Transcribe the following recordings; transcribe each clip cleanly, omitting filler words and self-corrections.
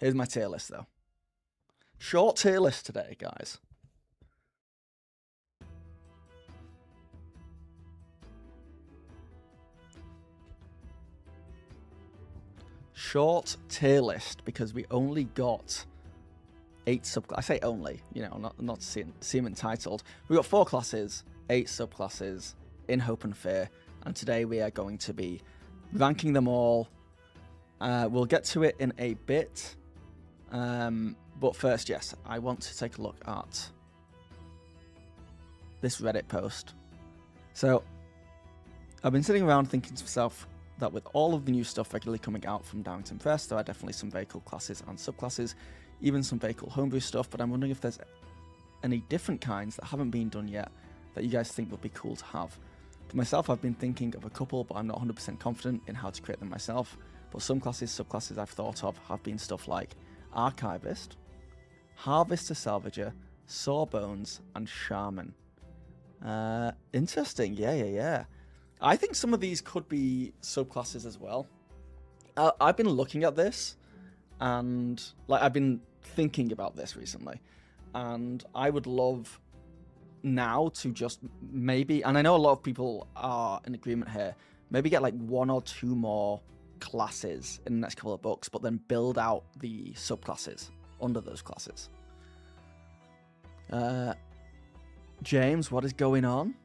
Here's my tier list, though. Short tier list today, guys. Short tier list because we only got 8 subclasses. I say only, you know, not see them entitled. We got 4 classes, 8 subclasses in Hope and Fear, and today we are going to be ranking them all. We'll get to it in a bit, but first, yes, I want to take a look at this Reddit post. So, I've been sitting around thinking to myself that with all of the new stuff regularly coming out from Darrington Press, there are definitely some very cool classes and subclasses, even some very cool homebrew stuff, but I'm wondering if there's any different kinds that haven't been done yet that you guys think would be cool to have. For myself, I've been thinking of a couple, but I'm not 100% confident in how to create them myself. But some classes, subclasses I've thought of have been stuff like Archivist, Harvester Salvager, Sawbones, and Shaman. Interesting, yeah. I think some of these could be subclasses as well. I've been looking at this, and I've been thinking about this recently, and I would love now to just maybe, and I know a lot of people are in agreement here, maybe get like 1 or 2 more classes in the next couple of books, but then build out the subclasses under those classes. James, what is going on?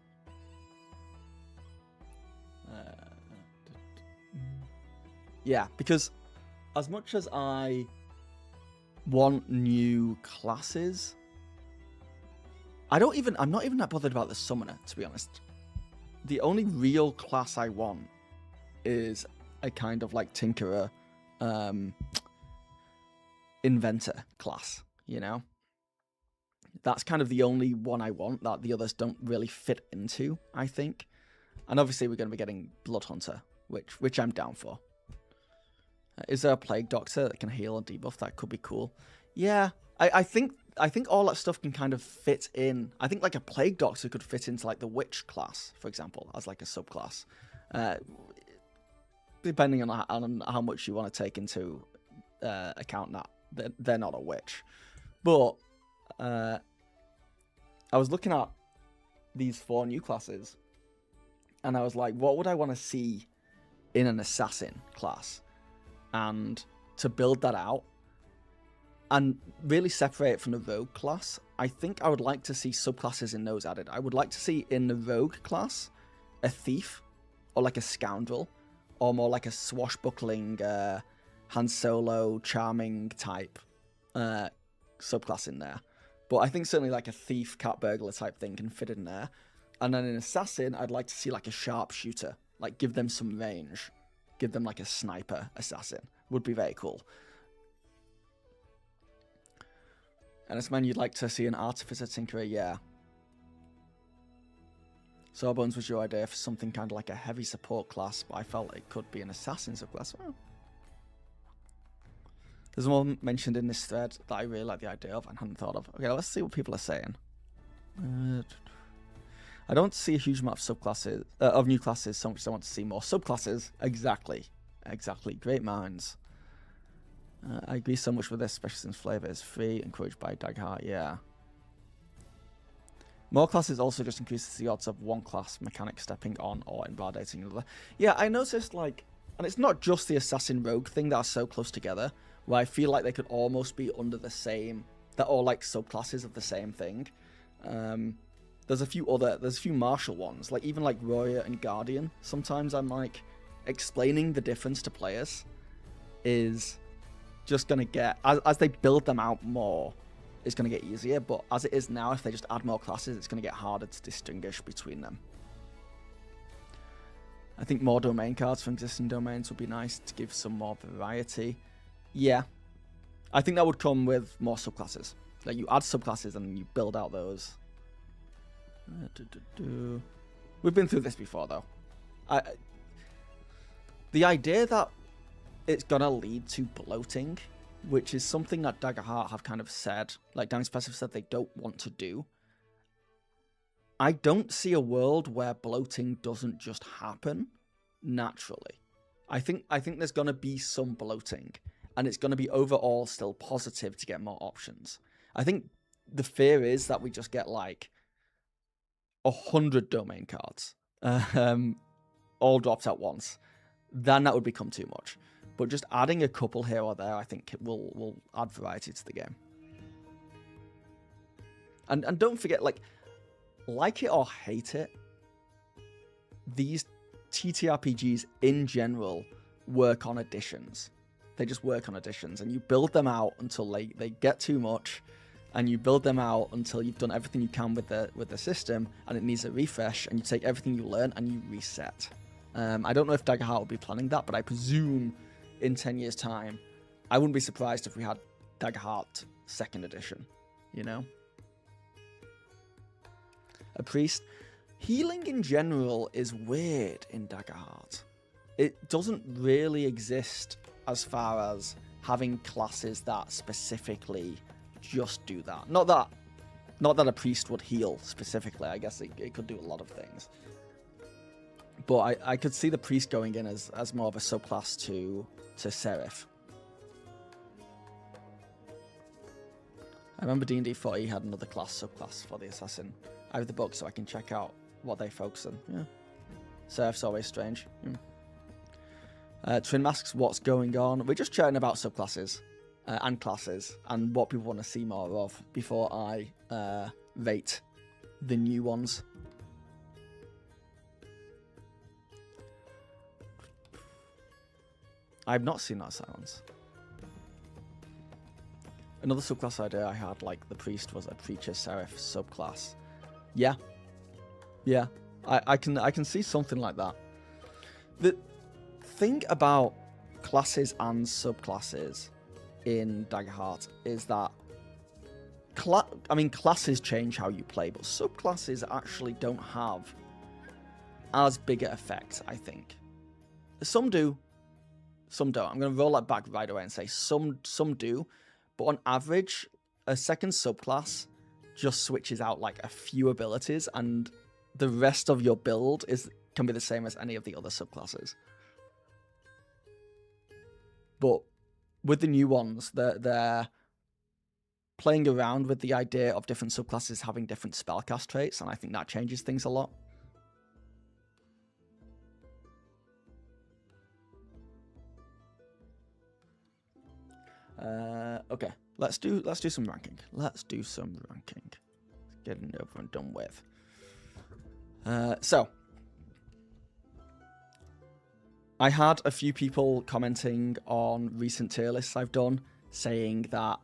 Yeah, because as much as I want new classes, I'm not even that bothered about the Summoner, to be honest. The only real class I want is a kind of like Tinkerer, Inventor class, you know? That's kind of the only one I want that the others don't really fit into, I think. And obviously we're going to be getting Blood Hunter, which I'm down for. Is there a Plague Doctor that can heal and debuff? That could be cool. Yeah, I think all that stuff can kind of fit in. I think like a Plague Doctor could fit into like the Witch class, for example, as like a subclass. Depending on how much you want to take into account that they're not a witch. But I was looking at these 4 new classes, and I was like, what would I want to see in an Assassin class? And to build that out and really separate it from the Rogue class, I think I would like to see subclasses in those added. I would like to see in the Rogue class a Thief, or like a Scoundrel, or more like a swashbuckling Han Solo charming type subclass in there. But I think certainly like a Thief, Cat Burglar type thing can fit in there. And then in Assassin, I'd like to see like a Sharpshooter, like give them some range. Give them like a Sniper Assassin. Would be very cool. And it's man, you'd like to see an Artificer Tinkerer, yeah. Sawbones was your idea for something kind of like a heavy support class, but I felt it could be an Assassin subclass. Well, there's one mentioned in this thread that I really like the idea of and hadn't thought of. Okay, let's see what people are saying. I don't see a huge amount of subclasses, of new classes, so much as I want to see more subclasses. Exactly. Great minds. I agree so much with this, especially since flavor is free, encouraged by Daggerheart, yeah. More classes also just increases the odds of one class mechanic stepping on or invalidating another. Yeah, I noticed, like, and it's not just the Assassin Rogue thing that are so close together, where I feel like they could almost be under the same, they're all like subclasses of the same thing. There's a few martial ones, like even like Warrior and Guardian. Sometimes I'm like, explaining the difference to players is just going to get, as they build them out more, it's going to get easier. But as it is now, if they just add more classes, it's going to get harder to distinguish between them. I think more domain cards from existing domains would be nice to give some more variety. Yeah, I think that would come with more subclasses. Like you add subclasses and you build out those. We've been through this before, though. The idea that it's gonna lead to bloating, which is something that Daggerheart have kind of said, like Darrington Press have said they don't want to do. I don't see a world where bloating doesn't just happen naturally. I think there's gonna be some bloating, and it's going to be overall still positive to get more options. I think the fear is that we just get like 100 domain cards, all dropped at once. Then that would become too much. But just adding a couple here or there, I think will add variety to the game. And don't forget, like it or hate it, these TTRPGs in general work on additions. They just work on additions, and you build them out until they get too much, and you build them out until you've done everything you can with the system, and it needs a refresh, and you take everything you learn and you reset. I don't know if Daggerheart will be planning that, but I presume in 10 years' time, I wouldn't be surprised if we had Daggerheart 2nd edition, you know? A priest. Healing in general is weird in Daggerheart. It doesn't really exist as far as having classes that specifically just do that. Not that a priest would heal specifically. I guess it could do a lot of things. But I could see the priest going in as more of a subclass to Seraph. I remember D&D 40 had another subclass for the assassin. I have the book so I can check out what they focus on. Yeah. Seraph's always strange. Twin Masks, what's going on? We're just chatting about subclasses and classes and what people want to see more of before I rate the new ones. I've not seen that silence. Another subclass idea I had, like the priest, was a preacher seraph subclass. Yeah. I can see something like that. The thing about classes and subclasses in Daggerheart is that classes change how you play, but subclasses actually don't have as big an effect, I think. Some do, some don't. I'm going to roll that back right away and say some do, but on average, a second subclass just switches out like a few abilities, and the rest of your build can be the same as any of the other subclasses. But with the new ones, they're playing around with the idea of different subclasses having different spellcast traits, and I think that changes things a lot. Okay, let's do some ranking. Let's do some ranking. Let's get it over and done with. So I had a few people commenting on recent tier lists I've done, saying that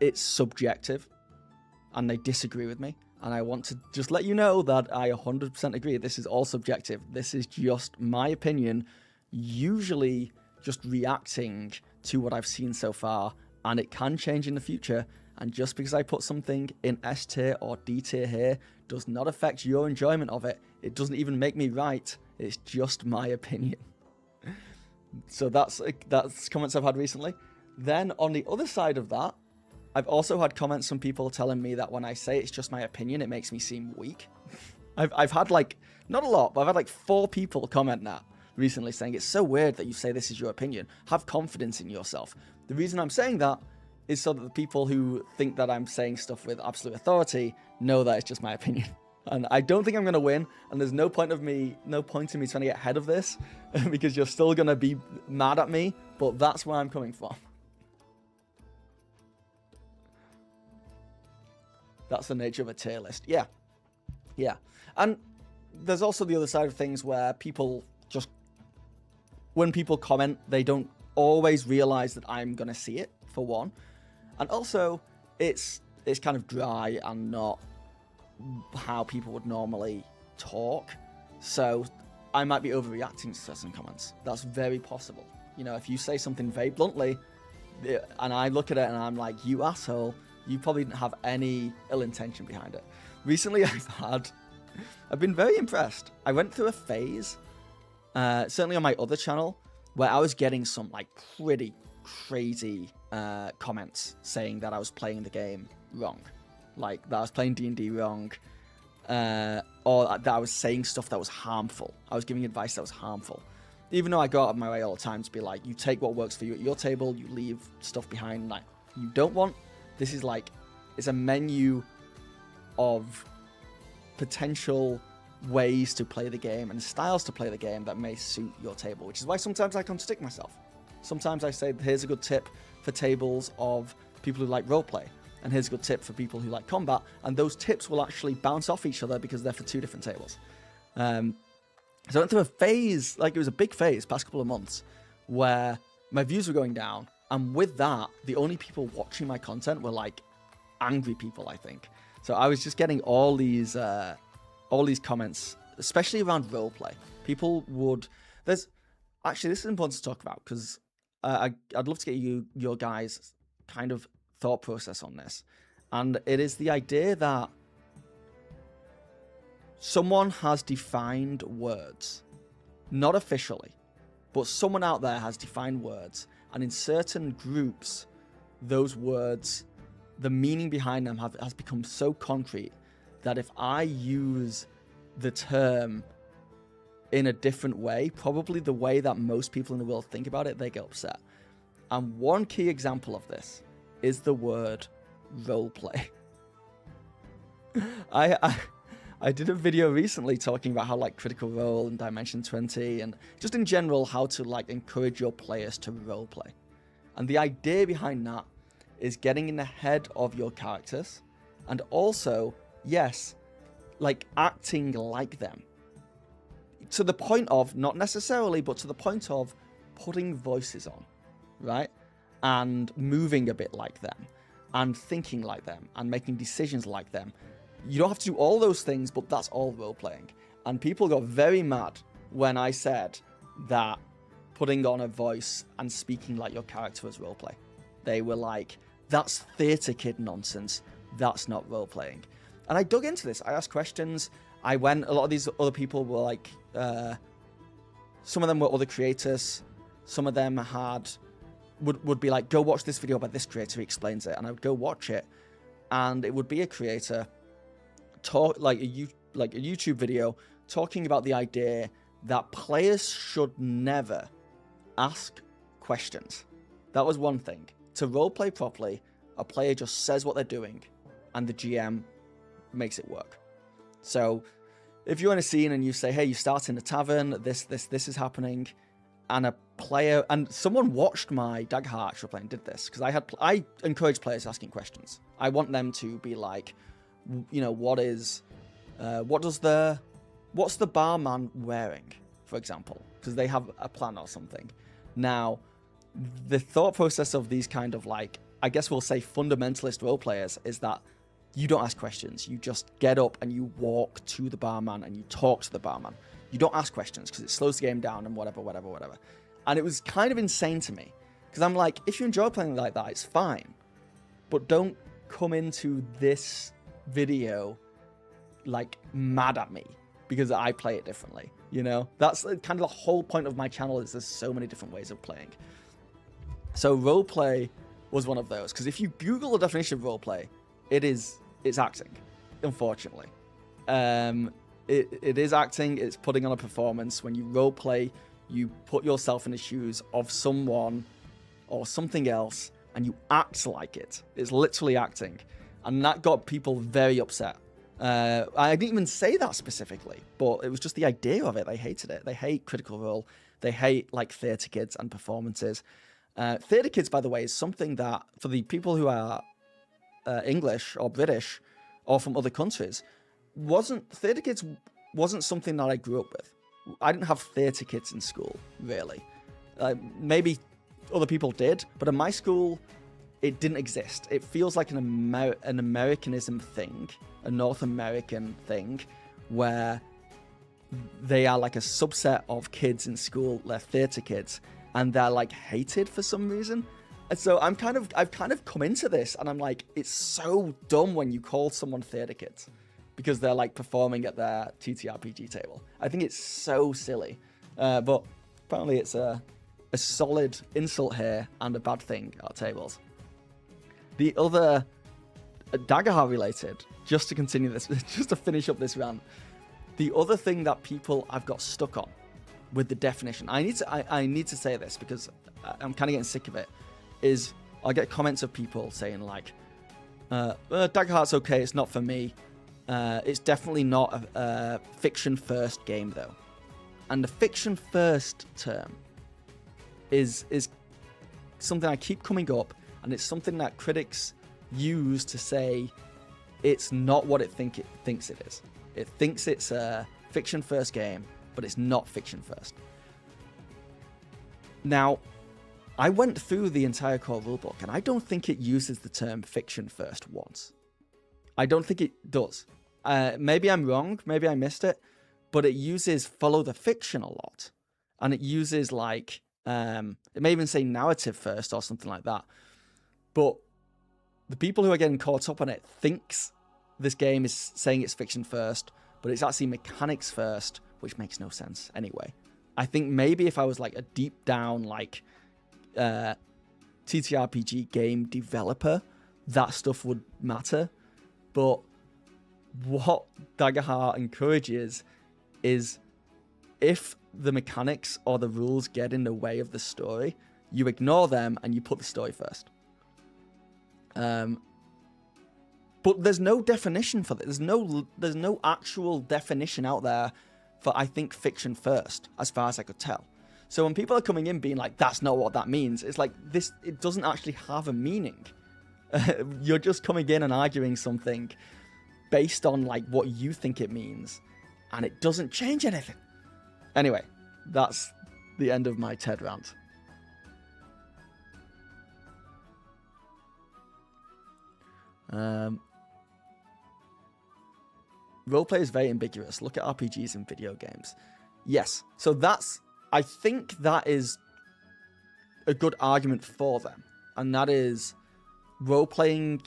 it's subjective, and they disagree with me. And I want to just let you know that I 100% agree. This is all subjective. This is just my opinion, usually just reacting to what I've seen so far, and it can change in the future. And just because I put something in S tier or D tier here does not affect your enjoyment of it. It doesn't even make me right. It's just my opinion. So that's comments I've had recently. Then on the other side of that, I've also had comments from people telling me that when I say it's just my opinion, it makes me seem weak. I've had like, not a lot, but I've had like 4 people comment that recently, saying it's so weird that you say this is your opinion. Have confidence in yourself. The reason I'm saying that is so that the people who think that I'm saying stuff with absolute authority know that it's just my opinion. And I don't think I'm going to win, and there's no point in me trying to get ahead of this, because you're still going to be mad at me, but that's where I'm coming from. That's the nature of a tier list. Yeah. And there's also the other side of things where people just, when people comment, they don't always realize that I'm going to see it, for one. And also, it's kind of dry and not how people would normally talk. So I might be overreacting to certain comments. That's very possible. You know, if you say something very bluntly, and I look at it and I'm like, you asshole, you probably didn't have any ill intention behind it. Recently, I've been very impressed. I went through a phase, certainly on my other channel, where I was getting some like pretty crazy comments saying that I was playing the game wrong, like that I was playing D&D wrong, or that I was saying stuff that was harmful. I was giving advice that was harmful. even though I go out of my way all the time to be like, you take what works for you at your table, you leave stuff behind like you don't want. This is like, it's a menu of potential ways to play the game and styles to play the game that may suit your table, which is why sometimes I contradict myself. Sometimes I say, here's a good tip for tables of people who like roleplay, and here's a good tip for people who like combat, and those tips will actually bounce off each other because they're for two different tables. So I went through a phase, like it was a big phase, past couple of months, where my views were going down, and with that, the only people watching my content were like angry people, I think. So I was just getting all these comments, especially around roleplay. People would, actually, this is important to talk about because I'd love to get your guys' kind of thought process on this. And it is the idea that someone has defined words, not officially, but someone out there has defined words. And in certain groups, those words, the meaning behind them has become so concrete that if I use the term in a different way, probably the way that most people in the world think about it, they get upset. And one key example of this is the word roleplay. I did a video recently talking about how like Critical Role and Dimension 20 and just in general how to like encourage your players to roleplay. And the idea behind that is getting in the head of your characters and also, yes, like acting like them. To the point of, not necessarily, but to the point of putting voices on, right? And moving a bit like them, and thinking like them, and making decisions like them. You don't have to do all those things, but that's all role-playing. And people got very mad when I said that putting on a voice and speaking like your character was roleplay. They were like, that's theatre kid nonsense. That's not role-playing. And I dug into this. I asked questions. A lot of these other people were like, some of them were other creators. Some of them would be like, go watch this video by this creator who explains it. And I would go watch it. And it would be a creator like a YouTube video talking about the idea that players should never ask questions. That was one thing. To roleplay properly, a player just says what they're doing and the GM makes it work. So if you're in a scene and you say, hey, you start in a tavern, this is happening, and a player, and someone watched my Daggerheart show play and did this, because I encourage players asking questions. I want them to be like, you know, what's the barman wearing, for example, because they have a plan or something. Now, the thought process of these kind of like, I guess we'll say fundamentalist role players is that you don't ask questions. You just get up and you walk to the barman and you talk to the barman. You don't ask questions because it slows the game down and whatever. And it was kind of insane to me because I'm like, if you enjoy playing like that, it's fine. But don't come into this video like mad at me because I play it differently. You know, that's kind of the whole point of my channel is there's so many different ways of playing. So roleplay was one of those because if you Google the definition of roleplay, it's acting, unfortunately. It is acting, it's putting on a performance. When you roleplay, you put yourself in the shoes of someone or something else and you act like it. It's literally acting. And that got people very upset. I didn't even say that specifically, but it was just the idea of it. They hated it. They hate Critical Role. They hate like theatre kids and performances. Theatre kids, by the way, is something that for the people who are English or British or from other countries, theatre kids wasn't something that I grew up with. I didn't have theatre kids in school, really. Maybe other people did, but in my school, it didn't exist. It feels like an Americanism thing, a North American thing, where they are like a subset of kids in school, they're theatre kids, and they're like hated for some reason. And so I've kind of come into this and I'm like, it's so dumb when you call someone theatre kids because they're like performing at their TTRPG table. I think it's so silly. But apparently it's a solid insult here and a bad thing at tables. The other Daggerheart related, just to continue this, just to finish up this rant, the other thing that people I've got stuck on with the definition. I need to say this because I'm kind of getting sick of it. Is I get comments of people saying like, Daggerheart's okay, it's not for me. It's definitely not a fiction first game though. And the fiction first term is something I keep coming up, and it's something that critics use to say it's not what it thinks it is. It thinks it's a fiction first game, but it's not fiction first. Now, I went through the entire core rulebook, and I don't think it uses the term fiction first once. I don't think it does. Maybe I'm wrong, maybe I missed it, but it uses follow the fiction a lot. And it uses like, it may even say narrative first or something like that. But the people who are getting caught up on it thinks this game is saying it's fiction first, but it's actually mechanics first, which makes no sense anyway. I think maybe if I was like a deep down like TTRPG game developer, that stuff would matter. But what Daggerheart encourages is if the mechanics or the rules get in the way of the story, you ignore them and you put the story first. But there's no definition for this. There's no actual definition out there for, I think, fiction first, as far as I could tell. So when people are coming in being like, that's not what that means, it's like, it doesn't actually have a meaning. You're just coming in and arguing something based on like what you think it means, and it doesn't change anything. Anyway, that's the end of my TED rant. Roleplay is very ambiguous. Look at RPGs and video games. Yes, so I think that is a good argument for them. And that is role-playing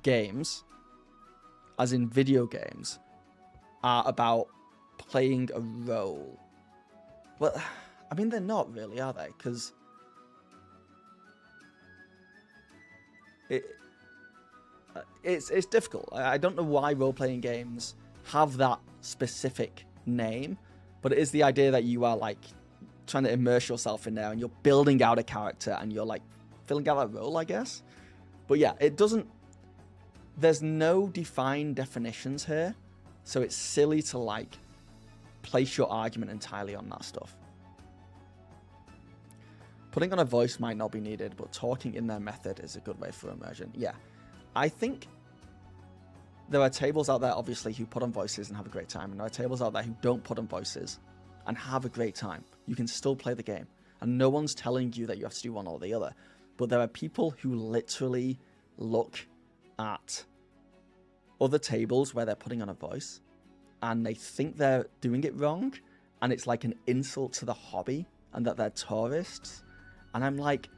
games, as in video games, are about playing a role. Well, I mean, they're not really, are they? Because it's difficult. I don't know why role-playing games have that specific name, but it is the idea that you are like trying to immerse yourself in there and you're building out a character and you're like filling out a role, I guess. But yeah, there's no defined definitions here, so it's silly to like place your argument entirely on that stuff. Putting on a voice might not be needed, but talking in their method is a good way for immersion. Yeah, I think there are tables out there, obviously, who put on voices and have a great time, and there are tables out there who don't put on voices and have a great time. You can still play the game, and no one's telling you that you have to do one or the other. But there are people who literally look at other tables where they're putting on a voice, and they think they're doing it wrong, and it's like an insult to the hobby, and that they're tourists. And I'm like,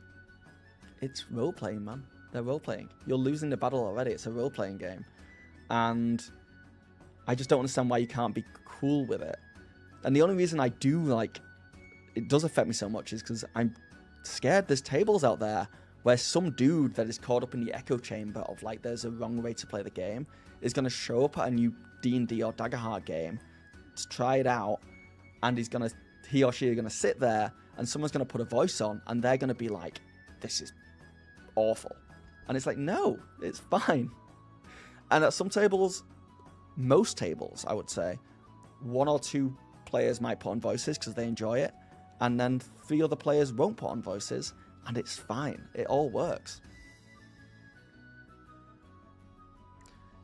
it's role-playing, man. They're role-playing. You're losing the battle already. It's a role-playing game. And I just don't understand why you can't be cool with it. And the only reason I do, like, it does affect me so much is because I'm scared there's tables out there where some dude that is caught up in the echo chamber of, like, there's a wrong way to play the game is going to show up at a new D&D or Daggerheart game to try it out, and he or she are going to sit there, and someone's going to put a voice on, and they're going to be like, this is awful. And it's like, no, it's fine. And at some tables, most tables, I would say, 1 or 2 players might put on voices because they enjoy it, and then 3 other players won't put on voices, and it's fine. It all works.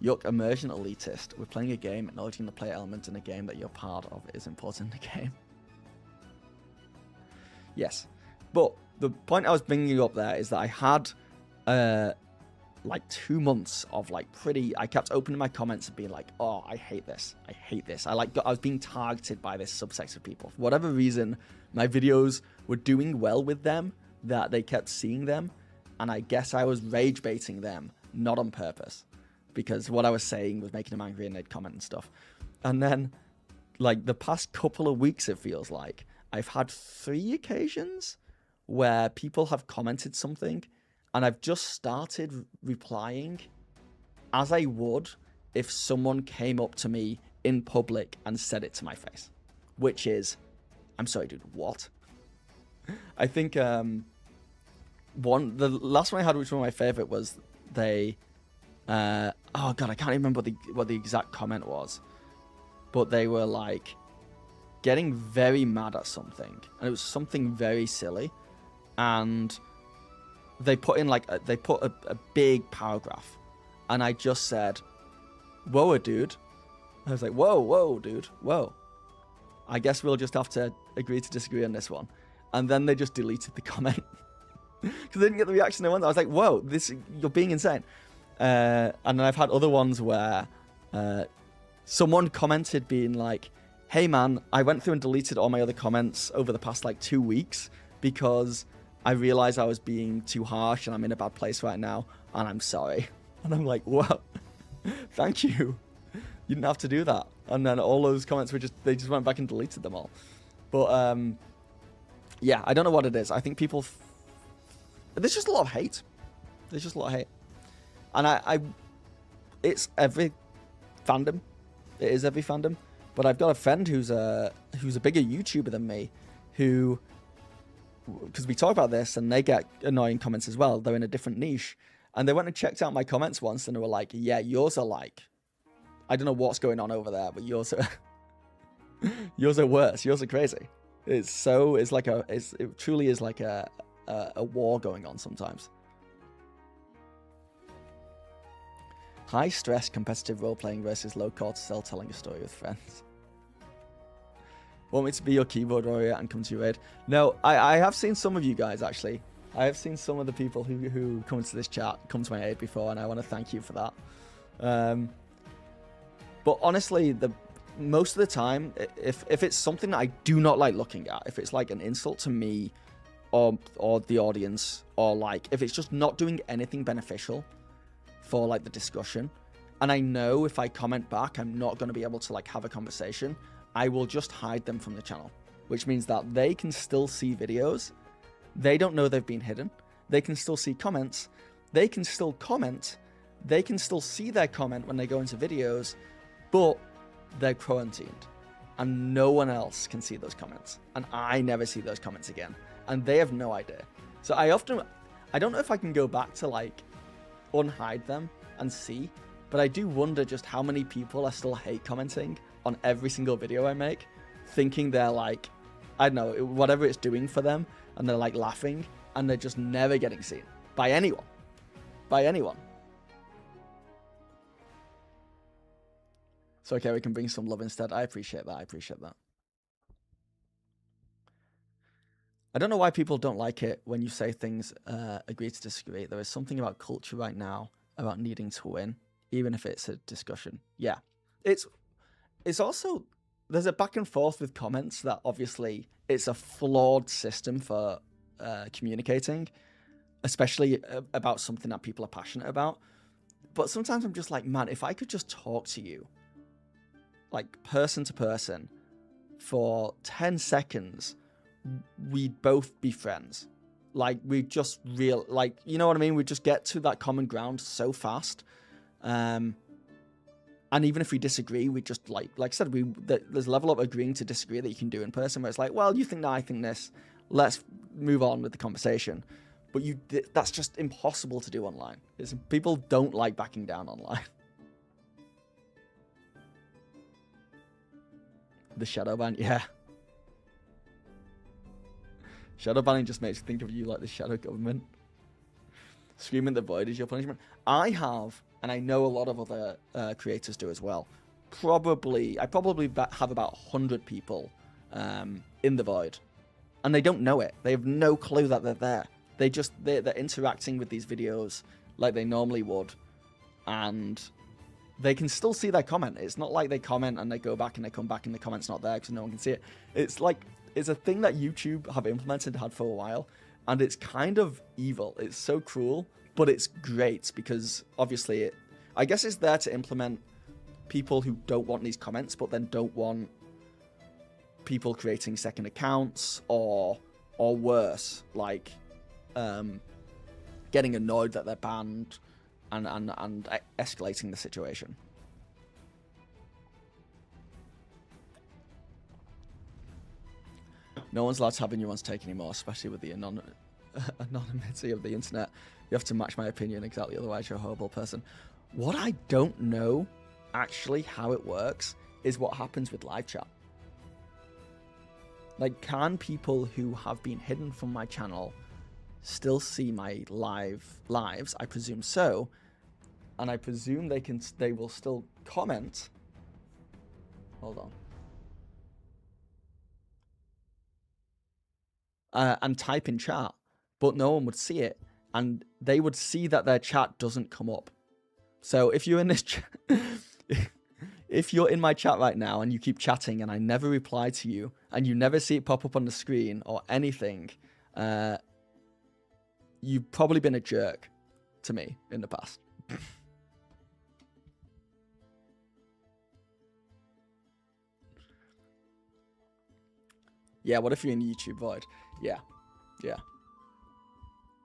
Yuck, immersion elitist. We're playing a game, acknowledging the play element in a game that you're part of is important in the game. Yes, but the point I was bringing up there is that I had like 2 months of like I kept opening my comments and being like, oh, I hate this. I hate this. I was being targeted by this subset of people. For whatever reason, my videos were doing well with them, that they kept seeing them. And I guess I was rage baiting them, not on purpose, because what I was saying was making them angry and they'd comment and stuff. And then like the past couple of weeks, it feels like I've had 3 occasions where people have commented something, and I've just started replying as I would if someone came up to me in public and said it to my face, which is I'm sorry, dude. What? I think the last one I had, which was one of my favorite, was they. Oh god, I can't remember what the exact comment was, but they were like getting very mad at something, and it was something very silly, and they put in like a big paragraph, and I just said, "Whoa, dude." I was like, "Whoa, dude, whoa." I guess we'll just have to agree to disagree on this one. And then they just deleted the comment because they didn't get the reaction they wanted. I was like, "Whoa, you're being insane." And then I've had other ones where someone commented being like, "Hey man, I went through and deleted all my other comments over the past like 2 weeks because I realized I was being too harsh and I'm in a bad place right now and I'm sorry." And I'm like, "Whoa, thank you. You didn't have to do that." And then all those comments they just went back and deleted them all. But yeah, I don't know what it is. I think people there's just a lot of hate. There's just a lot of hate. And it's every fandom. It is every fandom. But I've got a friend who's a bigger YouTuber than me, who, because we talk about this and they get annoying comments as well. They're in a different niche, and they went and checked out my comments once, and they were like, "Yeah, yours are like, I don't know what's going on over there, but yours are yours are worse. Yours are crazy." It truly is like a war going on sometimes. High stress competitive role playing versus low cortisol telling a story with friends. Want me to be your keyboard warrior and come to your aid? No, I have seen some of you guys actually. I have seen some of the people who come to this chat come to my aid before, and I want to thank you for that. But honestly, most of the time, if it's something that I do not like looking at, if it's like an insult to me or the audience, or like if it's just not doing anything beneficial for like the discussion, and I know if I comment back I'm not going to be able to like have a conversation, I will just hide them from the channel, which means that they can still see videos. They don't know they've been hidden. They can still see comments. They can still comment. They can still see their comment when they go into videos, but they're quarantined and no one else can see those comments, and I never see those comments again, and they have no idea. So I don't know if I can go back to like unhide them and see, but I do wonder just how many people are still hate commenting on every single video I make, thinking they're like, I don't know, whatever it's doing for them, and they're like laughing, and they're just never getting seen by anyone. So okay, we can bring some love instead. I appreciate that. I don't know why people don't like it when you say things agree to disagree. There is something about culture right now about needing to win, even if it's a discussion. Yeah, it's also, there's a back and forth with comments that obviously it's a flawed system for communicating, especially about something that people are passionate about. But sometimes I'm just like, man, if I could just talk to you, like person to person, for 10 seconds, we'd both be friends. Like, we just like, you know what I mean? We just get to that common ground so fast. And even if we disagree, we just like I said, there's a level of agreeing to disagree that you can do in person, where it's like, well, you think that, I think this, let's move on with the conversation. But that's just impossible to do online. People don't like backing down online. The shadow ban, yeah. Shadow banning just makes me think of you like the shadow government. Screaming at the void is your punishment. I have, and I know a lot of other creators do as well. I probably have about 100 people in the void, and they don't know it. They have no clue that they're there. They're interacting with these videos like they normally would, and they can still see their comment. It's not like they comment and they go back and they come back and the comment's not there because no one can see it. It's like, it's a thing that YouTube have had for a while, and it's kind of evil. It's so cruel, but it's great because obviously I guess it's there to implement people who don't want these comments, but then don't want people creating second accounts or worse, like getting annoyed that they're banned and escalating the situation. No one's allowed to have a nuance take anymore, especially with the anonymity of the internet. You have to match my opinion exactly, otherwise you're a horrible person. What I don't know, actually, how it works, is what happens with live chat. Like, can people who have been hidden from my channel still see my lives? I presume so. And I presume they will still comment. Hold on. And type in chat, but no one would see it. And they would see that their chat doesn't come up. So if you're in this chat, if you're in my chat right now and you keep chatting and I never reply to you and you never see it pop up on the screen or anything, you've probably been a jerk to me in the past. Yeah, what if you're in YouTube Void? Yeah.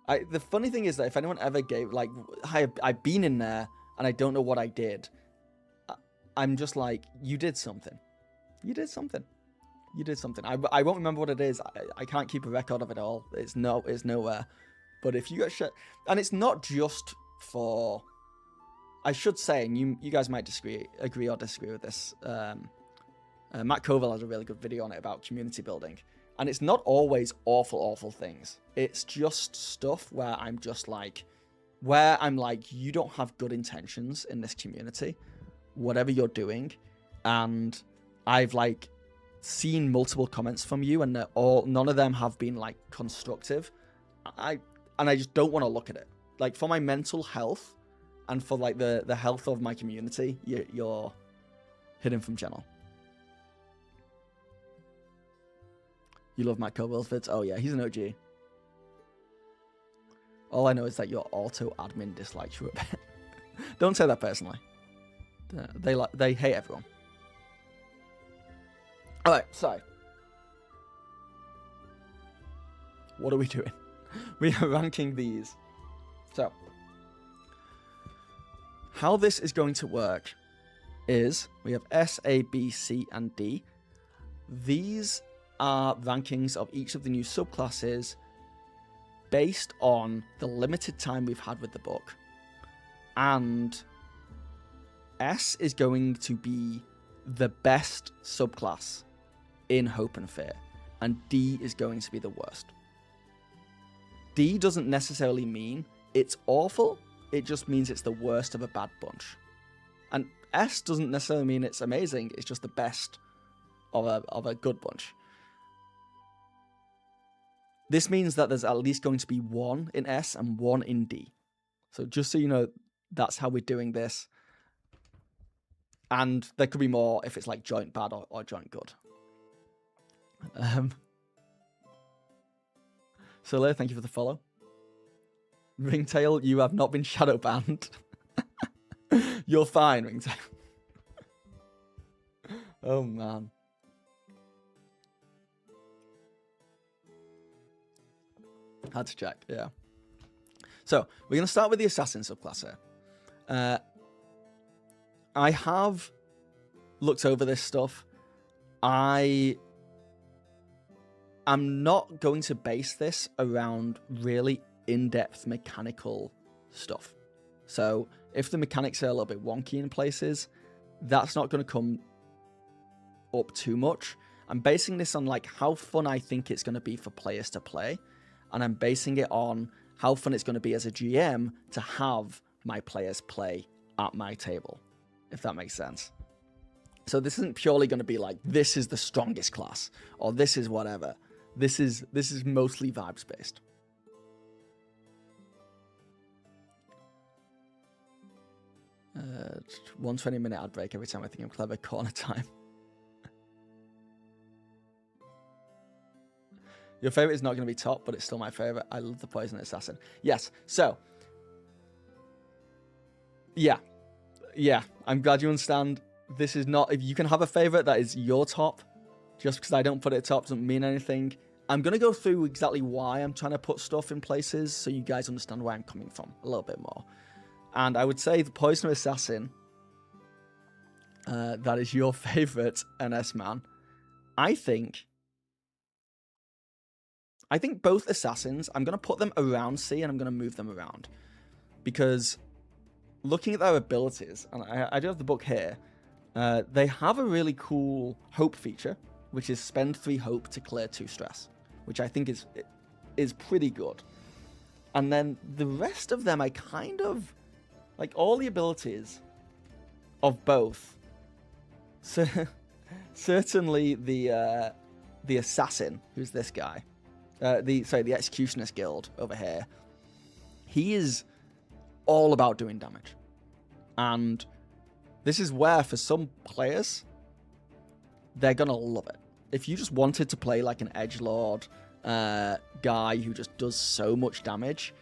The funny thing is that if anyone ever gave, like, I've been in there and I don't know what I did, I'm just like, you did something. You did something. I won't remember what it is. I can't keep a record of it all. It's nowhere. But if you got shit, and it's not just for, I should say, and you guys might agree or disagree with this. Matt Covell has a really good video on it about community building. And it's not always awful things. It's just stuff where I'm like, you don't have good intentions in this community, whatever you're doing. And I've like seen multiple comments from you and none of them have been like constructive. I just don't want to look at it. Like, for my mental health and for like the health of my community, you're hidden from channel. You love Matt Covell's vids? Oh yeah, he's an OG. All I know is that your auto-admin dislikes you a bit. Don't say that personally. They hate everyone. Alright, so. What are we doing? We are ranking these. So. How this is going to work is we have S, A, B, C, and D. These are rankings of each of the new subclasses based on the limited time we've had with the book. And S is going to be the best subclass in Hope and Fear, and D is going to be the worst. D doesn't necessarily mean it's awful, it just means it's the worst of a bad bunch. And S doesn't necessarily mean it's amazing, it's just the best of a good bunch. This means that there's at least going to be one in S and one in D. So just so you know, that's how we're doing this. And there could be more if it's like joint bad or joint good. Solar, thank you for the follow. Ringtail, you have not been shadow banned. You're fine, Ringtail. Oh, man. Had to check, yeah. So, we're going to start with the Assassin subclass here. I have looked over this stuff. I am not going to base this around really in-depth mechanical stuff. So, if the mechanics are a little bit wonky in places, that's not going to come up too much. I'm basing this on like how fun I think it's going to be for players to play. And I'm basing it on how fun it's going to be as a GM to have my players play at my table, if that makes sense. So this isn't purely going to be like, this is the strongest class, or this is whatever. This is mostly vibes based. One 20-minute ad break every time I think I'm clever. Corner time. Your favorite is not going to be top, but it's still my favorite. I love the Poison Assassin. Yes. So, yeah. I'm glad you understand. This is not, if you can have a favorite that is your top, just because I don't put it at top doesn't mean anything. I'm going to go through exactly why I'm trying to put stuff in places so you guys understand where I'm coming from a little bit more. And I would say the Poison Assassin, that is your favorite NS man. I think I think both assassins, I'm going to put them around C and I'm going to move them around. Because looking at their abilities, and I do have the book here, they have a really cool hope feature, which is spend 3 hope to clear 2 stress, which I think is pretty good. And then the rest of them, I kind of like all the abilities of both. So certainly the assassin, who's this guy, the executionist guild over here, he is all about doing damage. And this is where, for some players, they're going to love it. If you just wanted to play like an edgelord guy who just does so much damage,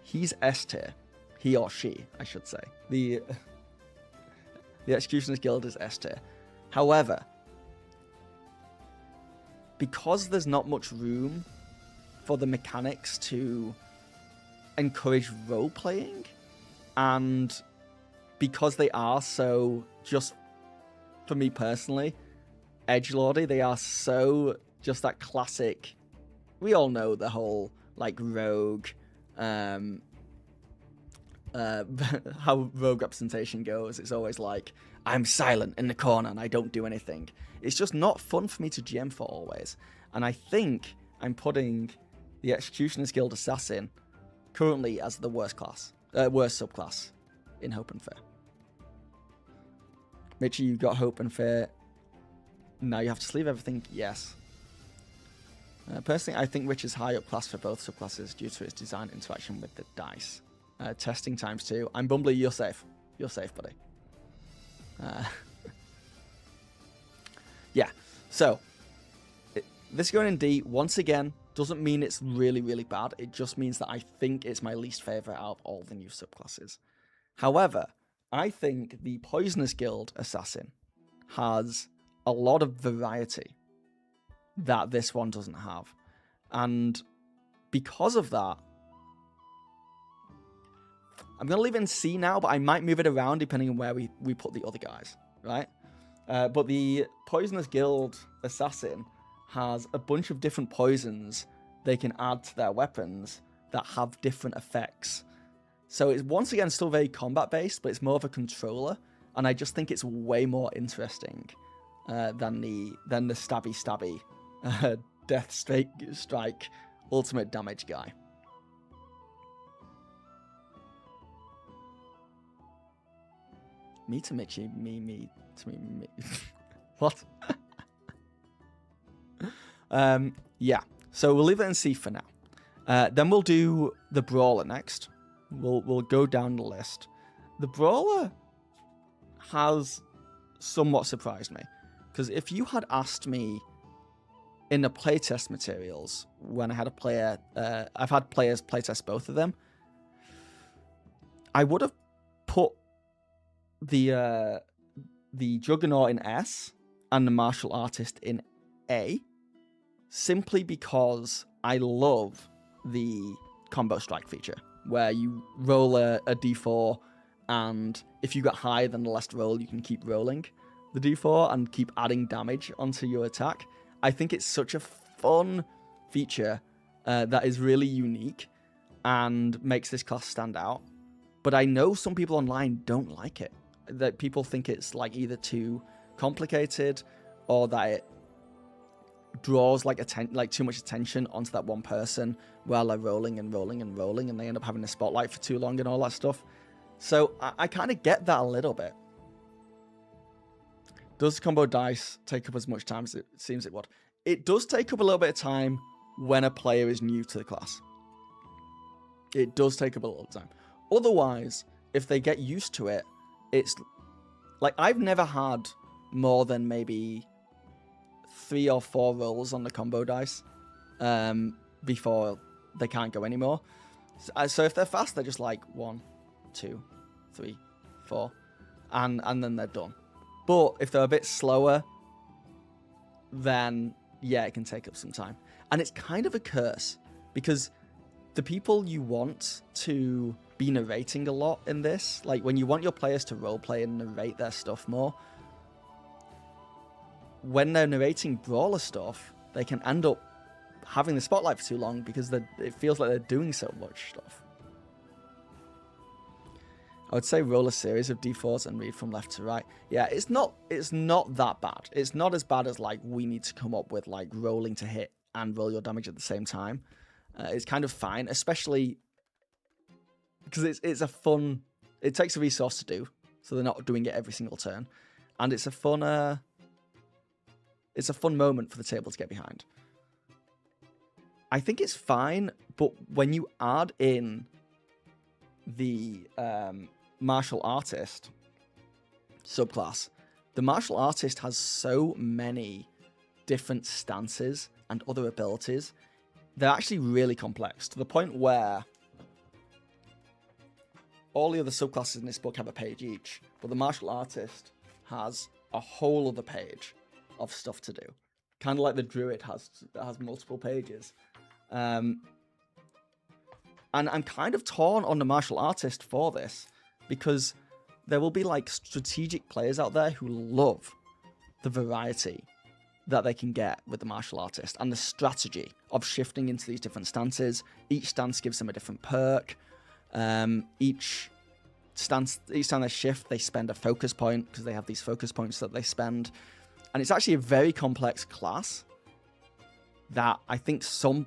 he's S tier. He or she, I should say. The Executioner's Guild is S tier. However, because there's not much room for the mechanics to encourage role-playing, and because they are so, just for me personally, edgelordy, they are so just that classic, we all know the whole like rogue, how rogue representation goes. It's always like, I'm silent in the corner and I don't do anything. It's just not fun for me to GM for always. And I think I'm putting the Executioner's Guild Assassin currently as the worst subclass in Hope and Fear. Mitchie, you got Hope and Fear. Now you have to sleeve everything. Yes. Personally, I think Rich is high up class for both subclasses due to its design interaction with the dice. Testing times 2. I'm Bumbly, you're safe. You're safe, buddy. Yeah, so this going in D, once again, doesn't mean it's really, really bad. It just means that I think it's my least favorite out of all the new subclasses. However, I think the Poisonous Guild Assassin has a lot of variety that this one doesn't have. And because of that, I'm going to leave it in C now, but I might move it around depending on where we put the other guys, right? But the Poisonous Guild Assassin has a bunch of different poisons they can add to their weapons that have different effects. So it's once again still very combat-based, but it's more of a controller, and I just think it's way more interesting than the stabby Death Strike ultimate damage guy. Me to Mitchie, me to me. What? Yeah, so we'll leave it in C for now. Then we'll do the Brawler next. We'll go down the list. The Brawler has somewhat surprised me, because if you had asked me in the playtest materials when I had a player, I've had players playtest both of them, I would have put the Juggernaut in S and the Martial Artist in A, simply because I love the combo strike feature, where you roll a d4, and if you get higher than the last roll, you can keep rolling the d4 and keep adding damage onto your attack. I think it's such a fun feature that is really unique and makes this class stand out. But I know some people online don't like it. That people think it's like either too complicated or that it draws like too much attention onto that one person while they're rolling and rolling and rolling, and they end up having the spotlight for too long and all that stuff. So I kind of get that a little bit. Does combo dice take up as much time as it seems it would? It does take up a little bit of time when a player is new to the class. It does take up a little time. Otherwise, if they get used to it, it's like I've never had more than maybe 3 or 4 rolls on the combo dice before they can't go anymore. So if they're fast, they're just like 1, 2, 3, 4, and then they're done. But if they're a bit slower, then yeah, it can take up some time. And it's kind of a curse, because the people you want to be narrating a lot in this, like when you want your players to roleplay and narrate their stuff more, when they're narrating Brawler stuff, they can end up having the spotlight for too long because it feels like they're doing so much stuff. I would say roll a series of d4s and read from left to right. Yeah, it's not that bad. It's not as bad as like we need to come up with like rolling to hit and roll your damage at the same time. It's kind of fine, especially because it's a fun. It takes a resource to do, so they're not doing it every single turn, and it's a fun moment for the table to get behind. I think it's fine, but when you add in the martial artist subclass, the martial artist has so many different stances and other abilities. They're actually really complex to the point where all the other subclasses in this book have a page each, but the martial artist has a whole other page of stuff to do. Kind of like the druid has multiple pages. And I'm kind of torn on the martial artist for this, because there will be like strategic players out there who love the variety that they can get with the martial artist and the strategy of shifting into these different stances. Each stance gives them a different perk. Each time they shift, they spend a focus point because they have these focus points that they spend. And it's actually a very complex class that I think some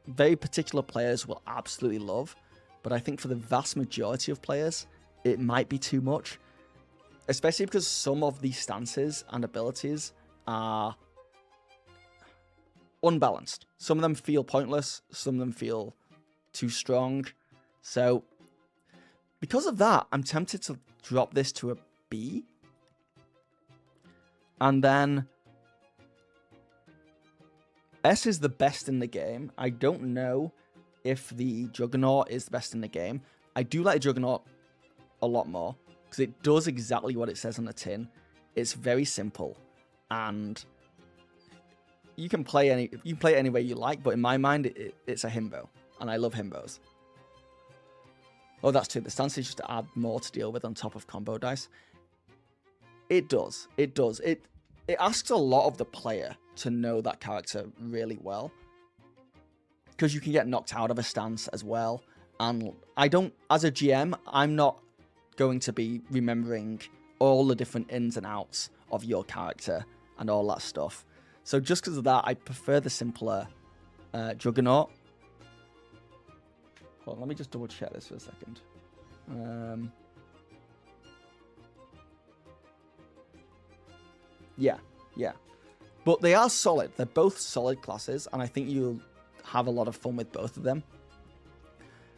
very particular players will absolutely love. But I think for the vast majority of players, it might be too much. Especially because some of these stances and abilities are unbalanced. Some of them feel pointless. Some of them feel too strong. So because of that, I'm tempted to drop this to a B. And then S is the best in the game. I don't know if the Juggernaut is the best in the game. I do like Juggernaut a lot more because it does exactly what it says on the tin. It's very simple, and you can play it any way you like. But in my mind, it's a himbo, and I love himbos. Oh, that's true. The stance is just to add more to deal with on top of combo dice. It does. It does. It asks a lot of the player to know that character really well, because you can get knocked out of a stance as well. And I don't, as a GM, I'm not going to be remembering all the different ins and outs of your character and all that stuff. So just because of that, I prefer the simpler Juggernaut. Hold on, let me just double check this for a second. Yeah. But they are solid. They're both solid classes, and I think you'll have a lot of fun with both of them.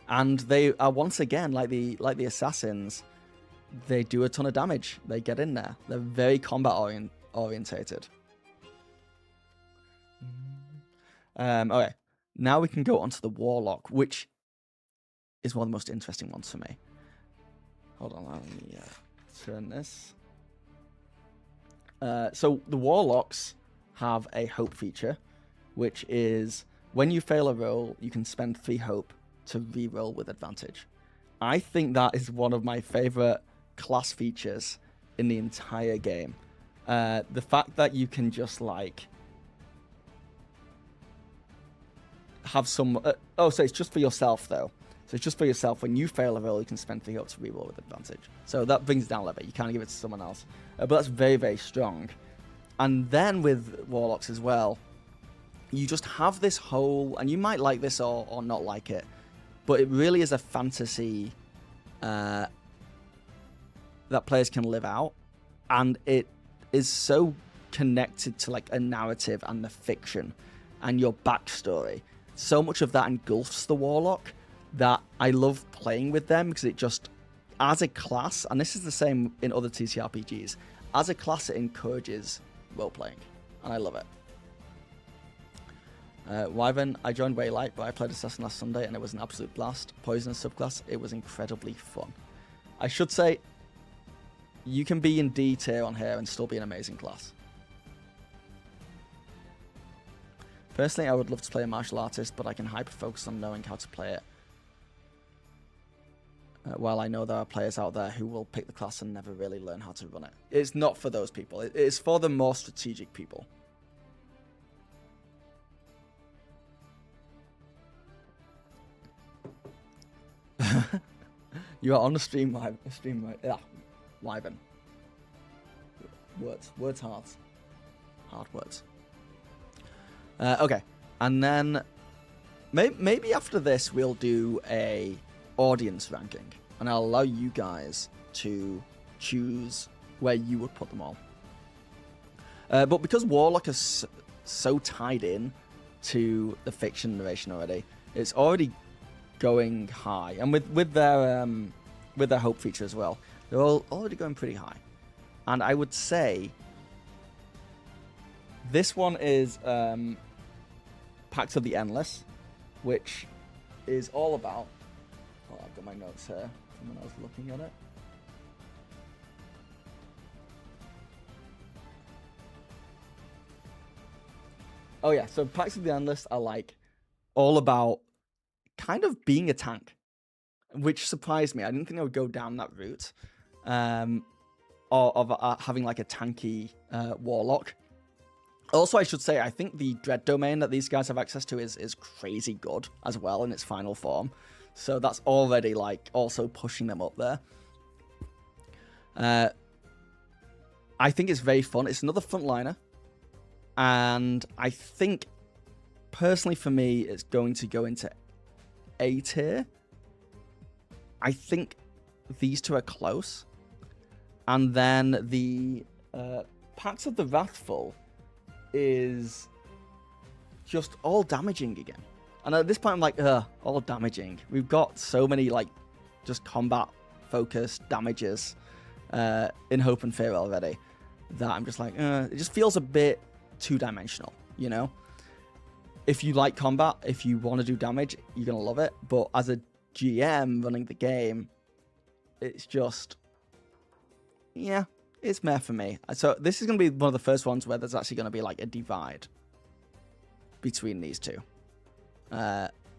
And they are, once again, like the assassins, they do a ton of damage. They get in there. They're very combat orientated. Okay, now we can go on to the Warlock, which is one of the most interesting ones for me. Hold on, let me turn this. So the Warlocks have a hope feature, which is when you fail a roll, you can spend 3 hope to re-roll with advantage. I think that is one of my favorite class features in the entire game. The fact that you can just like have some... so it's just for yourself though. So it's just for yourself. When you fail a roll, you can spend 3 hope to re-roll with advantage. So that brings it down a little bit. You can't give it to someone else. But that's very, very strong. And then with Warlocks as well, you just have this whole... And you might like this or not like it, but it really is a fantasy that players can live out. And it is so connected to like a narrative and the fiction and your backstory. So much of that engulfs the Warlock that I love playing with them, because it just, as a class, and this is the same in other TCRPGs, as a class it encourages role-playing, and I love it. Wyvern, I joined way late, but I played Assassin last Sunday and it was an absolute blast. Poisonous subclass, it was incredibly fun. I should say, you can be in D tier on here and still be an amazing class. Personally, I would love to play a martial artist, but I can hyper-focus on knowing how to play it. While I know there are players out there who will pick the class and never really learn how to run it. It's not for those people. It's for the more strategic people. You are on the stream live. Liven. Words hard. Hard words. Okay, and then maybe after this we'll do a audience ranking, and I'll allow you guys to choose where you would put them all. But because Warlock is so tied in to the fiction narration already, it's already going high, and with their hope feature as well, they're all already going pretty high. And I would say this one is Pact of the Endless, which is all about. Oh, I've got my notes here from when I was looking at it. Oh yeah, so Pact of the Endless are like all about kind of being a tank, which surprised me. I didn't think I would go down that route, of having like a tanky Warlock. Also, I should say, I think the Dread domain that these guys have access to is crazy good as well in its final form. So that's already like also pushing them up there. I think it's very fun. It's another frontliner. And I think, personally for me, it's going to go into A tier. I think these two are close. And then the Pact of the Wrathful is just all damaging again. And at this point, I'm like, all damaging. We've got so many, like, just combat-focused damages in Hope and Fear already that I'm just like, it just feels a bit two-dimensional, you know? If you like combat, if you want to do damage, you're going to love it. But as a GM running the game, it's just, yeah, it's meh for me. So this is going to be one of the first ones where there's actually going to be like a divide between these two.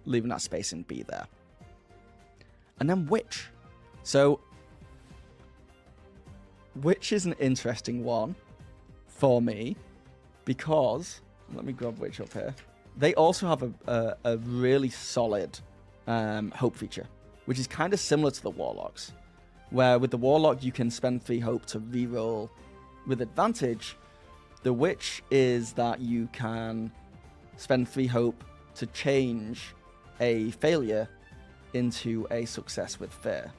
Leaving that space in B there. And then Witch. So Witch is an interesting one for me because, let me grab Witch up here. They also have a really solid hope feature, which is kind of similar to the Warlocks, where with the Warlock you can spend 3 hope to reroll with advantage. The Witch is that you can spend 3 hope to change a failure into a success with fear.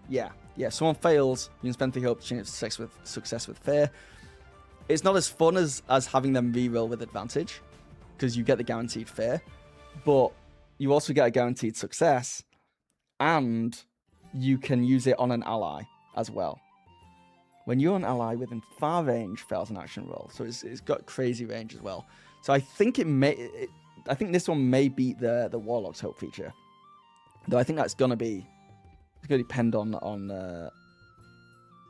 Yeah, someone fails, you can spend 3 hope to change it to success with fear. It's not as fun as having them reroll with advantage, because you get the guaranteed fear, but you also get a guaranteed success, and you can use it on an ally as well. When you're an ally within far range, fails an action roll, so it's got crazy range as well. So I think I think this one may beat the Warlock's hope feature, though I think that's gonna depend on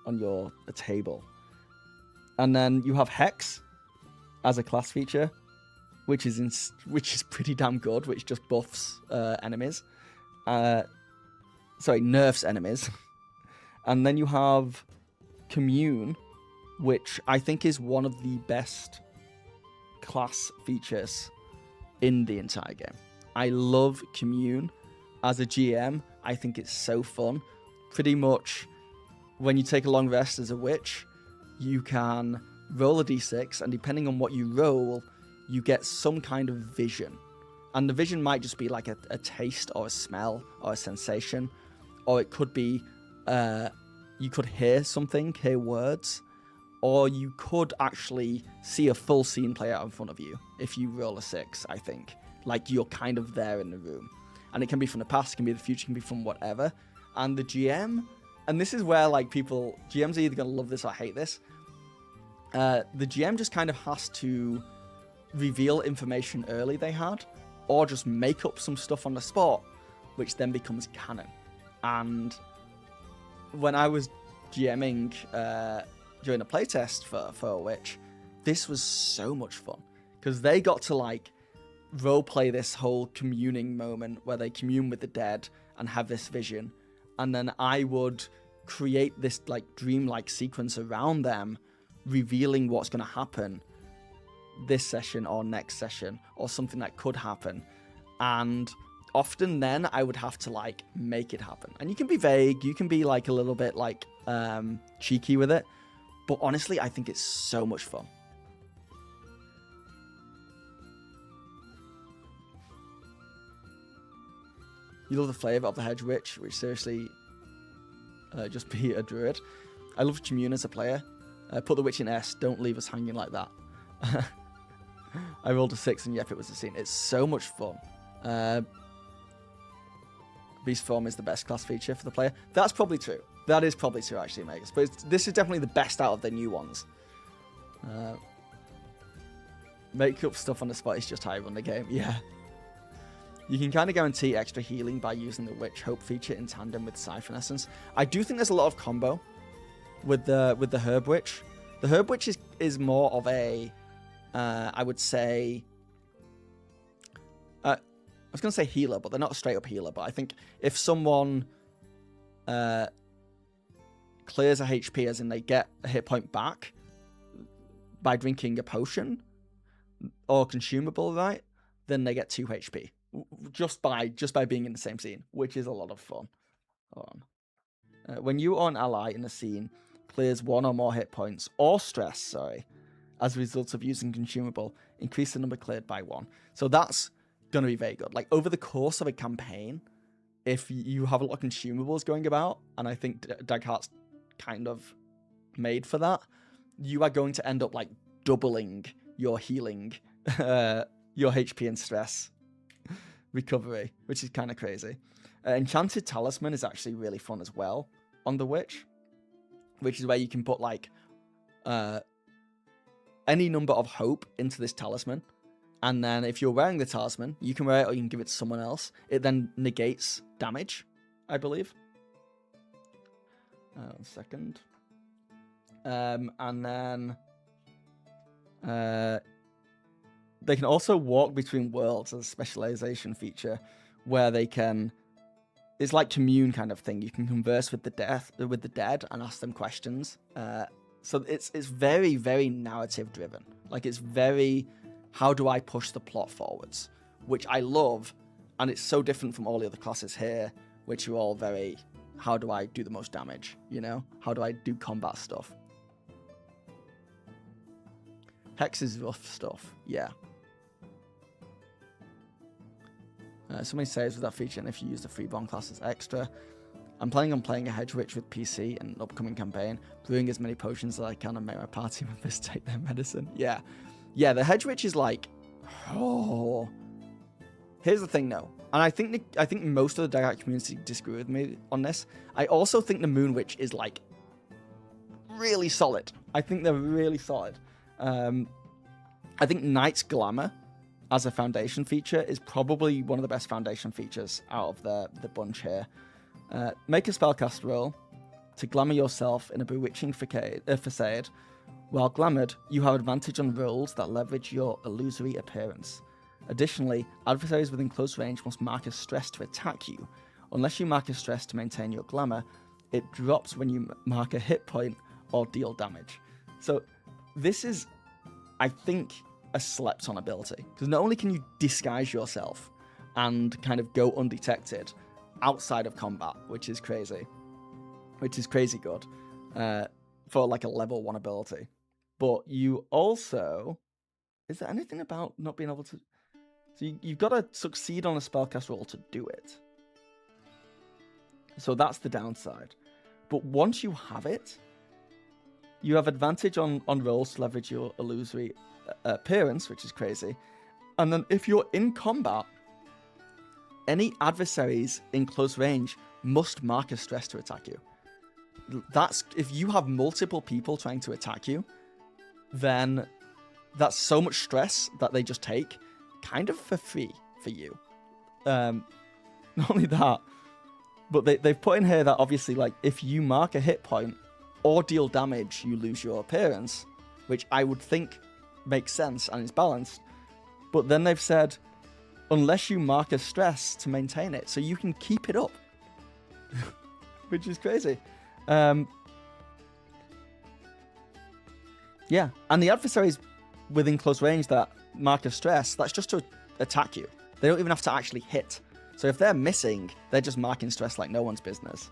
your table. And then you have Hex as a class feature, which is pretty damn good, which just buffs enemies. Nerfs enemies. And then you have Commune, which I think is one of the best class features in the entire game. I love Commune. As a GM, I think it's so fun. Pretty much, when you take a long rest as a witch, you can roll a d6, and depending on what you roll, you get some kind of vision. And the vision might just be like a taste or a smell or a sensation, or it could be you could hear something, hear words, or you could actually see a full scene play out in front of you if you roll a 6, I think. Like you're kind of there in the room. And it can be from the past, it can be the future, it can be from whatever. And the GM, and this is where like GMs are either going to love this or hate this. The GM just kind of has to reveal information early they had, or just make up some stuff on the spot, which then becomes canon. And when I was GMing during a playtest for a witch, this was so much fun, because they got to like roleplay this whole communing moment where they commune with the dead and have this vision, and then I would create this like dreamlike sequence around them, revealing what's going to happen this session or next session, or something that could happen. And often then I would have to like make it happen. And you can be vague, you can be like a little bit like cheeky with it, but honestly I think it's so much fun. You love the flavour of the Hedge Witch, which seriously just be a druid. I love Commune as a player. Put the witch in S, don't leave us hanging like that. I rolled a 6 and yep, it was a scene. It's so much fun. Beast form is the best class feature for the player. That's probably true. That is probably true, actually, Megas. But this is definitely the best out of the new ones. Make up stuff on the spot is just how you run the game. Yeah. You can kind of guarantee extra healing by using the Witch Hope feature in tandem with Siphon Essence. I do think there's a lot of combo with the Herb Witch. The Herb Witch is more of a, I would say, I was going to say healer, but they're not a straight up healer. But I think if someone clears a HP, as in they get a hit point back by drinking a potion or consumable, right, then they get 2 HP. Just by being in the same scene, which is a lot of fun. Hold on. When you or an ally in a scene clears 1 or more hit points or stress, as a result of using consumable, increase the number cleared by 1. So that's going to be very good. Like over the course of a campaign, if you have a lot of consumables going about, and I think Daggerheart's kind of made for that, you are going to end up like doubling your healing, your HP and stress recovery, which is kind of crazy. Enchanted Talisman is actually really fun as well on the Witch, which is where you can put like any number of hope into this talisman, and then if you're wearing the talisman, you can wear it or you can give it to someone else. It then negates damage, I believe. 1 second. And then they can also walk between worlds as a specialization feature, where they can. It's like commune kind of thing. You can converse with the dead, and ask them questions. So it's very, very narrative driven. Like it's very, how do I push the plot forwards, which I love, and it's so different from all the other classes here, which are all very, how do I do the most damage? You know, how do I do combat stuff? Hex is rough stuff, yeah. Somebody saves with that feature, and if you use the freeborn class as extra. I'm planning on playing a Hedge Witch with PC in an upcoming campaign, brewing as many potions as I can and make my party members take their medicine. Yeah. Yeah, the Hedge Witch is like, oh. Here's the thing though, and I think most of the Daggerheart community disagree with me on this. I also think the Moon Witch is like really solid. I think they're really solid. I think Knight's Glamour as a foundation feature is probably one of the best foundation features out of the bunch here. Make a spellcast roll to glamour yourself in a bewitching facade. While glamoured, you have advantage on rolls that leverage your illusory appearance. Additionally, adversaries within close range must mark a stress to attack you. Unless you mark a stress to maintain your glamour, it drops when you mark a hit point or deal damage. So this is, I think, a slept-on ability. Because not only can you disguise yourself and kind of go undetected outside of combat, which is crazy good for like a level 1 ability, but you also, is there anything about not being able to, so you've got to succeed on a spellcast roll to do it. So that's the downside. But once you have it, you have advantage on rolls to leverage your illusory appearance, which is crazy. And then if you're in combat, any adversaries in close range must mark a stress to attack you. That's, if you have multiple people trying to attack you, then that's so much stress that they just take kind of for free for you. Not only that, but they've put in here that obviously, like, if you mark a hit point or deal damage, you lose your appearance, which I would think makes sense and is balanced. But then they've said, unless you mark a stress to maintain it, so you can keep it up, which is crazy. Yeah, and the adversaries within close range that mark a stress, that's just to attack you. They don't even have to actually hit. So if they're missing, they're just marking stress like no one's business.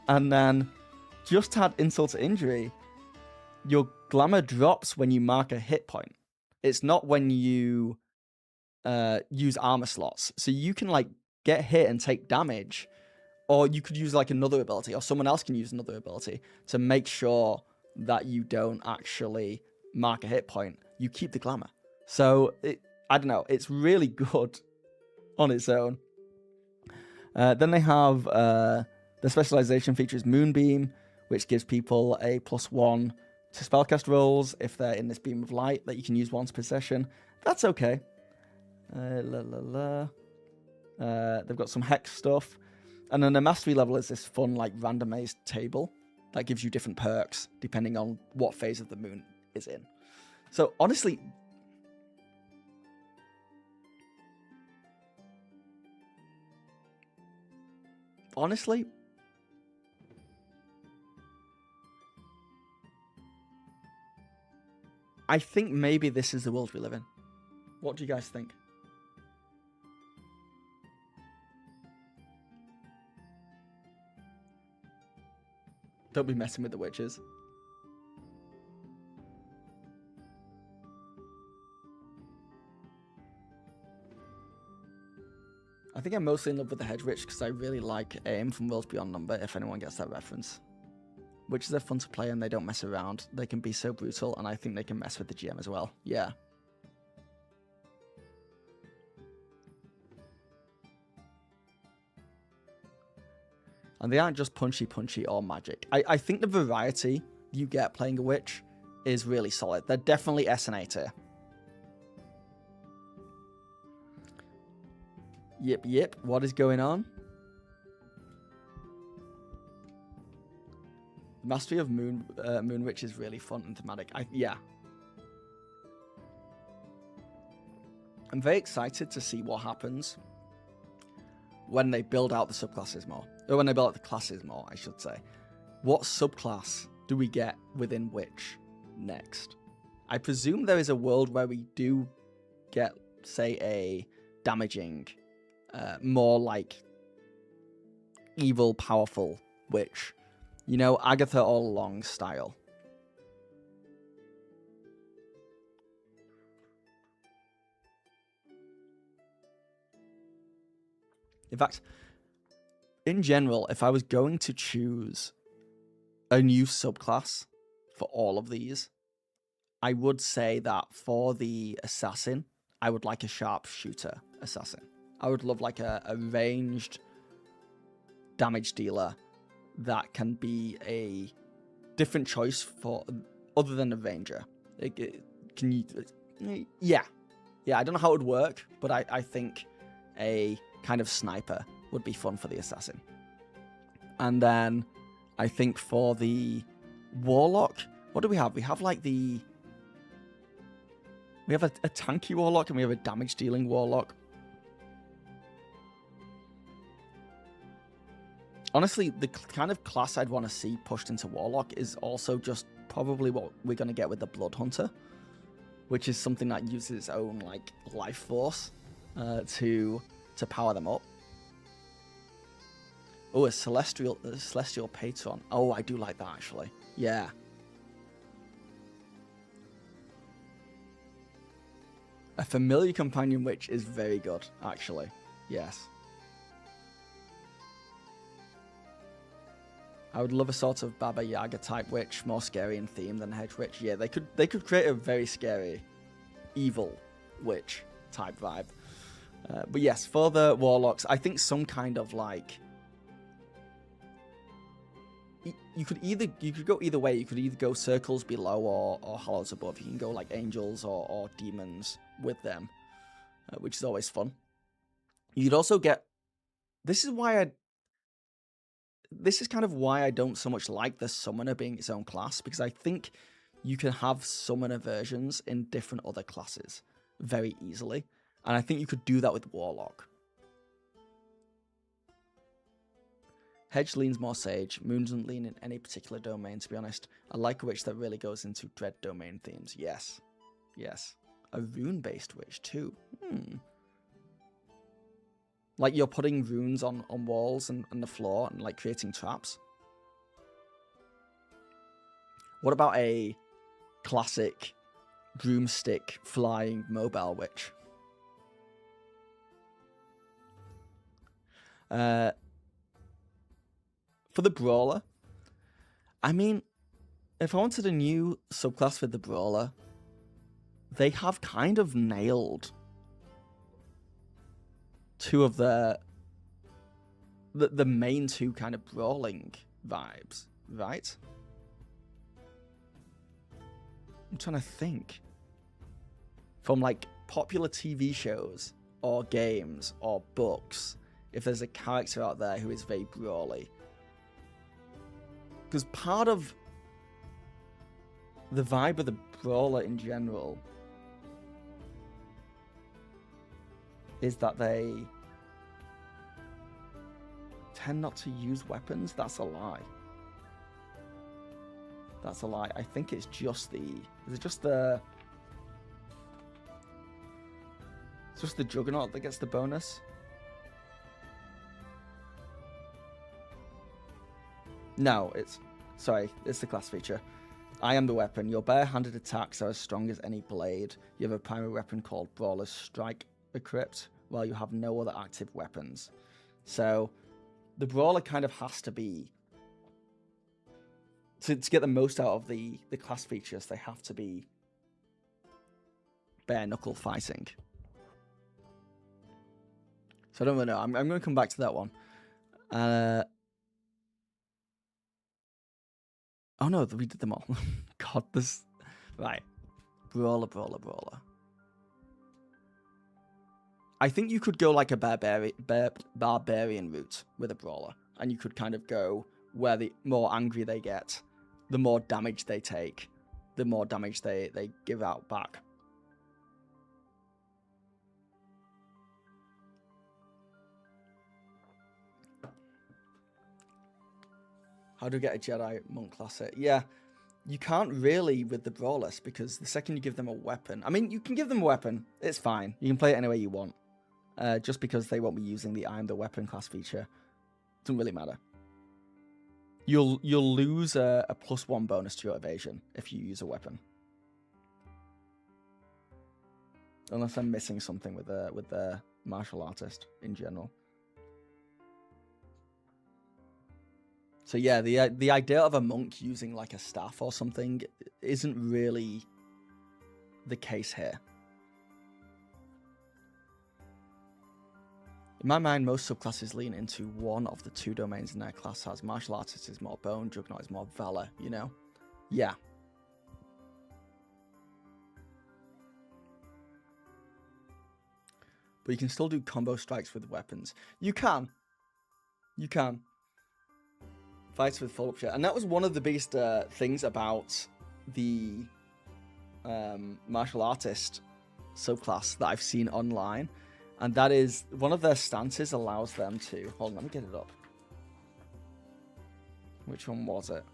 And then, just to add insult to injury, your glamour drops when you mark a hit point. It's not when you use armor slots. So you can like get hit and take damage, or you could use like another ability, or someone else can use another ability to make sure that you don't actually mark a hit point. You keep the glamour. So I don't know, it's really good on its own. Then they have the specialization features Moonbeam, which gives people a +1 to spellcast rolls if they're in this beam of light that you can use once per session. That's okay. They've got some hex stuff. And then the mastery level is this fun, like, randomized table that gives you different perks depending on what phase of the moon is in. So, honestly, I think maybe this is the world we live in. What do you guys think? Don't be messing with the witches. I think I'm mostly in love with the Hedge Witch because I really like AIM from Worlds Beyond Number, if anyone gets that reference. Witches are fun to play and they don't mess around. They can be so brutal, and I think they can mess with the GM as well. Yeah. And they aren't just punchy or magic. I think the variety you get playing a witch is really solid. They're definitely SNA tier. Yip. What is going on? Mastery of Moon Witch is really fun and thematic. Yeah. I'm very excited to see what happens when they build out the subclasses more. Or when they build out the classes more, I should say. What subclass do we get within Witch next? I presume there is a world where we do get, say, a damaging, more like evil, powerful witch. You know, Agatha all along style. In fact, in general, if I was going to choose a new subclass for all of these, I would say that for the assassin, I would like a sharpshooter assassin. I would love like a ranged damage dealer that can be a different choice for other than a ranger. Can you? Yeah. I don't know how it would work, but I think a kind of sniper would be fun for the assassin. And then I think for the warlock, what do we have? We have like we have a tanky warlock and we have a damage dealing warlock. Honestly, the kind of class I'd want to see pushed into warlock is also just probably what we're going to get with the blood hunter, which is something that uses its own like life force to power them up. Oh, a celestial patron. Oh, I do like that actually. Yeah. A familiar companion witch is very good, actually. Yes. I would love a sort of Baba Yaga type witch, more scary in theme than Hedge Witch. Yeah, they could create a very scary, evil witch type vibe. But yes, for the warlocks, I think some kind of like you could go either way. You could either go circles below or hollows above. You can go like angels or demons with them, which is always fun. You'd also get. This is kind of why I don't so much like the summoner being its own class, because I think you can have summoner versions in different other classes very easily, and I think you could do that with warlock. Hedge leans more sage. Moon doesn't lean in any particular domain, to be honest. I like a witch that really goes into dread domain themes. Yes. A rune-based witch, too. Like you're putting runes on walls and the floor and like creating traps. What about a classic broomstick flying mobile witch? For the brawler, I mean, if I wanted a new subclass for the brawler, they have kind of nailed two of the main two kind of brawling vibes, right? I'm trying to think. From like popular TV shows or games or books, if there's a character out there who is very brawly. Because part of the vibe of the brawler in general is that they tend not to use weapons. That's a lie. That's a lie. I think it's just the... Is it just the... It's just the Juggernaut that gets the bonus? No, it's... Sorry, it's the class feature. I am the weapon. Your bare-handed attacks are as strong as any blade. You have a primary weapon called Brawler's Strike equipped, while you have no other active weapons. So, the Brawler kind of has to be... To get the most out of the class features, they have to be bare-knuckle fighting. So I don't really know. I'm going to come back to that one. Oh no, we did them all. God, this... Right. Brawler. I think you could go like a barbarian route with a brawler. And you could kind of go where the more angry they get, the more damage they take, the more damage they give out back. How do you get a Jedi monk class hit? Yeah, you can't really with the brawlers, because the second you give them a weapon... I mean, you can give them a weapon. It's fine. You can play it any way you want. Just because they won't be using the I am the weapon class feature. Doesn't really matter. You'll lose a +1 bonus to your evasion if you use a weapon. Unless I'm missing something with the martial artist in general. So yeah, the idea of a monk using like a staff or something isn't really the case here. In my mind, most subclasses lean into one of the two domains in their class, as martial artist is more bone, Juggernaut is more valor, you know? Yeah. But you can still do combo strikes with weapons. You can. You can. Fights with full up share. And that was one of the biggest things about the martial artist subclass that I've seen online. And that is, one of their stances allows them to... Hold on, let me get it up. Which one was it?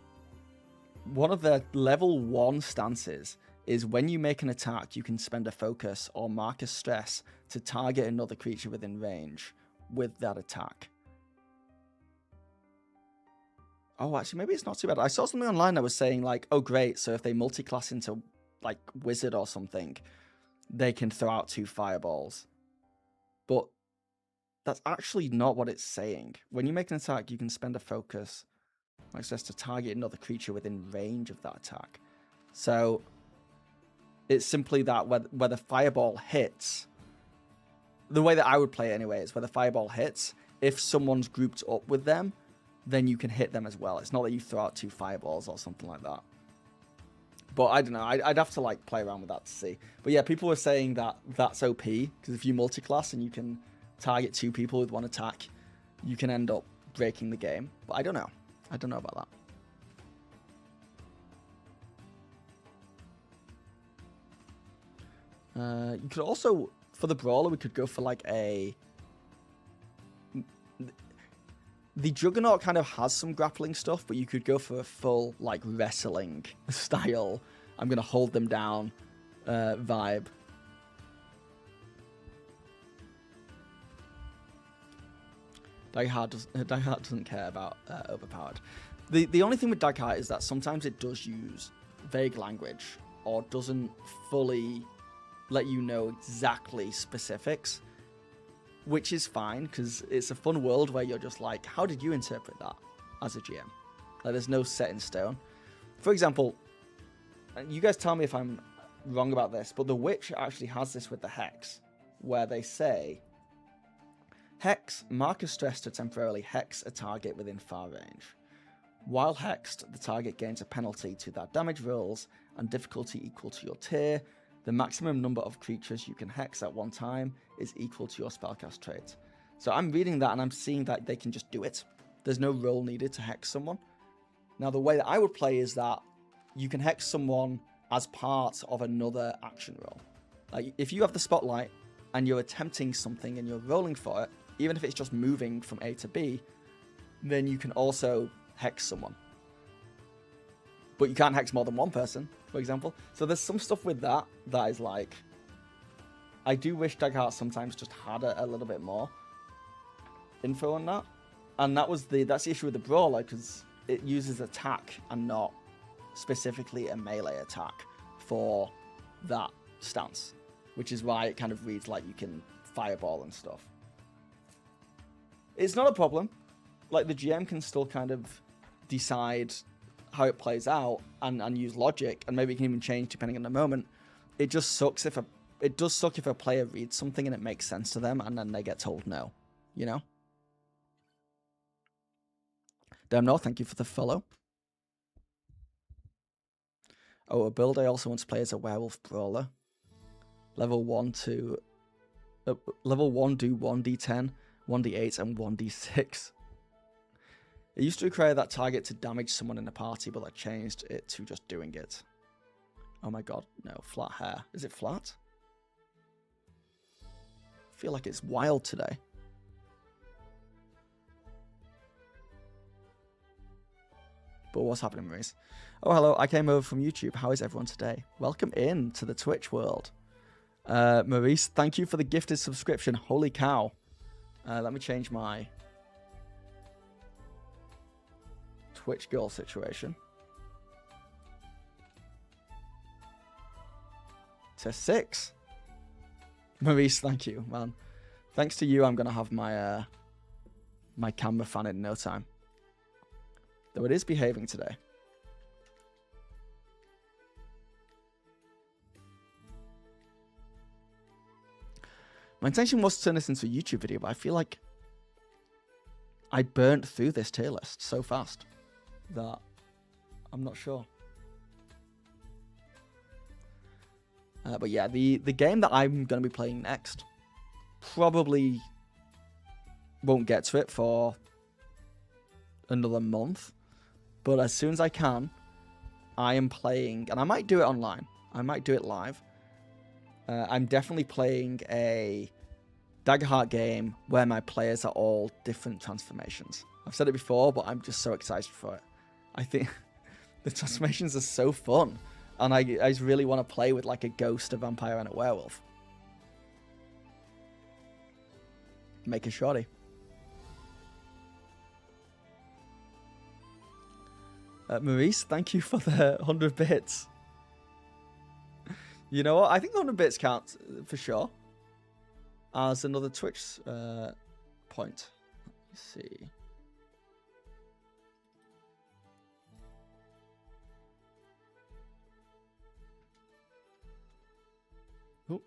One of their level 1 stances is when you make an attack, you can spend a focus or mark a stress to target another creature within range with that attack. Oh, actually, maybe it's not too bad. I saw something online that was saying, like, oh, great, so if they multi-class into, like, Wizard or something, they can throw out 2 fireballs. But that's actually not what it's saying. When you make an attack, you can spend a focus, like, just to target another creature within range of that attack. So, it's simply that where the fireball hits, the way that I would play it anyway, is where the fireball hits, if someone's grouped up with them, then you can hit them as well. It's not that you throw out 2 fireballs or something like that. But I don't know. I'd have to like play around with that to see. But yeah, people were saying that that's OP, because if you multi-class and you can target 2 people with 1 attack, you can end up breaking the game. But I don't know. I don't know about that. You could also, for the brawler, we could go for like a... The Juggernaut kind of has some grappling stuff, but you could go for a full, like, wrestling style, I'm going to hold them down vibe. Daggerheart doesn't care about overpowered. The only thing with Daggerheart is that sometimes it does use vague language or doesn't fully let you know exactly specifics, which is fine because it's a fun world where you're just like, how did you interpret that as a GM? Like, there's no set in stone. For example, and you guys tell me if I'm wrong about this, but the Witch actually has this with the Hex, where they say, Hex, mark a stress to temporarily hex a target within far range. While hexed, the target gains a penalty to their damage rolls and difficulty equal to your tier. The maximum number of creatures you can hex at one time is equal to your spellcast trait. So I'm reading that and I'm seeing that they can just do it. There's no roll needed to hex someone. Now, the way that I would play is that you can hex someone as part of another action roll. Like, if you have the spotlight and you're attempting something and you're rolling for it, even if it's just moving from A to B, then you can also hex someone. But you can't hex more than one person, for example. So there's some stuff with that that is like, I do wish Daggerheart sometimes just had a little bit more info on that. And that's the issue with the Brawler, because it uses attack and not specifically a melee attack for that stance, which is why it kind of reads like you can fireball and stuff. It's not a problem. Like, the GM can still kind of decide how it plays out and use logic, and maybe it can even change depending on the moment. It just sucks if it does suck if a player reads something and it makes sense to them and then they get told no, you know? Damn no, thank you for the follow. Oh, a build I also want to play as a werewolf brawler. Level 1 do 1d10, 1d8, and 1d6. It used to require that target to damage someone in the party, but I changed it to just doing it. Oh my god, no, flat hair. Is it flat? I feel like it's wild today. But what's happening, Maurice? Oh, hello, I came over from YouTube. How is everyone today? Welcome in to the Twitch world. Maurice, thank you for the gifted subscription. Holy cow. Let me change my Twitch girl situation to 6. Maurice, thank you, man. Thanks to you, I'm gonna have my my camera fan in no time. Though it is behaving today. My intention was to turn this into a YouTube video, but I feel like I burnt through this tier list so fast that I'm not sure. But yeah, the game that I'm going to be playing next probably won't get to it for another month. But as soon as I can, I am playing, and I might do it online. I might do it live. I'm definitely playing a Daggerheart game where my players are all different transformations. I've said it before, but I'm just so excited for it. I think the transformations are so fun. And I just really want to play with like a ghost, a vampire, and a werewolf. Make a shorty. Maurice, thank you for the 100 bits. You know what? I think the 100 bits counts for sure as another Twitch point. Let's see. Ooh.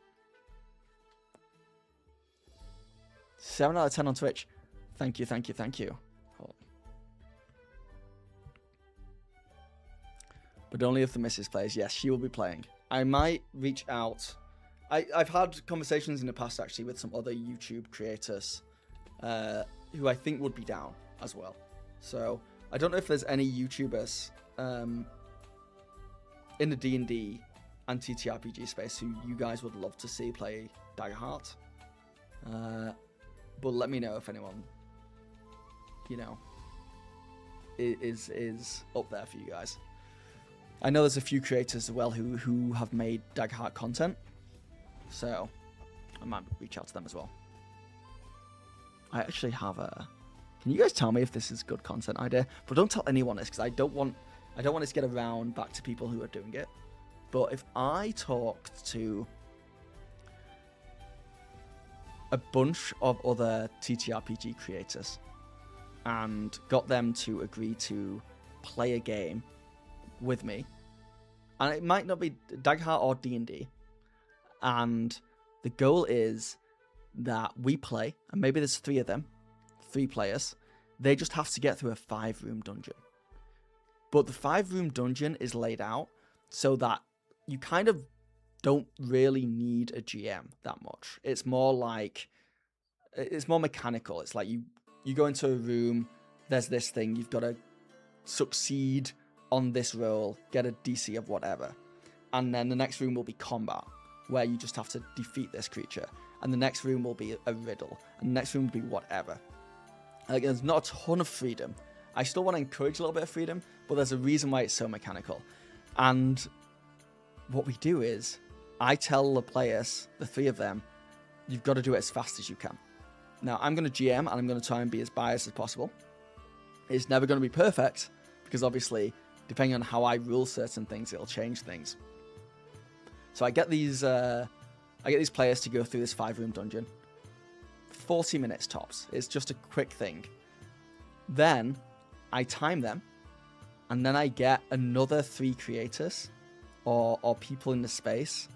7 out of 10 on Twitch. Thank you, thank you, thank you. But only if the missus plays. Yes, she will be playing. I might reach out. I've had conversations in the past, actually, with some other YouTube creators who I think would be down as well. So I don't know if there's any YouTubers in the D&D and TTRPG space who you guys would love to see play Daggerheart. But let me know if anyone, you know, is up there for you guys. I know there's a few creators as well who have made Daggerheart content, so I might reach out to them as well. I actually have Can you guys tell me if this is good content idea? But don't tell anyone this, because I don't want it to get around back to people who are doing it. But if I talked to a bunch of other TTRPG creators and got them to agree to play a game with me, and it might not be Daggerheart or D&D, and the goal is that we play, and maybe there's 3 of them, 3 players, they just have to get through a 5-room dungeon. But the 5-room dungeon is laid out so that you kind of don't really need a GM that much. It's more mechanical. It's like you go into a room, there's this thing, you've got to succeed on this roll, get a DC of whatever. And then the next room will be combat, where you just have to defeat this creature. And the next room will be a riddle. And the next room will be whatever. Like, there's not a ton of freedom. I still want to encourage a little bit of freedom, but there's a reason why it's so mechanical. And what we do is, I tell the players, the 3 of them, you've got to do it as fast as you can. Now, I'm going to GM, and I'm going to try and be as biased as possible. It's never going to be perfect, because obviously, depending on how I rule certain things, it'll change things. So I get these players to go through this 5-room dungeon. 40 minutes tops. It's just a quick thing. Then I time them, and then I get another 3 creators or people in the space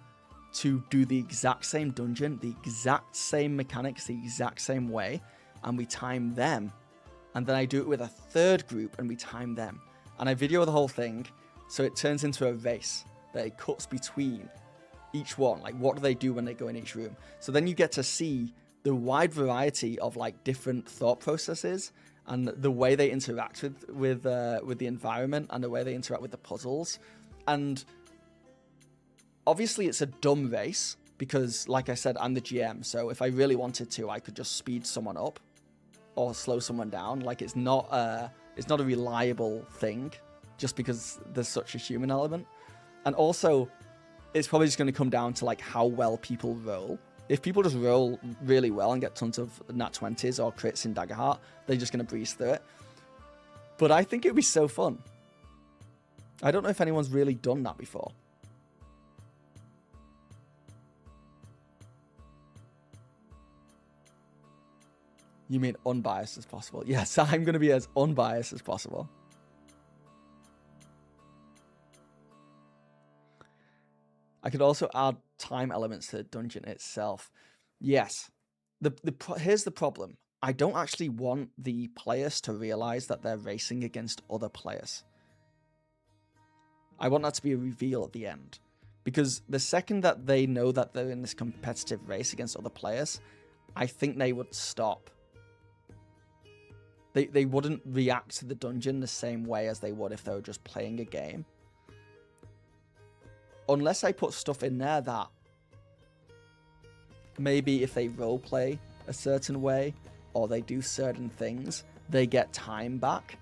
to do the exact same dungeon, the exact same mechanics, the exact same way, and we time them. And then I do it with a 3rd group, and we time them. And I video the whole thing, so it turns into a race that it cuts between each one. Like, what do they do when they go in each room? So then you get to see the wide variety of like different thought processes and the way they interact with the environment and the way they interact with the puzzles. And obviously it's a dumb race because, like I said, I'm the GM. So if I really wanted to, I could just speed someone up or slow someone down. Like, it's not a reliable thing just because there's such a human element. And also, it's probably just going to come down to like how well people roll. If people just roll really well and get tons of nat 20s or crits in Daggerheart, they're just going to breeze through it. But I think it would be so fun. I don't know if anyone's really done that before. You mean unbiased as possible? Yes, I'm going to be as unbiased as possible. I could also add time elements to the dungeon itself. Yes. Here's the problem. I don't actually want the players to realize that they're racing against other players. I want that to be a reveal at the end. Because the second that they know that they're in this competitive race against other players, I think they would stop. They wouldn't react to the dungeon the same way as they would if they were just playing a game. Unless I put stuff in there that maybe if they roleplay a certain way or they do certain things, they get time back.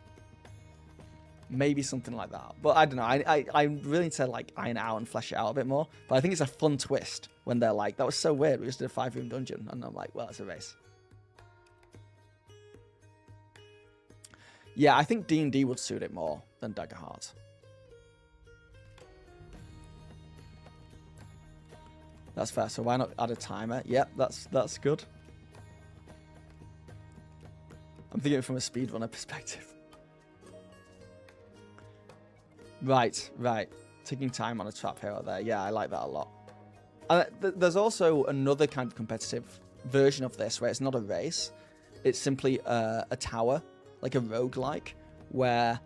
Maybe something like that. But I don't know. I really need to like iron it out and flesh it out a bit more. But I think it's a fun twist when they're like, that was so weird. We just did a 5-room dungeon. And I'm like, well, it's a race. Yeah, I think D&D would suit it more than Daggerheart. That's fair. So why not add a timer? Yep, that's good. I'm thinking from a speedrunner perspective. Right. Taking time on a trap hero there. Yeah, I like that a lot. And there's also another kind of competitive version of this where it's not a race. It's simply a tower, like a roguelike, where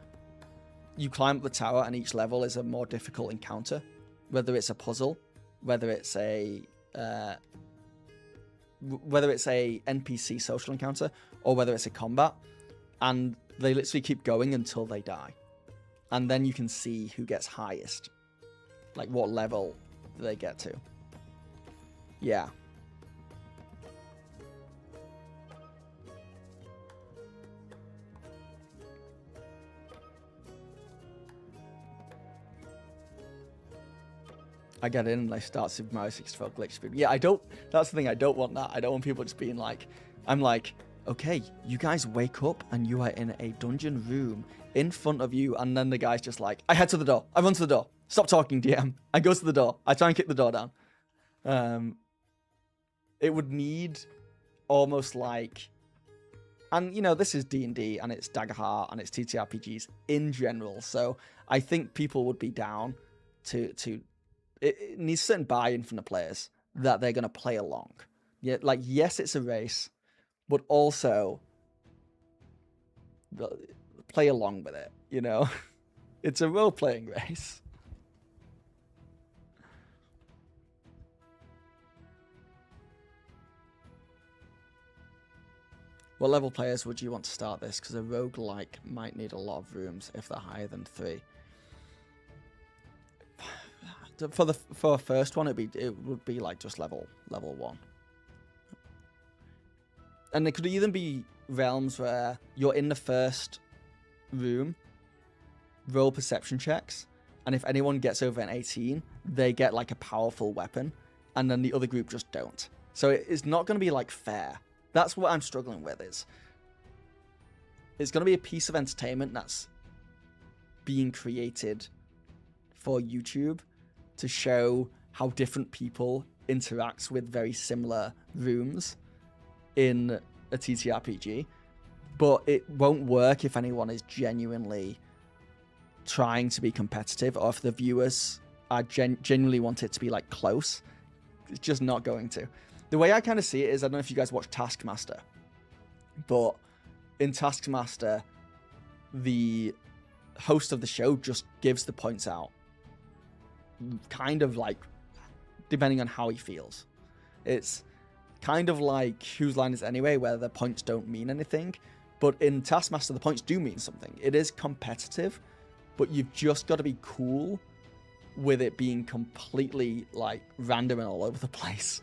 you climb up the tower and each level is a more difficult encounter. Whether it's a puzzle, whether it's a NPC social encounter, or whether it's a combat, and they literally keep going until they die. And then you can see who gets highest. Like, what level do they get to? Yeah. I get in and I start Super Mario 64 glitch speed. Yeah, I don't... That's the thing, I don't want that. I don't want people just being like... I'm like, okay, you guys wake up and you are in a dungeon room in front of you, and then the guy's just like, I head to the door. I run to the door. Stop talking, DM. I go to the door. I try and kick the door down. It would need almost like, and you know, this is D&D and it's Daggerheart and it's TTRPGs in general, so I think people would be down to it needs certain buy-in from the players that they're going to play along. Yeah, like, yes, it's a race, but also play along with it, you know? It's a role-playing race. What level players would you want to start this? Because a roguelike might need a lot of rooms if they're higher than 3. For a first one, it would be like just level 1. And it could even be realms where you're in the first room, roll perception checks, and if anyone gets over an 18, they get like a powerful weapon, and then the other group just don't. So it's not going to be like fair. That's what I'm struggling with. It's going to be a piece of entertainment that's being created for YouTube to show how different people interact with very similar rooms in a TTRPG, but it won't work if anyone is genuinely trying to be competitive, or if the viewers are genuinely want it to be like close. It's just not going to. The way I kind of see it is, I don't know if you guys watch Taskmaster, but in Taskmaster, the host of the show just gives the points out, kind of like depending on how he feels. It's kind of like Whose Line Is It Anyway, where the points don't mean anything, but in Taskmaster, the points do mean something. It is competitive, but you've just got to be cool with it being completely like random and all over the place.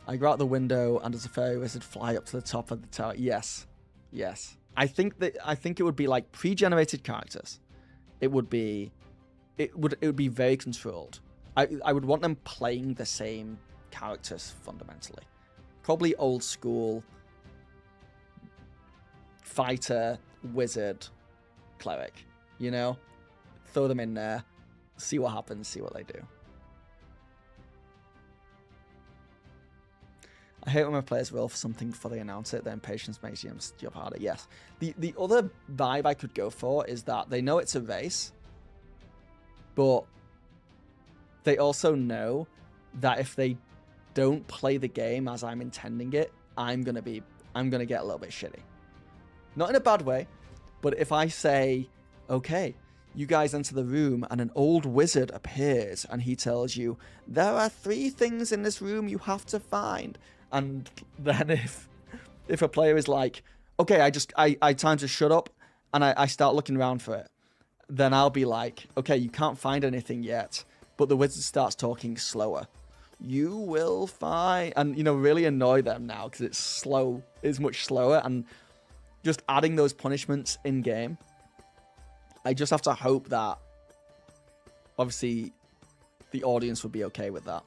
I go out the window and as a fairy wizard fly up to the top of the tower. Yes. Yes. I think it would be like pre-generated characters. It would be very controlled. I would want them playing the same characters fundamentally. Probably old school fighter, wizard, cleric, you know? Throw them in there, see what happens, see what they do. I hate when my players roll for something before they announce it. Their impatience makes your job harder. Yes. The other vibe I could go for is that they know it's a race, but they also know that if they don't play the game as I'm intending it, I'm gonna get a little bit shitty. Not in a bad way, but if I say, okay, you guys enter the room and an old wizard appears and he tells you, there are 3 things in this room you have to find. And then if a player is like, okay, I time to shut up and I start looking around for it, then I'll be like, okay, you can't find anything yet, but the wizard starts talking slower. You will find, and you know, really annoy them now because it's slow, it's much slower, and just adding those punishments in game. I just have to hope that obviously the audience would be okay with that.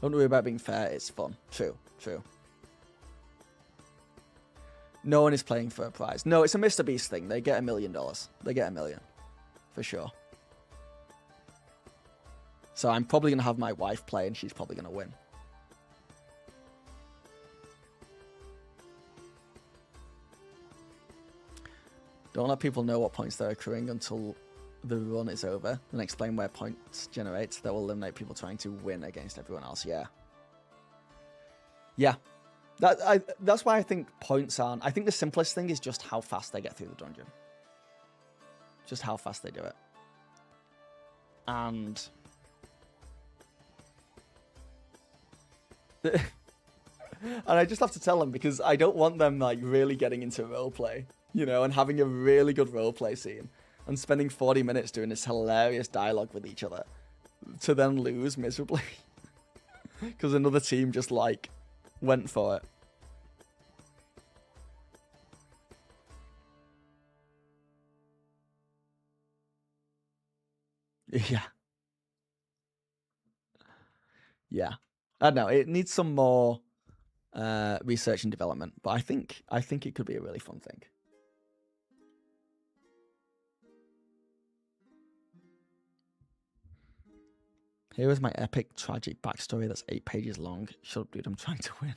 Don't worry about being fair, it's fun. True. No one is playing for a prize. No, it's a Mr. Beast thing. They get $1 million. They get $1 million. For sure. So I'm probably going to have my wife play and she's probably going to win. Don't let people know what points they're accruing until the run is over, and explain where points generate. That will eliminate people trying to win against everyone else. Yeah. That's why I think points aren't. I think the simplest thing is just how fast they get through the dungeon. Just how fast they do it. And and I just have to tell them, because I don't want them like really getting into roleplay you know, and having a really good roleplay scene and spending 40 minutes doing this hilarious dialogue with each other to then lose miserably because another team just like went for it. Yeah. Yeah. I don't know. It needs some more research and development, but I think it could be a really fun thing. Here is my epic tragic backstory that's 8 pages long. Shut up, dude, I'm trying to win.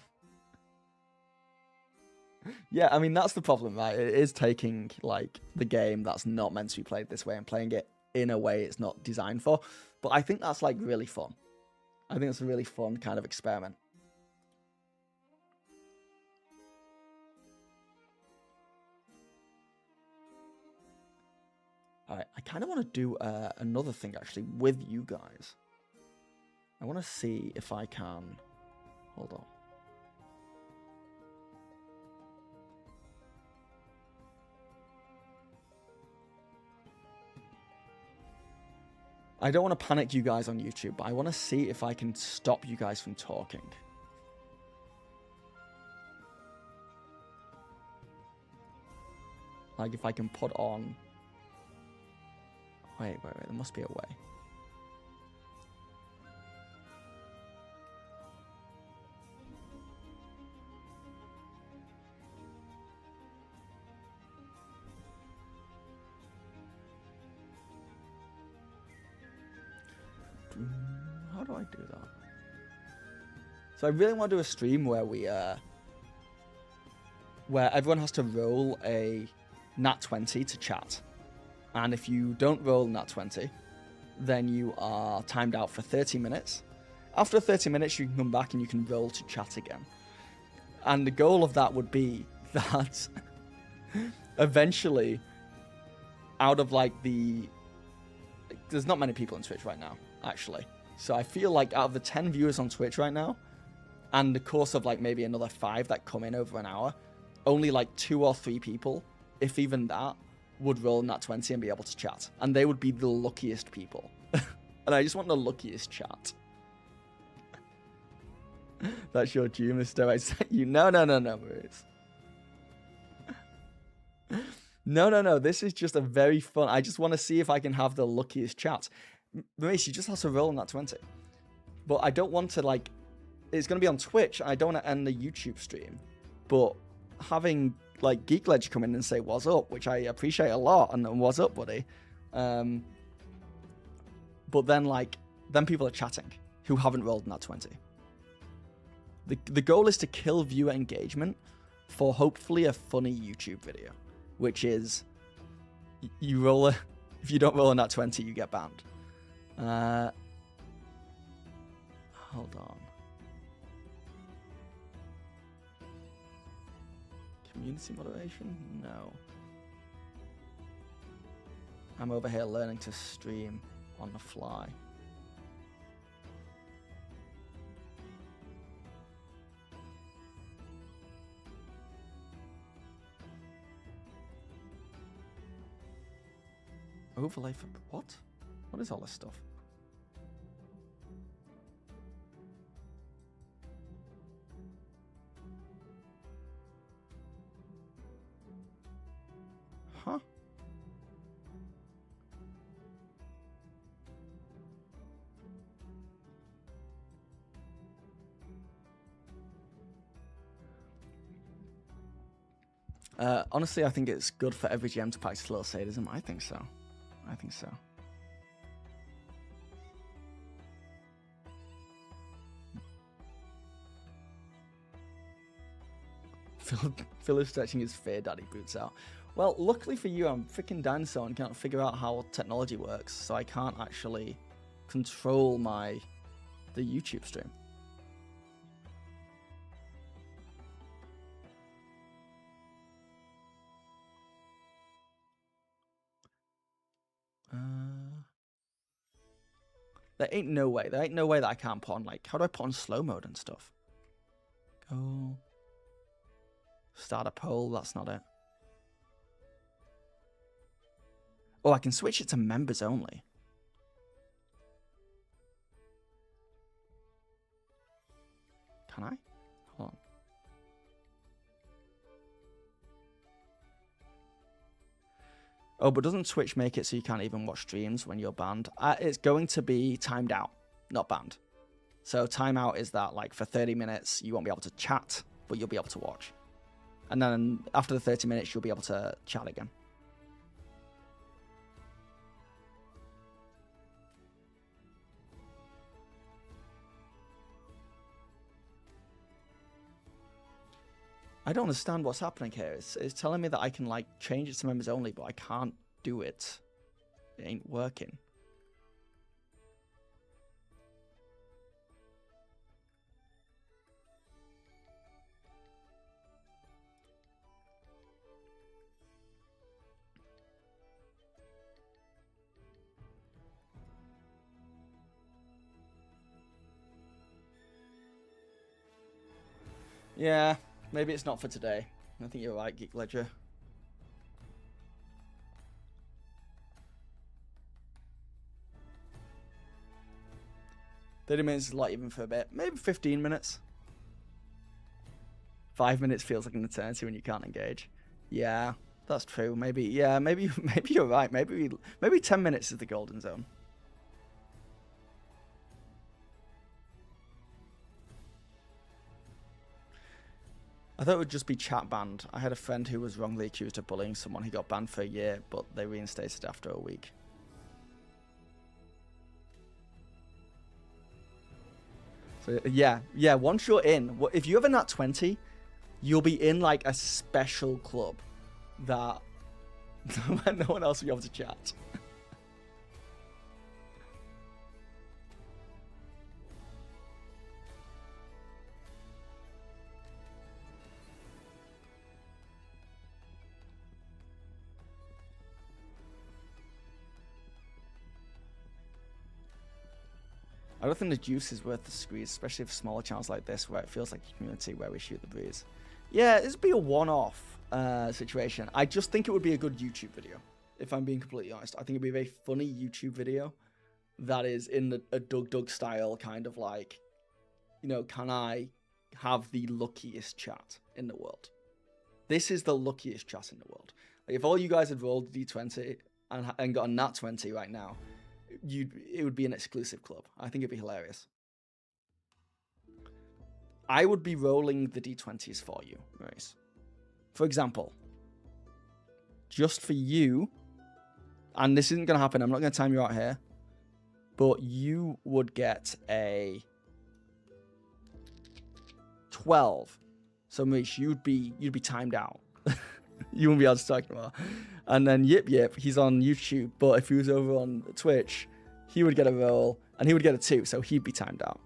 Yeah, I mean, that's the problem, right? It is taking, like, the game that's not meant to be played this way and playing it in a way it's not designed for. But I think that's, like, really fun. I think it's a really fun kind of experiment. Alright, I kind of want to do another thing, actually, with you guys. I want to see if I can... Hold on. I don't want to panic you guys on YouTube, but I want to see if I can stop you guys from talking. Like, if I can put on... Wait, there must be a way. How do I do that? So I really want to do a stream where we, where everyone has to roll a nat 20 to chat. And if you don't roll nat 20, then you are timed out for 30 minutes. After 30 minutes, you can come back and you can roll to chat again. And the goal of that would be that eventually, out of like there's not many people on Twitch right now, actually. So I feel like out of the 10 viewers on Twitch right now, and the course of like maybe another 5 that come in over an hour, only like 2 or 3 people, if even that, would roll nat 20 and be able to chat. And they would be the luckiest people. And I just want the luckiest chat. That's your due, mister. I said you. No, Maurice. No. This is just a very fun... I just want to see if I can have the luckiest chat. Maurice, you just have to roll on that 20. But I don't want to, like... It's going to be on Twitch. I don't want to end the YouTube stream. But having, like, Geek Ledge come in and say, what's up, which I appreciate a lot, and what's up, buddy? But then, like, then people are chatting who haven't rolled in that 20. The goal is to kill viewer engagement for hopefully a funny YouTube video, which is you roll a... If you don't roll in that 20, you get banned. Hold on. Community moderation? No. I'm over here learning to stream on the fly. Overlay for what? What is all this stuff? Huh? Honestly, I think it's good for every GM to practice a little sadism. I think so. I think so. Phil is stretching his fear daddy boots out. Well, luckily for you, I'm freaking dinosaur and can't figure out how technology works, so I can't actually control the YouTube stream. There ain't no way. There ain't no way that I can't put on, like, how do I put on slow mode and stuff? Go. Start a poll, that's not it. Oh, I can switch it to members only. Can I? Hold on. Oh, but doesn't Twitch make it so you can't even watch streams when you're banned? It's going to be timed out, not banned. So timeout is that, like, for 30 minutes, you won't be able to chat, but you'll be able to watch. And then after the 30 minutes, you'll be able to chat again. I don't understand what's happening here. It's telling me that I can, like, change it to members only, but I can't do it. It ain't working. Yeah, maybe it's not for today. I think you're right, Geek Ledger. "30 minutes is a lot even for a bit. Maybe 15 minutes. 5 minutes feels like an eternity when you can't engage." Yeah, that's true. Maybe, yeah, maybe you're right. Maybe 10 minutes is the golden zone. I thought it would just be chat banned. I had a friend who was wrongly accused of bullying someone. He got banned for a year, but they reinstated after a week. So yeah. Once you're in, if you have a nat 20, you'll be in like a special club that no one else will be able to chat. I don't think the juice is worth the squeeze, especially for smaller channels like this, where it feels like a community where we shoot the breeze. Yeah, this would be a one-off situation. I just think it would be a good YouTube video, if I'm being completely honest. I think it'd be a very funny YouTube video that is in a Doug style, kind of like, you know, can I have the luckiest chat in the world? This is the luckiest chat in the world. Like, if all you guys had rolled D20 and got a nat 20 right now, it would be an exclusive club. I think it'd be hilarious. I would be rolling the D20s for you, Maurice. For example, just for you, and this isn't going to happen, I'm not going to time you out here, but you would get a 12. So Maurice, you'd be timed out. You wouldn't be able to talk anymore. And then Yip, he's on YouTube, but if he was over on Twitch, he would get a roll, and he would get a 2, so he'd be timed out.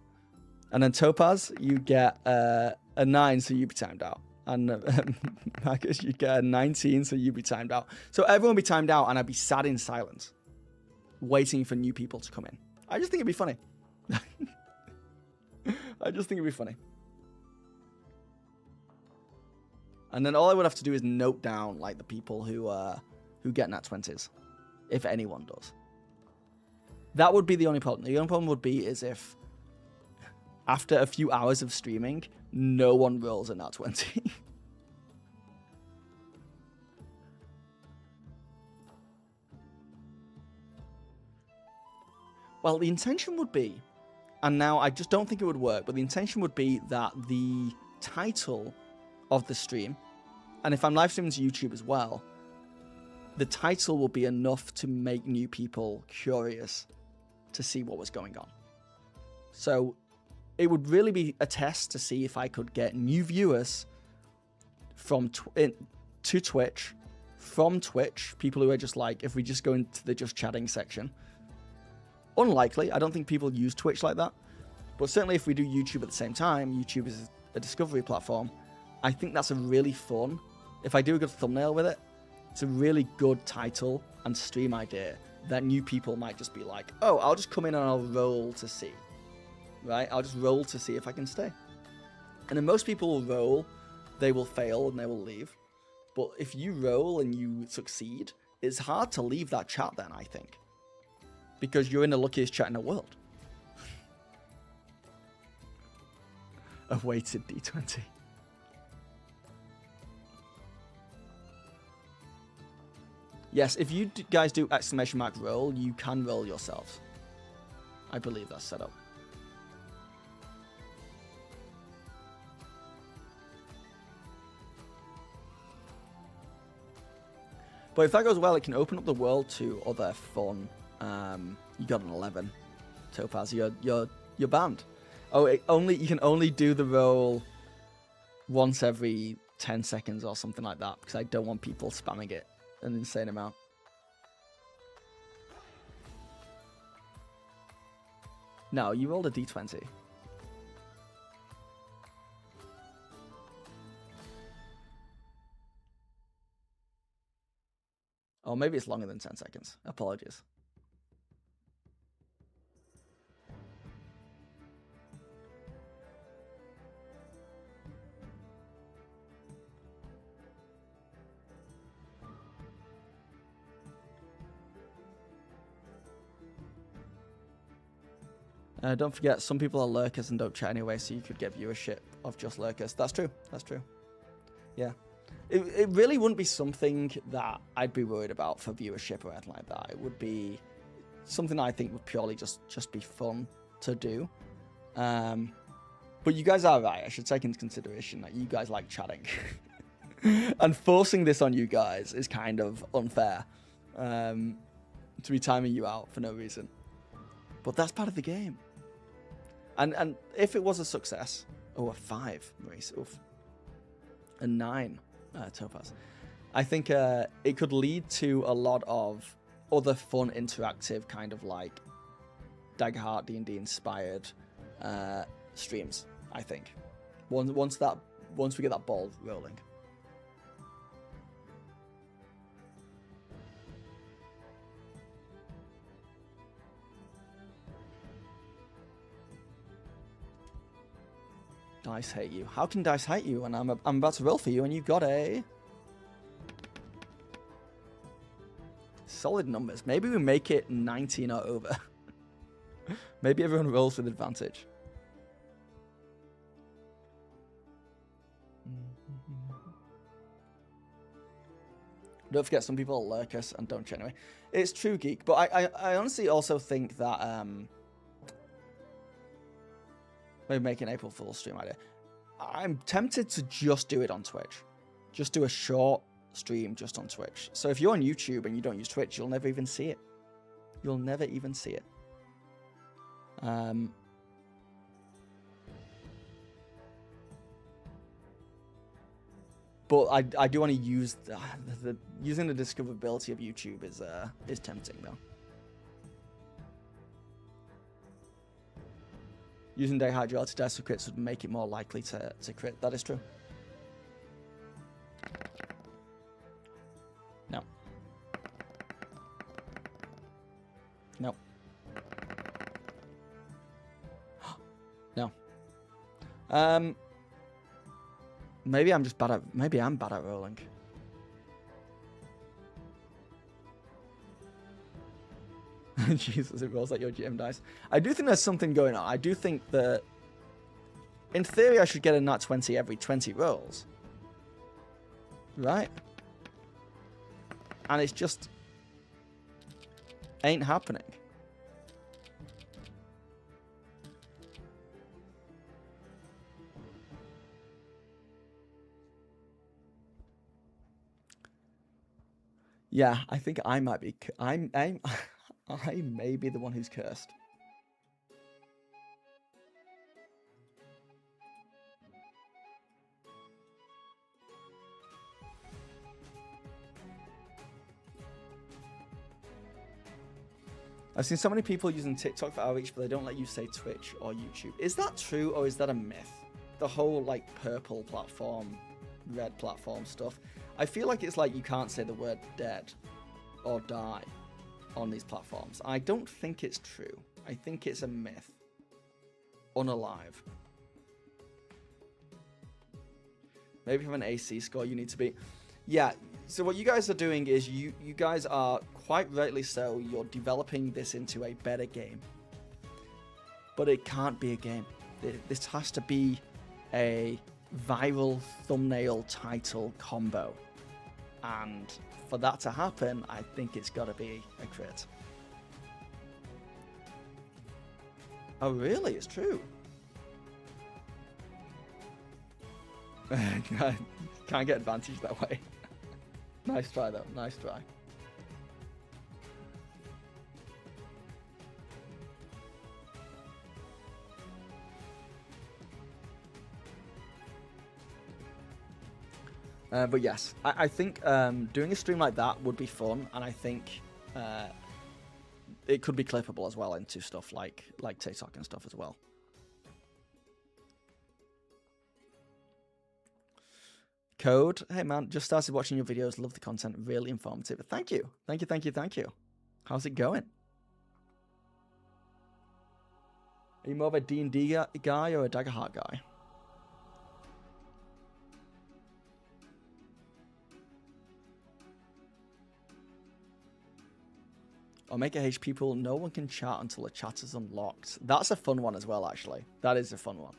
And then Topaz, you get a 9, so you'd be timed out. And Marcus, you get a 19, so you'd be timed out. So everyone would be timed out, and I'd be sat in silence, waiting for new people to come in. I just think it'd be funny. I just think it'd be funny. And then all I would have to do is note down like the people who get nat 20s, if anyone does. That would be the only problem. The only problem would be is if after a few hours of streaming, no one rolls a nat 20. Well, the intention would be, and now I just don't think it would work, but the intention would be that the title of the stream, and if I'm live streaming to YouTube as well, the title will be enough to make new people curious to see what was going on. So it would really be a test to see if I could get new viewers from to Twitch, from Twitch, people who are just like, if we just go into the just chatting section. Unlikely. I don't think people use Twitch like that. But certainly if we do YouTube at the same time, YouTube is a discovery platform, I think that's a really fun, if I do a good thumbnail with it, it's a really good title and stream idea that new people might just be like, oh, I'll just come in and I'll roll to see, right? I'll just roll to see if I can stay. And then most people will roll, they will fail and they will leave. But if you roll and you succeed, it's hard to leave that chat then, I think. Because you're in the luckiest chat in the world. A weighted D20. Yes, if you guys do exclamation mark roll, you can roll yourselves. I believe that's set up. But if that goes well, it can open up the world to other fun. You got an 11, Topaz. You're banned. Oh, you can only do the roll once every 10 seconds or something like that, because I don't want people spamming it an insane amount. No, you rolled a D20. Oh, maybe it's longer than 10 seconds. Apologies. Don't forget, some people are lurkers and don't chat anyway, so you could get viewership of just lurkers. That's true. That's true. Yeah. It really wouldn't be something that I'd be worried about for viewership or anything like that. It would be something I think would purely just be fun to do. But you guys are right. I should take into consideration that you guys like chatting. And forcing this on you guys is kind of unfair. To be timing you out for no reason. But that's part of the game. And if it was a success, a 5, Maurice, oof, a 9, Topaz, I think it could lead to a lot of other fun, interactive, kind of like Daggerheart D&D inspired streams. I think once we get that ball rolling. Dice hate you. How can dice hate you when I'm about to roll for you and you've got a solid numbers? Maybe we make it 19 or over. Maybe everyone rolls with advantage. Don't forget, some people are lurkers and don't chat anyway. It's true, Geek, but I honestly also think that maybe make an April Fool's stream idea. I'm tempted to just do it on Twitch. Just do a short stream just on Twitch. So if you're on YouTube and you don't use Twitch, you'll never even see it. You'll never even see it. But I do want to use using the discoverability of YouTube is tempting though. Using Daggerheart to dice for crits would make it more likely to crit. That is true. No. No. No. Maybe I'm just bad at. Maybe I'm bad at rolling. Jesus, it rolls like your GM dice. I do think there's something going on. I do think that, in theory, I should get a nat 20 every 20 rolls. Right? And it's just ain't happening. Yeah, I think I might be. I may be the one who's cursed. I've seen so many people using TikTok for outreach, but they don't let you say Twitch or YouTube. Is that true, or is that a myth? The whole, like, purple platform, red platform stuff. I feel like it's like you can't say the word dead or die on these platforms. I don't think it's true. I think it's a myth. Unalive. Maybe from an AC score you need to be. Yeah, So what you guys are doing is you guys are, quite rightly so, you're developing this into a better game. But it can't be a game. This has to be a viral thumbnail title combo. And for that to happen, I think it's got to be a crit. Oh, really? It's true. Can't get advantage that way. Nice try, though. Nice try. But yes, I think doing a stream like that would be fun, and I think it could be clippable as well into stuff like TikTok and stuff as well. Code, hey man, just started watching your videos. Love the content, really informative. Thank you, thank you, thank you, thank you. How's it going? Are you more of a D&D guy or a Daggerheart guy? Or make a HP pool, no one can chat until the chat is unlocked. That's a fun one as well, actually. That is a fun one.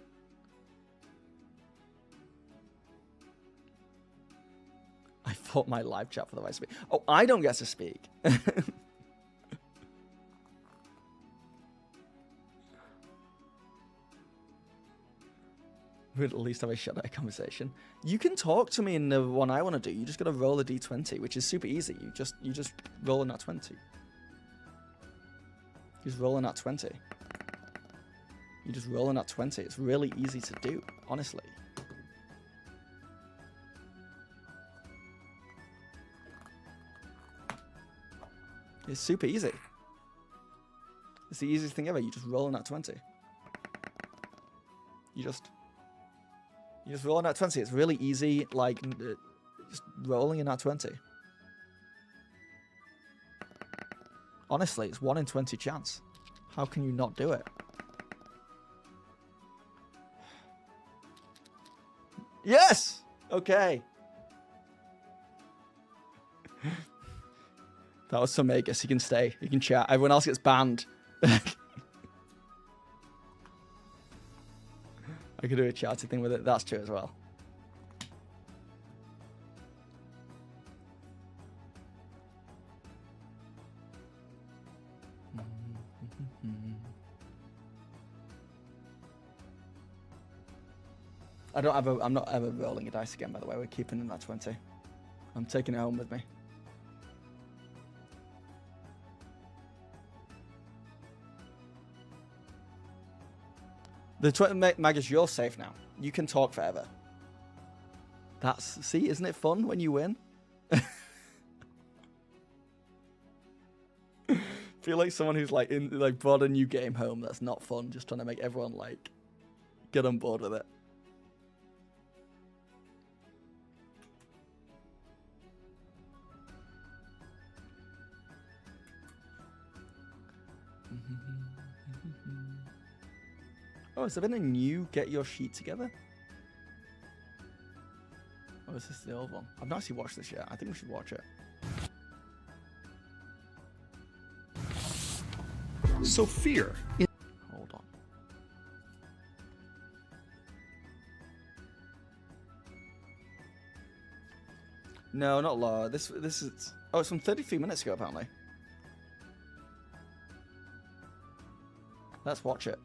I fought my live chat for the right to speak. Oh, I don't get to speak. We'd at least have a shot at a conversation. You can talk to me in the one I want to do. You just got to roll a d20, which is super easy. You just roll in that 20. Just roll in that 20. You just roll in that 20. It's really easy to do, honestly. It's super easy. It's the easiest thing ever. You just roll in that 20. You just roll in that 20. It's really easy, like, just rolling in that 20. Honestly, it's 1 in 20 chance. How can you not do it? Yes! Okay. That was some Magus. He can stay. He can chat. Everyone else gets banned. I could do a chatty thing with it. That's true as well. I'm not ever rolling a dice again, by the way. We're keeping in that 20. I'm taking it home with me. The 20, Magus, you're safe now. You can talk forever. See, isn't it fun when you win? Feel like someone who's like brought a new game home that's not fun, just trying to make everyone like get on board with it. Oh, has there been a new Get Your Sheet Together? Or is this the old one? I've not actually watched this yet. I think we should watch it. So fear. Hold on. No, not Laura. This is... Oh, it's from 33 minutes ago, apparently. Let's watch it.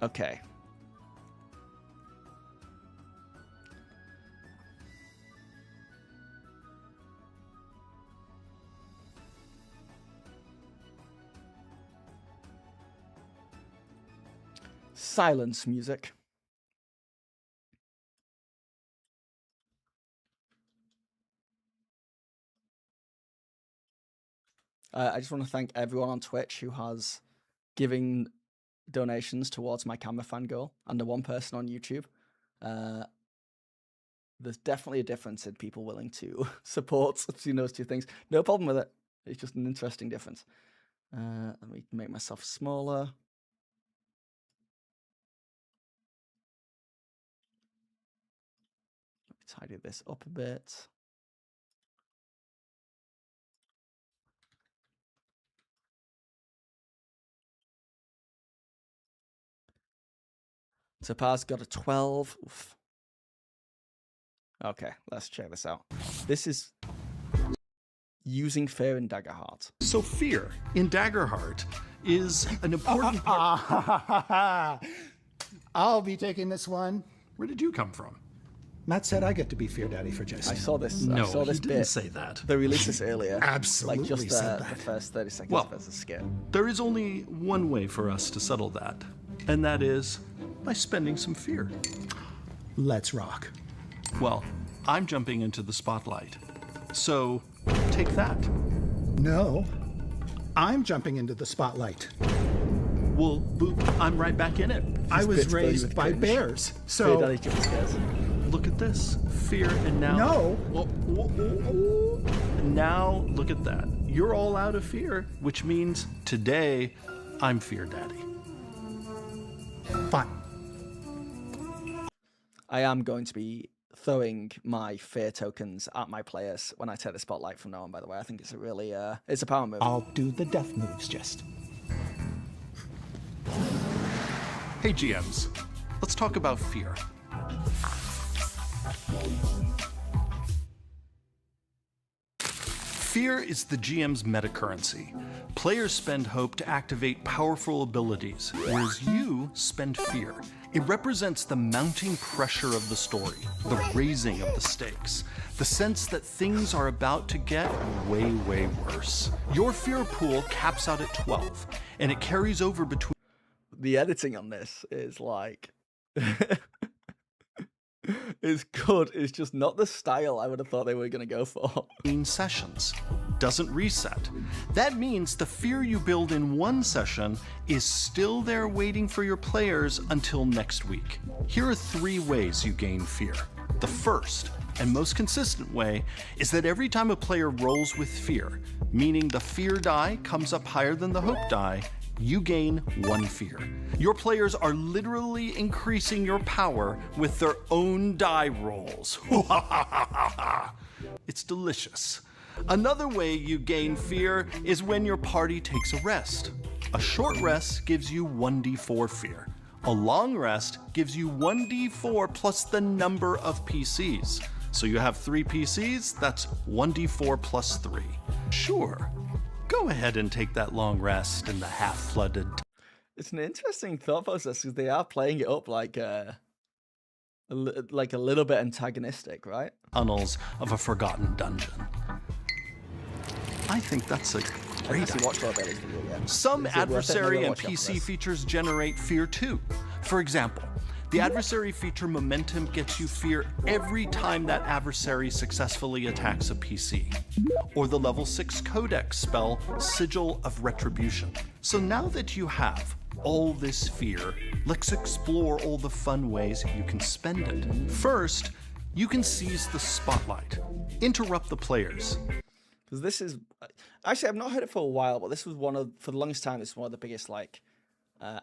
Okay. Silence music. I just want to thank everyone on Twitch who has given donations towards my camera fan goal, and the one person on YouTube. There's definitely a difference in people willing to support between those two things. No problem with it. It's just an interesting difference. Let me make myself smaller. tidy this up a bit. Topaz got a 12. Oof. Okay, let's check this out. This is using fear in Daggerheart. So fear in Daggerheart is an important part. I'll be taking this one. Where did you come from? Matt said I get to be Fear Daddy for Jesse. I saw this. No, I saw this he didn't bit. say that. They released this earlier. Absolutely like just said the that. first 30 seconds Well, of it as a skit. There is only one way for us to settle that, and that is by spending some fear. Let's rock. Well, I'm jumping into the spotlight. So, take that. No, I'm jumping into the spotlight. Well, boop, I'm right back in it. I was bits fill you raised with by cringe. bears, Fear so Daddy jump scares. Look at this. Fear, and now... no. Now, look at that. You're all out of fear, which means today, I'm Fear Daddy. Fine. I am going to be throwing my fear tokens at my players when I take the spotlight from now on, by the way. I think it's a really, it's a power move. I'll do the death moves, just. Hey, GMs. Let's talk about fear. Fear is the GM's metacurrency. Players spend hope to activate powerful abilities, whereas you spend fear. It represents the mounting pressure of the story, the raising of the stakes, the sense that things are about to get way, way worse. Your fear pool caps out at 12, and it carries over between The editing on this is like... it's good. It's just not the style I would have thought they were going to go for. sessions. Doesn't reset. That means the fear you build in one session is still there waiting for your players until next week. Here are 3 ways you gain fear. The first and most consistent way is that every time a player rolls with fear, meaning the fear die comes up higher than the hope die, you gain 1 fear. Your players are literally increasing your power with their own die rolls. It's delicious. Another way you gain fear is when your party takes a rest. A short rest gives you 1d4 fear. A long rest gives you 1d4 plus the number of PCs. So you have 3 PCs, that's 1d4 plus 3. Sure, go ahead and take that long rest in the half-flooded... It's an interesting thought process because they are playing it up like a little bit antagonistic, right? tunnels of a forgotten dungeon. I think that's a great idea. Watch Bailey's video again. Some Is it worth it? adversary Maybe I'll and watch after PC this. features generate fear too. For example, the adversary feature Momentum gets you fear every time that adversary successfully attacks a PC. Or the level 6 Codex spell Sigil of Retribution. So now that you have all this fear, let's explore all the fun ways you can spend it. First, you can seize the spotlight. Interrupt the players. Because this is actually I've not heard it for a while, but this was for the longest time. This was one of the biggest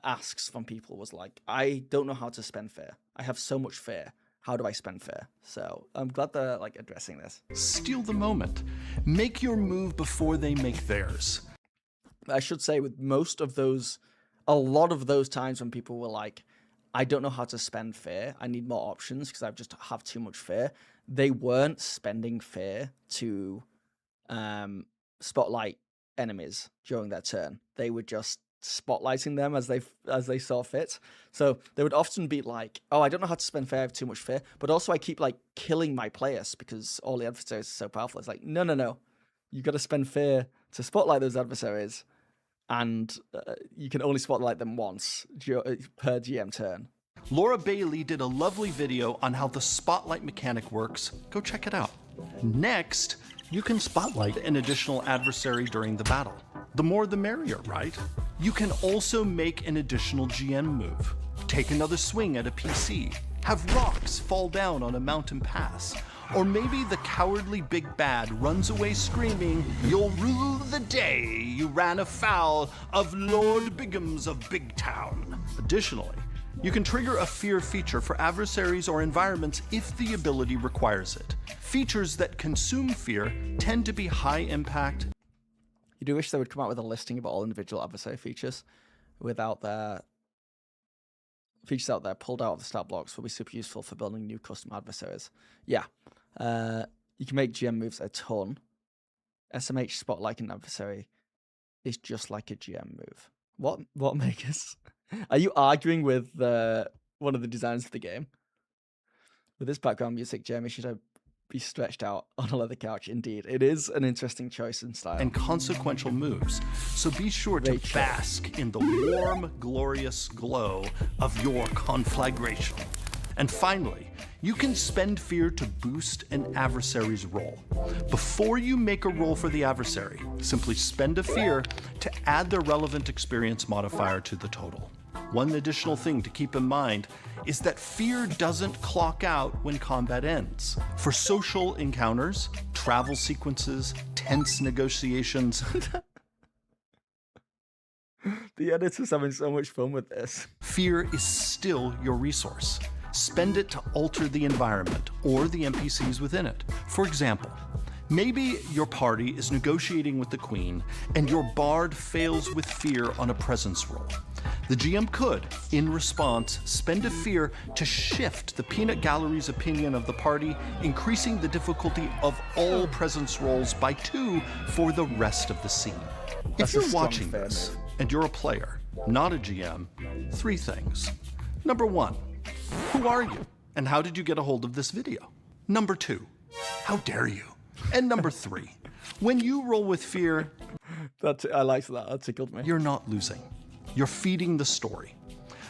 asks from people was like, I don't know how to spend fear. I have so much fear. How do I spend fear? So I'm glad they're addressing this. Steal the moment. Make your move before they make theirs. I should say with a lot of those times when people were like, I don't know how to spend fear. I need more options because I just have too much fear. They weren't spending fear to spotlight enemies during their turn. They were just spotlighting them as they saw fit. So they would often be like, oh, I don't know how to spend fear, I have too much fear, but also I keep killing my players because all the adversaries are so powerful. It's like, no. You got to spend fear to spotlight those adversaries, and you can only spotlight them once per GM turn. Laura Bailey did a lovely video on how the spotlight mechanic works. Go check it out. Next, you can spotlight an additional adversary during the battle. The more the merrier, right? You can also make an additional GM move. Take another swing at a PC. Have rocks fall down on a mountain pass. Or maybe the cowardly big bad runs away screaming, "You'll rue the day you ran afoul of Lord Biggums of Big Town." Additionally, You can trigger a fear feature for adversaries or environments if the ability requires it. Features that consume fear tend to be high impact. You do wish they would come out with a listing of all individual adversary features without their features out there pulled out of the stat blocks will be super useful for building new custom adversaries. Yeah. You can make GM moves a ton. SMH Spotlight an adversary is just like a GM move. What makers? Are you arguing with one of the designers of the game? With this background music, Jeremy should be stretched out on a leather couch. Indeed, it is an interesting choice in style. And consequential moves. So be sure to bask in the warm, glorious glow of your conflagration. And finally, you can spend fear to boost an adversary's roll. Before you make a roll for the adversary, simply spend a fear to add the relevant experience modifier to the total. One additional thing to keep in mind is that fear doesn't clock out when combat ends. For social encounters, travel sequences, tense negotiations, the editor's having so much fun with this. Fear is still your resource. Spend it to alter the environment or the NPCs within it. For example, maybe your party is negotiating with the queen and your bard fails with fear on a presence roll. The GM could, in response, spend a fear to shift the peanut gallery's opinion of the party, increasing the difficulty of all presence rolls by 2 for the rest of the scene. If you're watching this and you're a player, not a GM, 3 things. Number 1, who are you? And how did you get a hold of this video? Number 2, how dare you? And number 3, when you roll with fear, I liked that. That tickled me. You're not losing. You're feeding the story.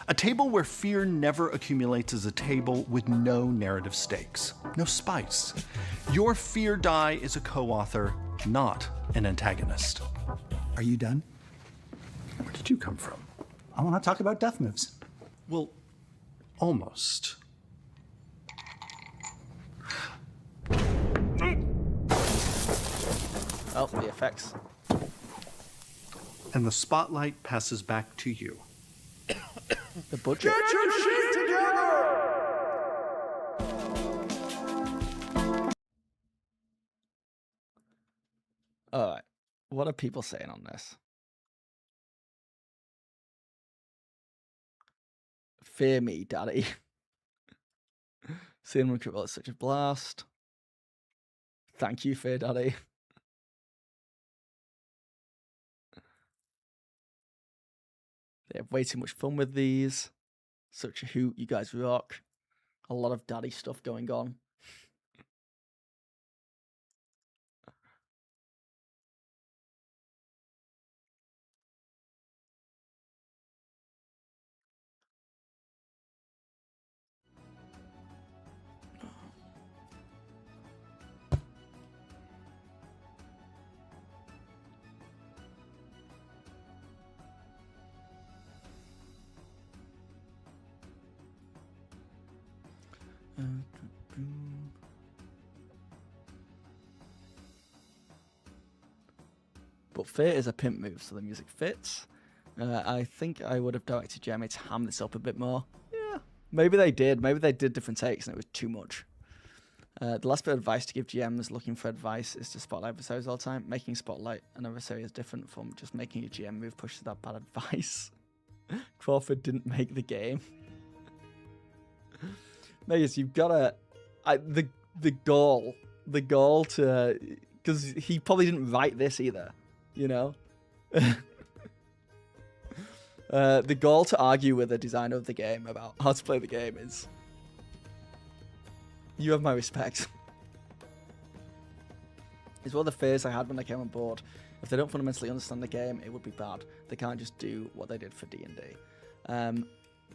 A table where fear never accumulates is a table with no narrative stakes, no spice. Your fear die is a co-author, not an antagonist. Are you done? Where did you come from? I want to talk about death moves. Well, almost. Oh, the effects. And the spotlight passes back to you. The budget. Get your shit together! Alright. What are people saying on this? Fear me, daddy. Seeing Recruit is such a blast. Thank you, Fear Daddy. They have way too much fun with these. Such a hoot, you guys rock. A lot of daddy stuff going on. But Fear is a pimp move, so the music fits. I think I would have directed Jeremy to ham this up a bit more. Yeah, maybe they did. Maybe they did different takes and it was too much. The last bit of advice to give GMs looking for advice is to spotlight adversaries all the time. Making spotlight an adversary is different from just making a GM move pushes that bad advice. Crawford didn't make the game. Megas, you've got to... The goal to... Because he probably didn't write this either, you know? The goal to argue with the designer of the game about how to play the game is... You have my respect. It's one of the fears I had when I came on board. If they don't fundamentally understand the game, it would be bad. They can't just do what they did for D&D.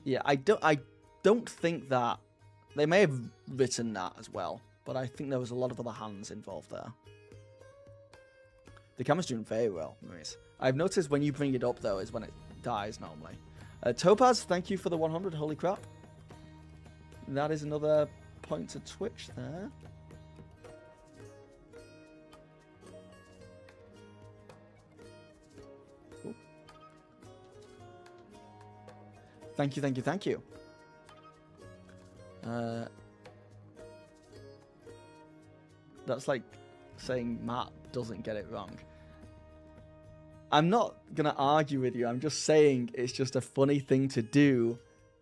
Yeah, I don't think that... They may have written that as well, but I think there was a lot of other hands involved there. The camera's doing very well, Maurice. I've noticed when you bring it up, though, is when it dies normally. Topaz, thank you for the 100. Holy crap. That is another point to Twitch there. Cool. Thank you, thank you, thank you. That's like saying Matt doesn't get it wrong. I'm not gonna argue with you. I'm just saying it's just a funny thing to do,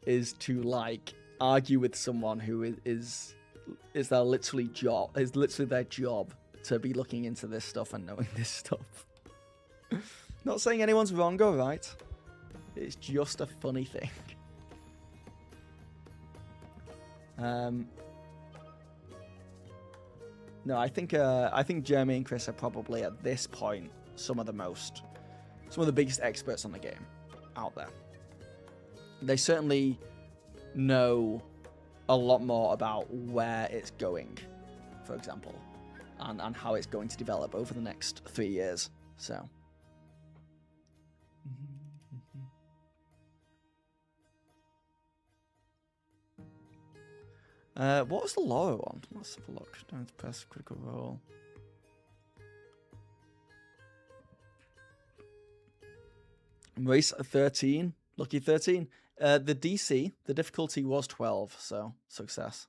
is to like argue with someone who is their literally their job to be looking into this stuff and knowing this stuff. Not saying anyone's wrong or right. It's just a funny thing. No, I think Jeremy and Chris are probably at this point some of the biggest experts on the game out there. They certainly know a lot more about where it's going, for example, and how it's going to develop over the next 3 years. So. What was the Laura one? Let's have a look. Don't press critical role. Race 13. Lucky 13. The DC, the difficulty was 12, so success.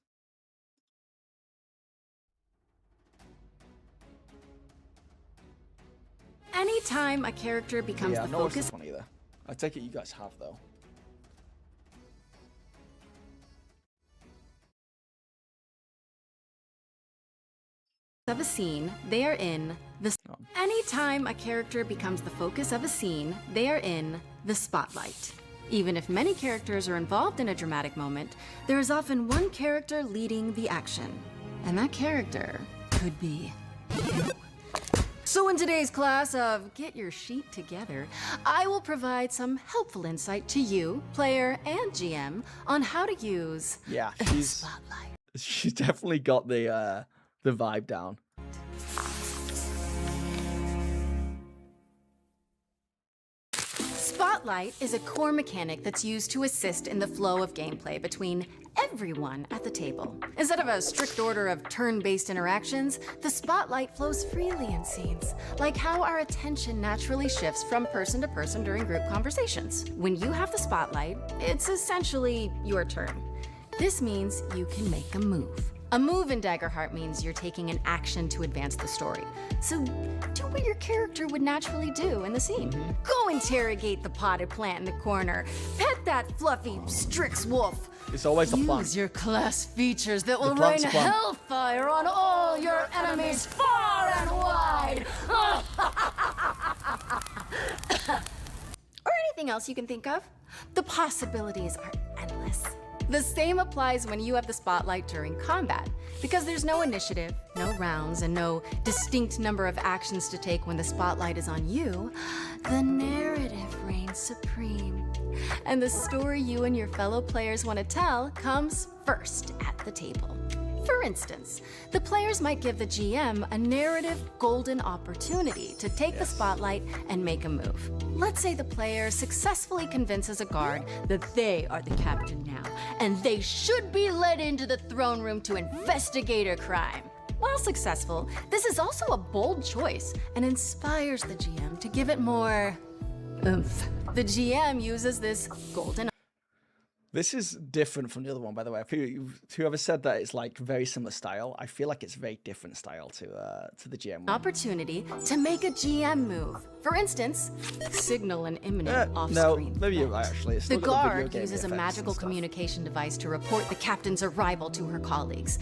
Anytime a character becomes the focus. This one either. I take it you guys have, though. Of a scene, they are in the. Anytime a character becomes the focus of a scene, they are in the spotlight. Even if many characters are involved in a dramatic moment, there is often one character leading the action. And that character could be you. So in today's class of Get Your Sheet Together, I will provide some helpful insight to you, player and GM, on how to use the spotlight. She's definitely got the vibe down. Spotlight is a core mechanic that's used to assist in the flow of gameplay between everyone at the table. Instead of a strict order of turn-based interactions, the spotlight flows freely in scenes, like how our attention naturally shifts from person to person during group conversations. When you have the spotlight, it's essentially your turn. This means you can make a move. A move in Daggerheart means you're taking an action to advance the story. So do what your character would naturally do in the scene. Go interrogate the potted plant in the corner. Pet that fluffy Strix wolf. It's always the plant. Use your class features that will rain hellfire on all your enemies far and wide. Or anything else you can think of. The possibilities are endless. The same applies when you have the spotlight during combat, because there's no initiative, no rounds, and no distinct number of actions to take when the spotlight is on you. The narrative reigns supreme, and the story you and your fellow players want to tell comes first at the table. For instance, the players might give the GM a narrative golden opportunity to take the spotlight and make a move. Let's say the player successfully convinces a guard that they are the captain now, and they should be led into the throne room to investigate a crime. While successful, this is also a bold choice and inspires the GM to give it more oomph. The GM uses this golden. This is different from the other one, by the way. Whoever said that it's like very similar style, I feel like it's very different style to the GM one. Opportunity to make a GM move. For instance, signal an imminent off-screen. No, maybe you're right, actually. It's the still got guard video uses a game magical effects and communication device to report the captain's arrival to her colleagues.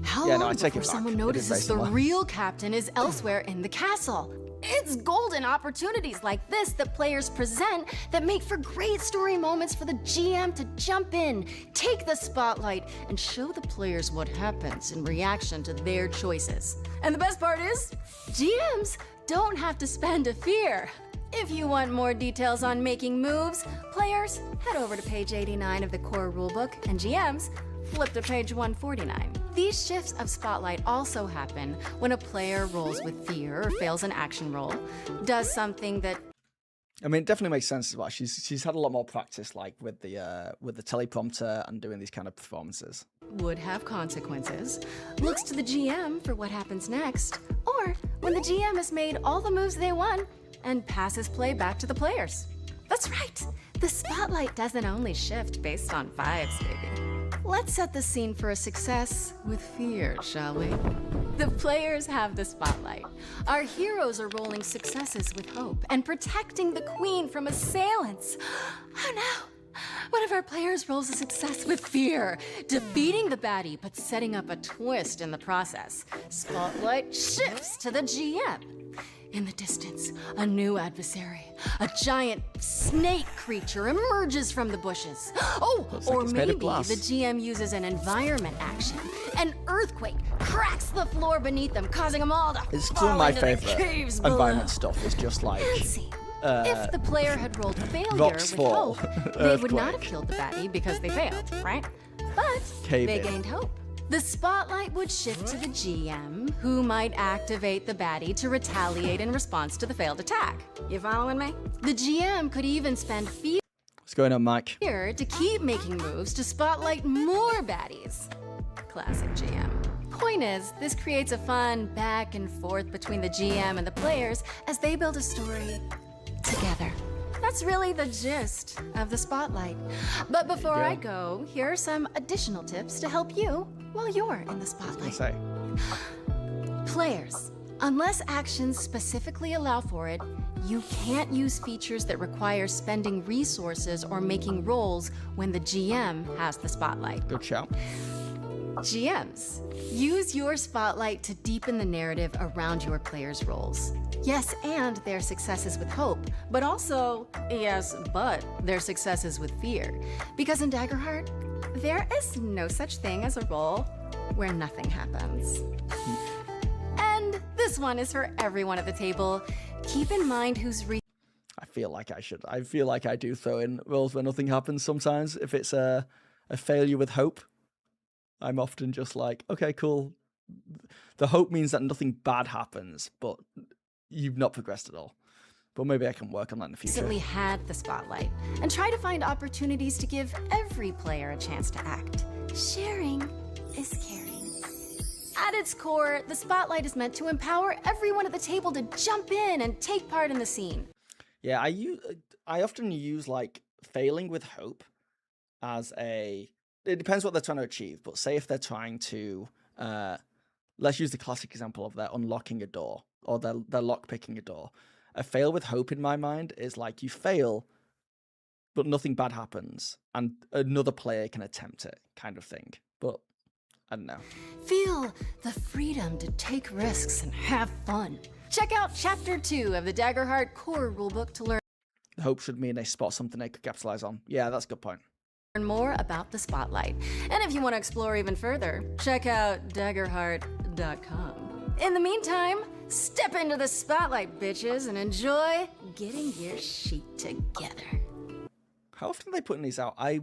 How Yeah, no, long I take it before back. someone It is notices very the similar. real captain is elsewhere in the castle? It's golden opportunities like this that players present that make for great story moments for the GM to jump in, take the spotlight, and show the players what happens in reaction to their choices. And the best part is, GMs don't have to spend a fear. If you want more details on making moves, players, head over to page 89 of the core rulebook, and GMs, flip to page 149. These shifts of spotlight also happen when a player rolls with fear or fails an action roll, does something that... I mean, it definitely makes sense as well. She's had a lot more practice, like with the teleprompter and doing these kind of performances. Would have consequences, looks to the GM for what happens next, or when the GM has made all the moves they want and passes play back to the players. That's right, the spotlight doesn't only shift based on vibes, baby. let's set the scene for a success with fear, shall we? The players have the spotlight. Our heroes are rolling successes with hope and protecting the queen from assailants. Oh no! One of our players rolls a success with fear, defeating the baddie but setting up a twist in the process. Spotlight shifts to the GM. In the distance, a new adversary, a giant snake creature emerges from the bushes. Oh, or maybe the GM uses an environment action. An earthquake cracks the floor beneath them, causing them all to It's some fall of my into the favorite caves below. environment stuff. Is just like Fancy. If the player had rolled failure rocks with fall, hope, they would not have earthquake. killed the baddie because they failed, right? But Cave they in. gained hope. The spotlight would shift to the GM, who might activate the baddie to retaliate in response to the failed attack. You following me? The GM could even spend What's going on, Mike? fear to keep making moves to spotlight more baddies. Classic GM. Point is, this creates a fun back and forth between the GM and the players as they build a story together. That's really the gist of the spotlight. But before I go, here are some additional tips to help you while you're in the spotlight. Say. Players, unless actions specifically allow for it, you can't use features that require spending resources or making rolls when the GM has the spotlight. Good shout. GMs, use your spotlight to deepen the narrative around your players' roles. Yes, and their successes with hope, but also, yes, but their successes with fear. Because in Daggerheart, there is no such thing as a role where nothing happens. And this one is for everyone at the table. Keep in mind who's I feel like I should. I feel like I do throw in roles where nothing happens sometimes. If it's a failure with hope, I'm often just like, okay, cool. The hope means that nothing bad happens, but you've not progressed at all. But maybe I can work on that in the future. recently had the spotlight and try to find opportunities to give every player a chance to act. Sharing is caring. At its core, the spotlight is meant to empower everyone at the table to jump in and take part in the scene. Yeah, I often use like failing with hope as a. It depends what they're trying to achieve, but say if they're trying to, let's use the classic example of they're unlocking a door or they're lockpicking a door. A fail with hope in my mind is like you fail, but nothing bad happens, and another player can attempt it, kind of thing. But I don't know. Feel the freedom to take risks and have fun. Check out Chapter 2 of the Daggerheart core rulebook to learn Hope should mean they spot something they could capitalize on. Yeah, that's a good point. more about the spotlight. And if you want to explore even further, check out Daggerheart.com. In the meantime, step into the spotlight, bitches, and enjoy getting your sheet together. How often are they putting these out? I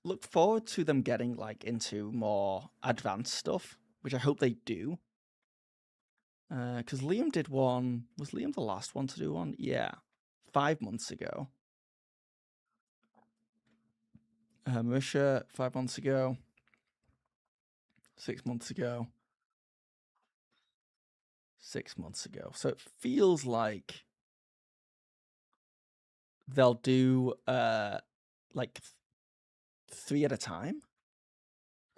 look forward to them getting like into more advanced stuff, which I hope they do. Because Liam did one. Was Liam the last one to do one? Yeah, 5 months ago. Marisha, 5 months ago. 6 months ago. 6 months ago. So it feels like they'll do like 3 at a time.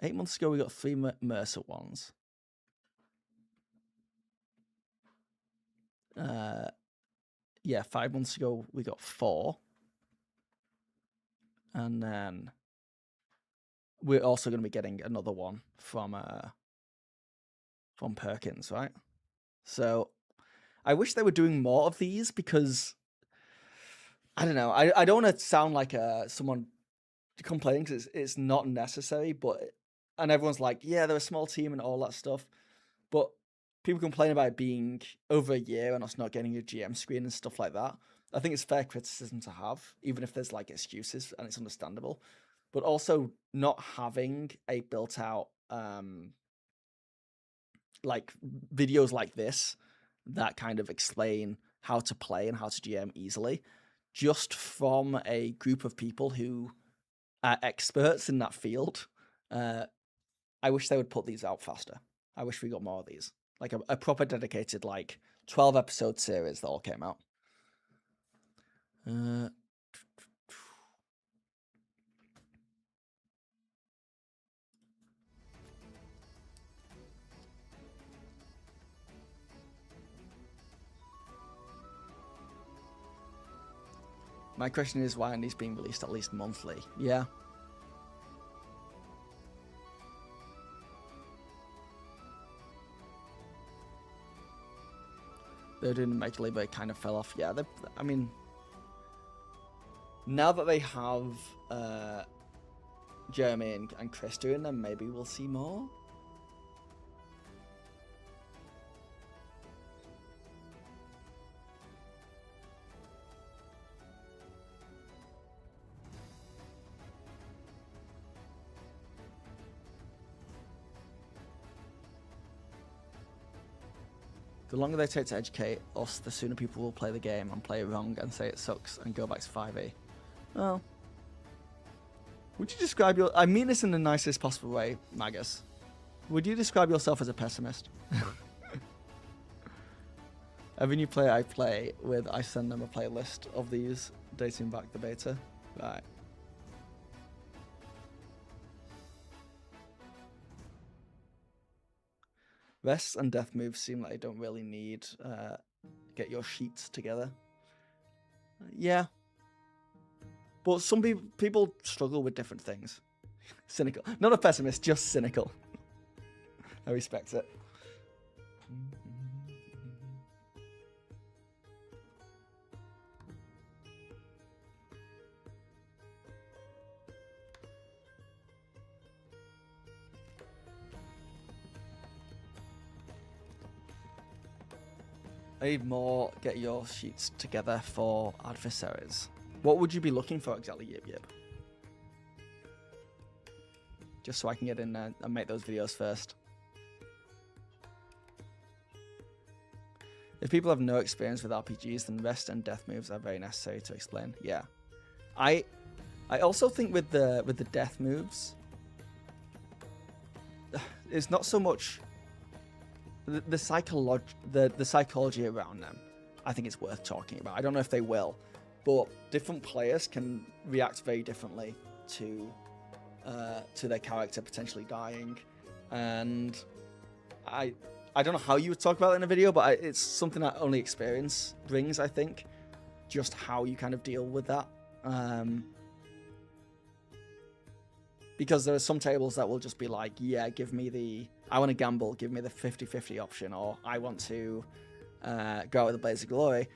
8 months ago, we got 3 Mercer ones. Yeah, 5 months ago, we got 4. And then we're also going to be getting another one from Perkins, right? So I wish they were doing more of these because I don't know. I don't want to sound like someone complaining because it's not necessary, and everyone's like, yeah, they're a small team and all that stuff, but people complain about it being over a year and us not getting a GM screen and stuff like that. I think it's fair criticism to have, even if there's like excuses and it's understandable, but also not having a built out like videos like this that kind of explain how to play and how to GM easily, just from a group of people who are experts in that field. I wish they would put these out faster. I wish we got more of these, like a proper dedicated like 12 episode series that all came out. My question is, why aren't these being released at least monthly? Yeah. They didn't make it, but it kind of fell off. Yeah, I mean, now that they have Jeremy and Chris doing them, maybe we'll see more. The longer they take to educate us, the sooner people will play the game and play it wrong and say it sucks and go back to 5e. Well, would you describe your... I mean this in the nicest possible way, Magus. Would you describe yourself as a pessimist? Every new player I play with, I send them a playlist of these dating back the beta. Right. Rests and death moves seem like they don't really need get your sheets together. Yeah. But some people struggle with different things. Cynical. Not a pessimist, just cynical. I respect it. I need more get your sheets together for adversaries. What would you be looking for exactly, Yip Yip? Just so I can get in there and make those videos first. If people have no experience with RPGs, then rest and death moves are very necessary to explain. Yeah. I also think with the death moves, it's not so much the psychology around them. I think it's worth talking about. I don't know if they will, but different players can react very differently to their character potentially dying, and I don't know how you would talk about it in a video, but it's something that only experience brings, I think, just how you kind of deal with that. Because there are some tables that will just be like, yeah, I want to gamble, give me the 50-50 option, or I want to go out with a blaze of glory.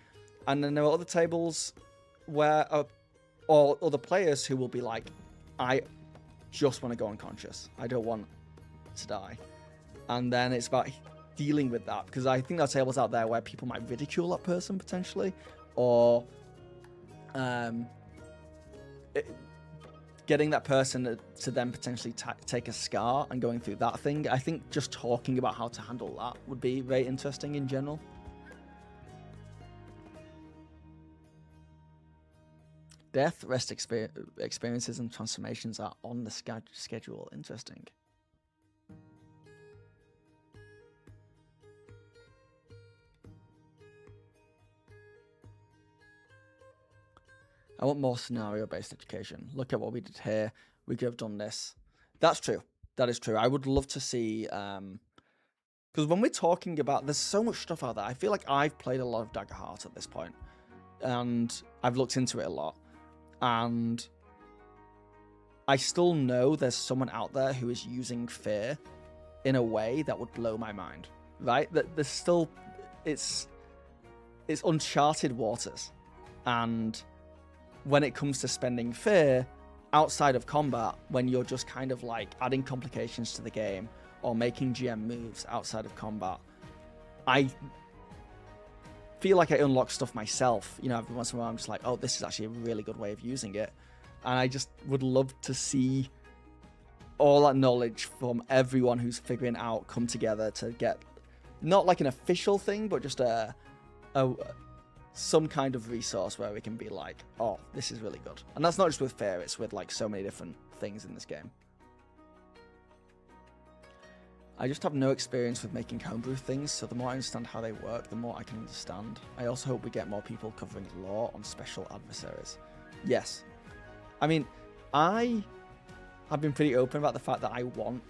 And then there are other tables where, or other players who will be like, I just want to go unconscious. I don't want to die. And then it's about dealing with that, because I think there are tables out there where people might ridicule that person potentially, or getting that person to then potentially take a scar and going through that thing. I think just talking about how to handle that would be very interesting in general. Death, rest experiences and transformations are on the schedule. Interesting. I want more scenario-based education. Look at what we did here. We could have done this. That's true. That is true. I would love to see... because when we're talking about... There's so much stuff out there. I feel like I've played a lot of Daggerheart at this point, and I've looked into it a lot. And I still know there's someone out there who is using fear in a way that would blow my mind. Right? That there's still... It's uncharted waters. And... when it comes to spending fear outside of combat, when you're just kind of like adding complications to the game or making GM moves outside of combat, I feel like I unlock stuff myself. You know, every once in a while I'm just like, oh, this is actually a really good way of using it. And I just would love to see all that knowledge from everyone who's figuring out come together to get not like an official thing, but just some kind of resource where we can be like, oh, this is really good. And that's not just with fear, it's with like so many different things in this game. I just have no experience with making homebrew things, so the more I understand how they work, the more I can understand. I also hope we get more people covering lore on special adversaries. Yes. I mean, I have been pretty open about the fact that I want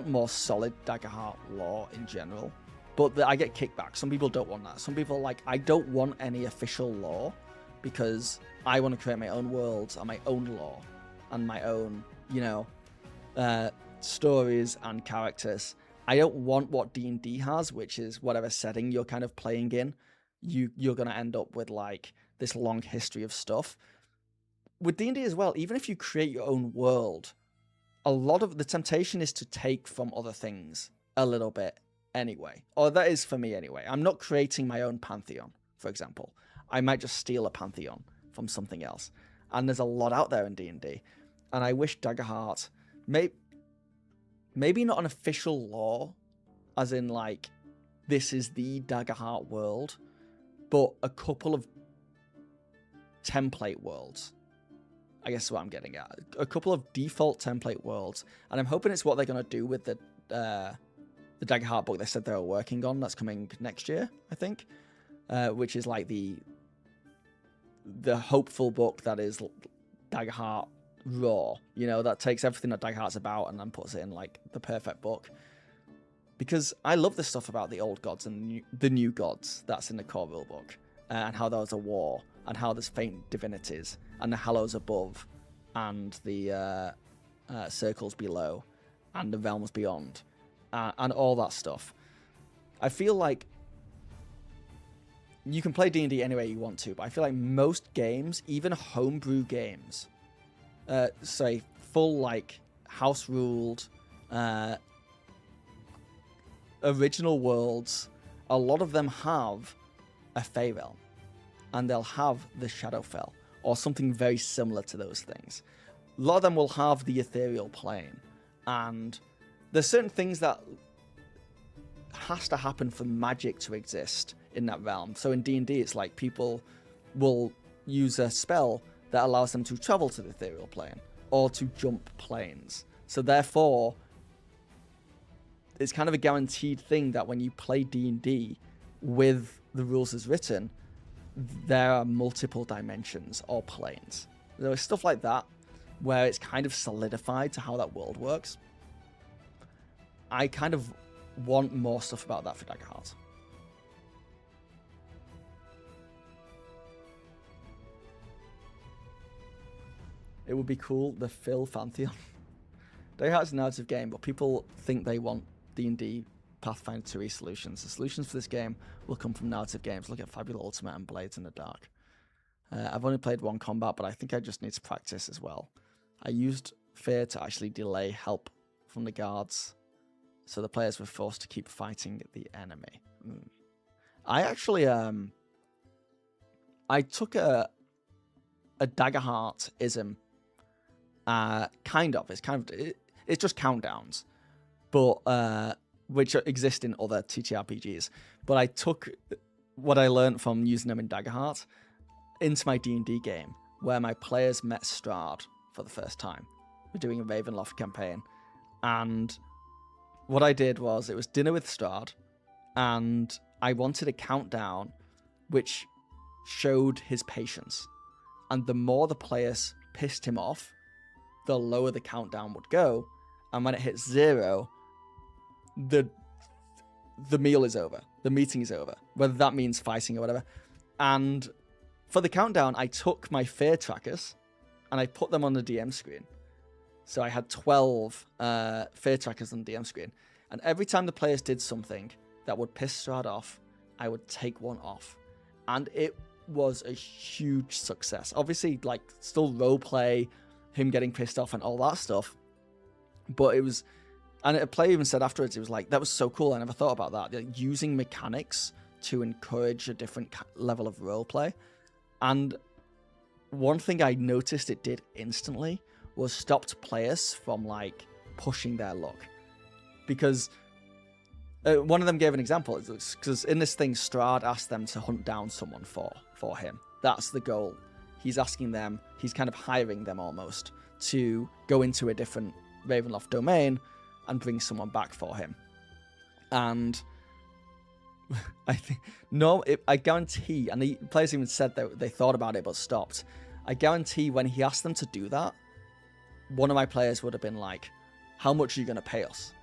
more solid Daggerheart lore in general. But I get kickback. Some people don't want that. Some people are like, I don't want any official lore. because I want to create my own worlds and my own lore and my own, stories and characters. I don't want what D&D has, which is whatever setting you're kind of playing in. You're going to end up with like this long history of stuff. With D&D as well, even if you create your own world, a lot of the temptation is to take from other things a little bit anyway. Or that is for me anyway. I'm not creating my own pantheon, for example. I might just steal a pantheon from something else. And there's a lot out there in D&D. And I wish Daggerheart, maybe not an official lore, as in like, this is the Daggerheart world, but a couple of template worlds. I guess is what I'm getting at. A couple of default template worlds. And I'm hoping it's what they're going to do with the Daggerheart book they said they were working on. That's coming next year, I think. Which is like the hopeful book that is Daggerheart raw. That takes everything that Daggerheart's about and then puts it in like the perfect book. Because I love the stuff about the old gods and the new gods that's in the core rulebook. And how there was a war. And how there's faint divinities. And the Hallows above. And the circles below. And the realms beyond. And all that stuff. I feel like you can play D&D any way you want to, but I feel like most games, even homebrew games, say full like house ruled, original worlds, a lot of them have a Fey realm, and they'll have the Shadowfell or something very similar to those things. A lot of them will have the ethereal plane, and there's certain things that has to happen for magic to exist in that realm. So in D&D, it's like people will use a spell that allows them to travel to the ethereal plane or to jump planes. So therefore, it's kind of a guaranteed thing that when you play D&D with the rules as written, there are multiple dimensions or planes. There is stuff like that where it's kind of solidified to how that world works. I kind of want more stuff about that for Daggerheart. It would be cool, the Phil Pantheon. Daggerheart's a narrative game, but people think they want D&D Pathfinder 2e solutions. The solutions for this game will come from narrative games. Look at Fabula Ultimate and Blades in the Dark. I've only played one combat, but I think I just need to practice as well. I used Fear to actually delay help from the guards, so the players were forced to keep fighting the enemy. I actually, I took a Daggerheart-ism, it's just countdowns, but which exist in other TTRPGs. But I took what I learned from using them in Daggerheart into my D&D game, where my players met Strahd for the first time. We're doing a Ravenloft campaign, and what I did was, it was dinner with Strahd, and I wanted a countdown which showed his patience. And the more the players pissed him off, the lower the countdown would go. And when it hit 0, the meal is over. The meeting is over. Whether that means fighting or whatever. And for the countdown, I took my fear trackers and I put them on the DM screen. So I had 12 fear trackers on the DM screen. And every time the players did something that would piss Strahd off, I would take one off. And it was a huge success. Obviously, like, still roleplay, him getting pissed off and all that stuff. But it was... And a player even said afterwards, it was like, that was so cool, I never thought about that. Like, using mechanics to encourage a different level of roleplay. And one thing I noticed it did instantly was stopped players from, like, pushing their luck. Because one of them gave an example, because in this thing, Strahd asked them to hunt down someone for him. That's the goal. He's asking them, he's kind of hiring them almost, to go into a different Ravenloft domain and bring someone back for him. And I think, I guarantee, and the players even said that they thought about it but stopped. I guarantee when he asked them to do that, one of my players would have been like, how much are you going to pay us?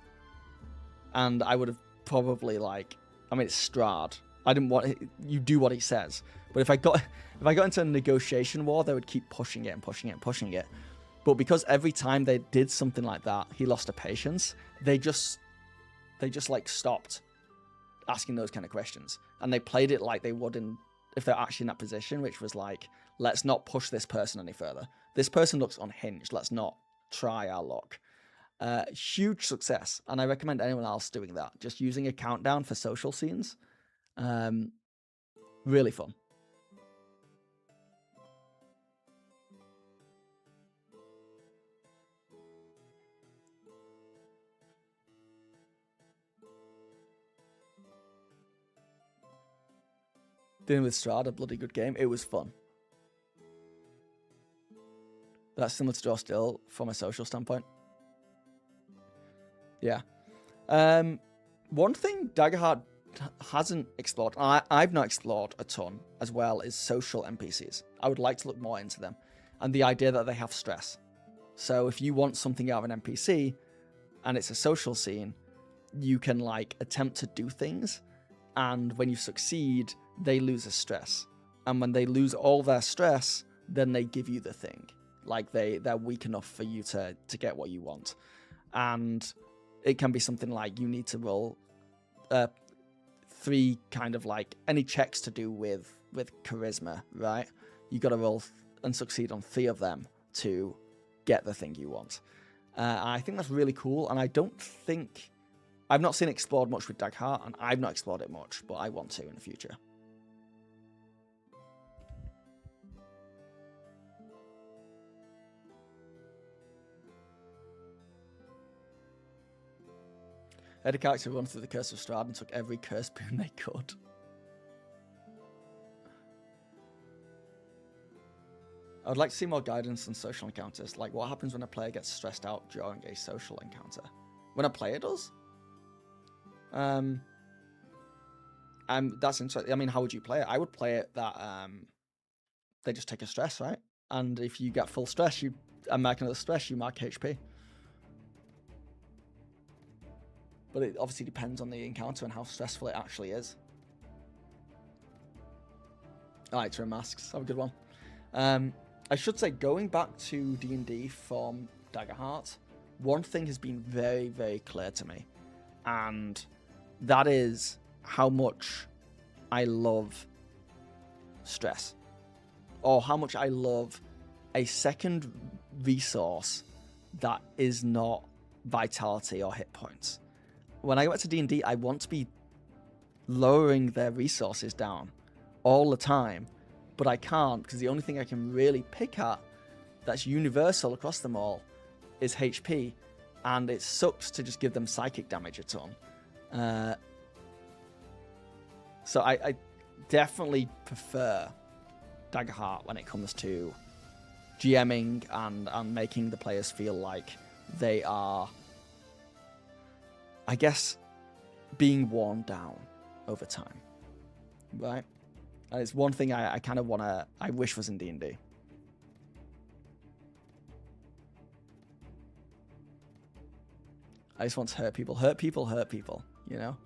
And I would have probably, like, I mean, it's Strahd. I didn't want you do what he says. But if I got into a negotiation war, they would keep pushing it and pushing it and pushing it. But because every time they did something like that, he lost a patience, they just like stopped asking those kind of questions. And they played it like they would if they're actually in that position, which was like, let's not push this person any further. This person looks unhinged. Let's not try our luck. Huge success. And I recommend anyone else doing that. Just using a countdown for social scenes. Really fun. Dealing with Strahd, a bloody good game. It was fun. That's similar to Draw Still from a social standpoint. Yeah. One thing Daggerheart hasn't explored, I've not explored a ton as well, is social NPCs. I would like to look more into them. And the idea that they have stress. So if you want something out of an NPC and it's a social scene, you can like attempt to do things. And when you succeed, they lose a stress. And when they lose all their stress, then they give you the thing. Like they're weak enough for you to get what you want. And it can be something like you need to roll 3 kind of like any checks to do with charisma, right? You got to roll and succeed on 3 of them to get the thing you want. I think that's really cool. And I've not seen it explored much with Daggerheart, and I've not explored it much, but I want to in the future. I had a character run through the Curse of Strahd and took every curse boon they could. I would like to see more guidance on social encounters, like what happens when a player gets stressed out during a social encounter. When a player does? That's interesting. I mean, how would you play it? I would play it that they just take a stress, right? And if you get full stress, and mark another stress, you mark HP. But it obviously depends on the encounter and how stressful it actually is. Alright, Trim Masks. Have a good one. I should say, going back to D&D from Daggerheart, one thing has been very, very clear to me. And that is how much I love stress. Or how much I love a second resource that is not vitality or hit points. When I go back to D&D, I want to be lowering their resources down all the time, but I can't because the only thing I can really pick at that's universal across them all is HP, and it sucks to just give them psychic damage a ton. So I definitely prefer Daggerheart when it comes to GMing and making the players feel like they are, I guess, being worn down over time, right? And it's one thing I kind of I wish was in D&D. I just want to hurt people, you know?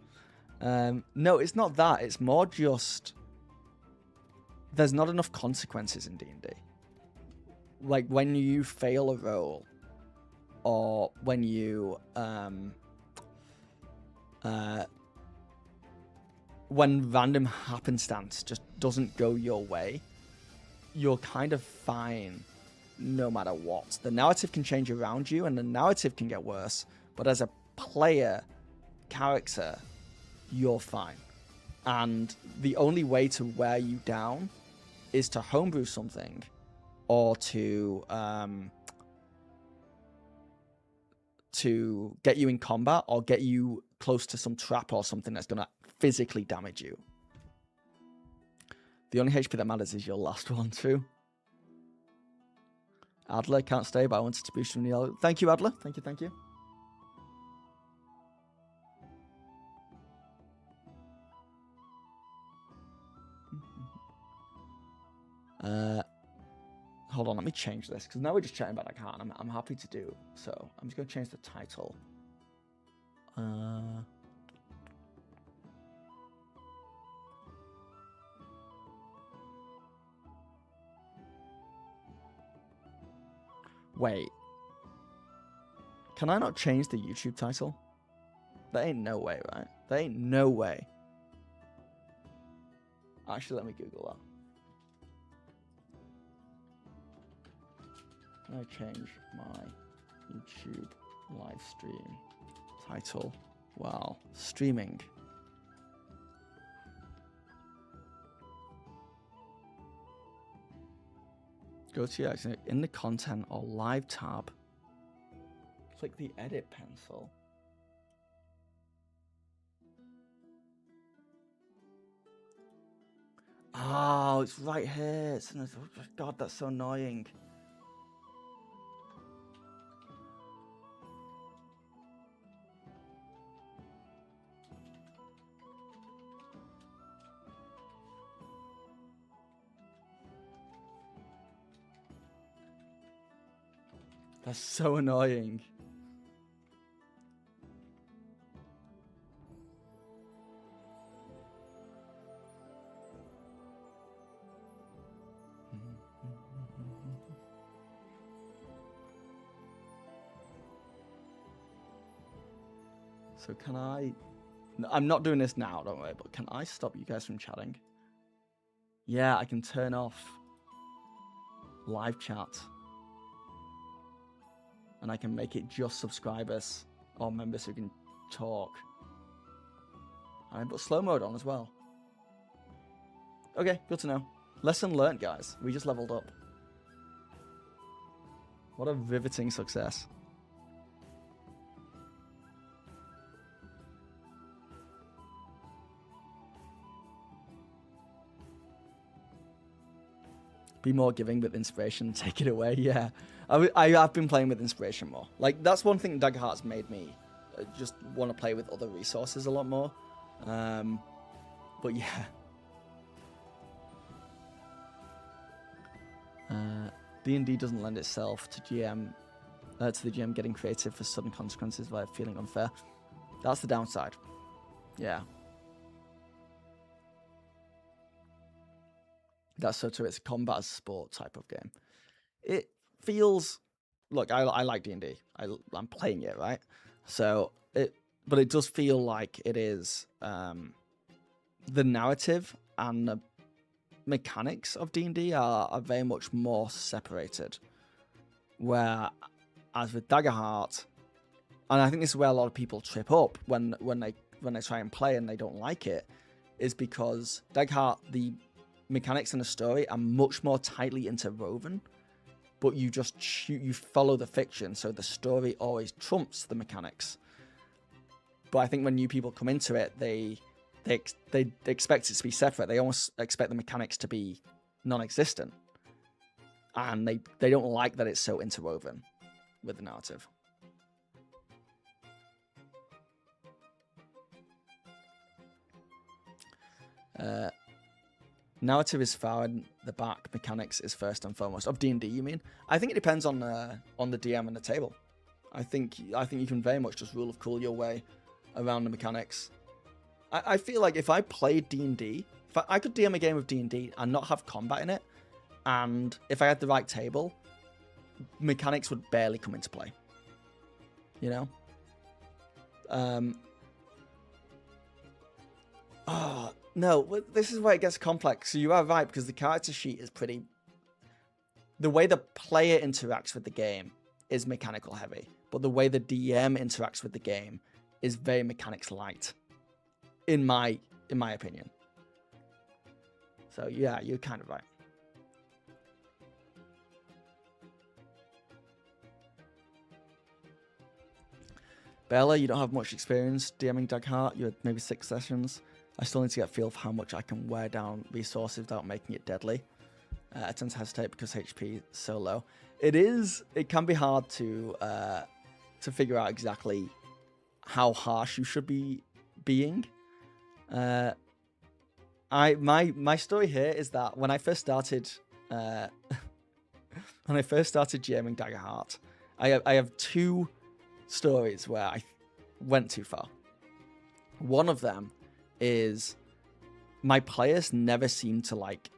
No, it's not that. It's more just there's not enough consequences in D&D. Like when you fail a roll, or when you when random happenstance just doesn't go your way, you're kind of fine no matter what. The narrative can change around you and the narrative can get worse, but as a player character, you're fine. And the only way to wear you down is to homebrew something, or to get you in combat, or get you close to some trap or something that's going to physically damage you. The only HP that matters is your last one, too. Adler can't stay, but I wanted to boost from the other. Thank you, Adler. Thank you. Hold on, let me change this, because now we're just chatting about Daggerheart, and I'm happy to do so. I'm just going to change the title. Wait. Can I not change the YouTube title? There ain't no way, right? There ain't no way. Actually, let me Google that. Can I change my YouTube live stream title while streaming? Go to in the content or live tab. Click the edit pencil. Oh, it's right here. God, that's so annoying. That's so annoying. So can I... No, I'm not doing this now, don't worry, but can I stop you guys from chatting? Yeah, I can turn off live chat. And I can make it just subscribers or members who can talk. And I put slow mode on as well. Okay, good to know. Lesson learned, guys. We just leveled up. What a riveting success. Be more giving with inspiration. Take it away. Yeah, I have been playing with inspiration more. Like, that's one thing Daggerheart's made me just want to play with other resources a lot more. But yeah. D&D doesn't lend itself to the GM getting creative for sudden consequences via feeling unfair. That's the downside. Yeah. That's so too. It's a combat as sport type of game. It feels... Look, I like D&D. I'm playing it, right? So, but it does feel like it is... the narrative and the mechanics of D&D are very much more separated. Whereas with Daggerheart, and I think this is where a lot of people trip up when they try and play and they don't like it, is because Daggerheart, the mechanics and the story are much more tightly interwoven, but you follow the fiction, so the story always trumps the mechanics. But I think when new people come into it, they expect it to be separate. They almost expect the mechanics to be non-existent, and they don't like that it's so interwoven with the narrative. Narrative is far in the back. Mechanics is first and foremost. Of D&D, you mean? I think it depends on the DM and the table. I think you can very much just rule of cool your way around the mechanics. I feel like if I played D&D, if I could DM a game of D&D and not have combat in it, and if I had the right table, mechanics would barely come into play. You know? Oh, no, this is where it gets complex. So you are right, because the character sheet is pretty... The way the player interacts with the game is mechanical heavy, but the way the DM interacts with the game is very mechanics light, in my opinion. So yeah, you're kind of right. Bella, you don't have much experience DMing Daggerheart. You had maybe 6 sessions. I still need to get a feel for how much I can wear down resources without making it deadly. I tend to hesitate because HP is so low. It can be hard to figure out exactly how harsh you should be being. My story here is that when I first started GMing Daggerheart, I have 2 stories where I went too far. One of them is my players never seem to like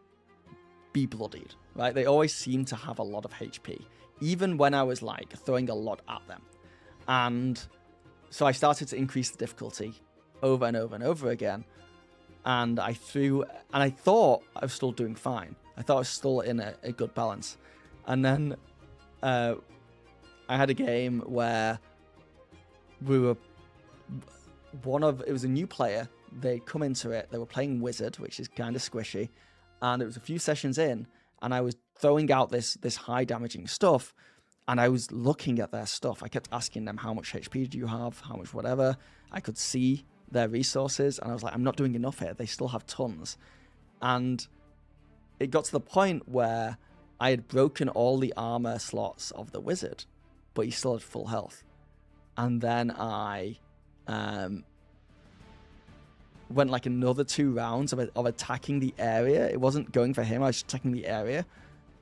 be bloodied, right? They always seem to have a lot of HP, even when I was like throwing a lot at them. And so I started to increase the difficulty over and over and over again. And I thought I was still doing fine. I thought I was still in a good balance. And then I had a game where it was a new player. They come into it, they were playing Wizard, which is kind of squishy. And it was a few sessions in, and I was throwing out this high damaging stuff, and I was looking at their stuff. I kept asking them, how much HP do you have? How much whatever? I could see their resources, and I was like, I'm not doing enough here. They still have tons. And it got to the point where I had broken all the armor slots of the Wizard, but he still had full health. And then I went like another 2 rounds of attacking the area. It wasn't going for him, I was just attacking the area.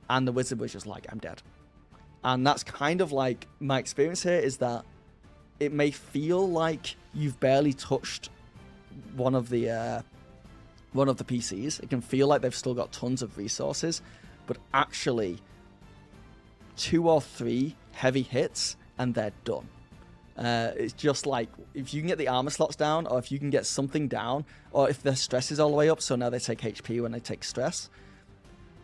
And the Wizard was just like, I'm dead. And that's kind of like my experience here, is that it may feel like you've barely touched one of the PCs. It can feel like they've still got tons of resources, but actually 2 or 3 heavy hits and they're done. It's just like, if you can get the armor slots down, or if you can get something down, or if their stress is all the way up, so now they take HP when they take stress,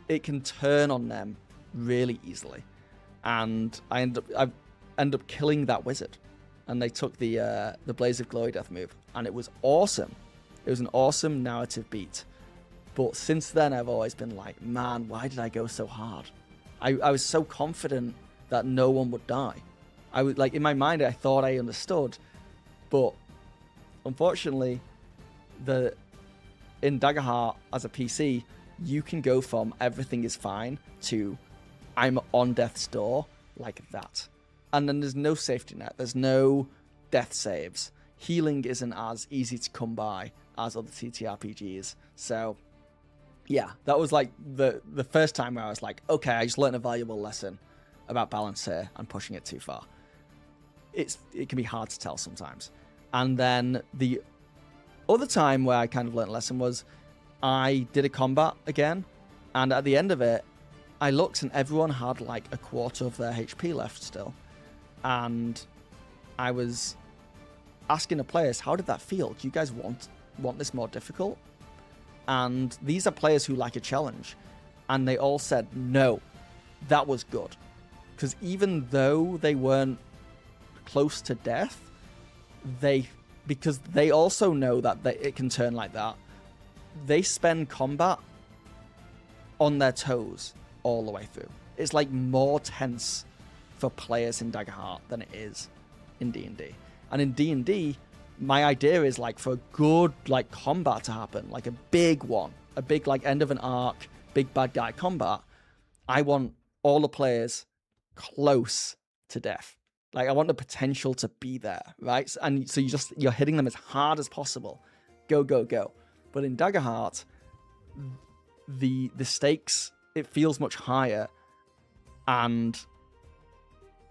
it can turn on them really easily. And I end up killing that Wizard, and they took the Blaze of Glory Death move, and it was awesome. It was an awesome narrative beat. But since then, I've always been like, man, why did I go so hard? I was so confident that no one would die. I was like, in my mind, I thought I understood, but unfortunately, in Daggerheart as a PC, you can go from everything is fine to I'm on death's door like that. And then there's no safety net. There's no death saves. Healing isn't as easy to come by as other TTRPGs. So yeah, that was like the first time where I was like, okay, I just learned a valuable lesson about balance here and pushing it too far. It can be hard to tell sometimes. And then the other time where I kind of learned a lesson was I did a combat again, and at the end of it, I looked and everyone had like a quarter of their HP left still. And I was asking the players, how did that feel? Do you guys want this more difficult? And these are players who like a challenge. And they all said, no, that was good. Because even though they weren't close to death, because they also know that it can turn like that, they spend combat on their toes all the way through. It's like more tense for players in Daggerheart than it is in D&D. And in D&D, my idea is like for a good like combat to happen, like a big one, a big like end of an arc, big bad guy combat, I want all the players close to death. Like I want the potential to be there, right? And so you're hitting them as hard as possible. Go, go, go. But in Daggerheart, the stakes, it feels much higher, and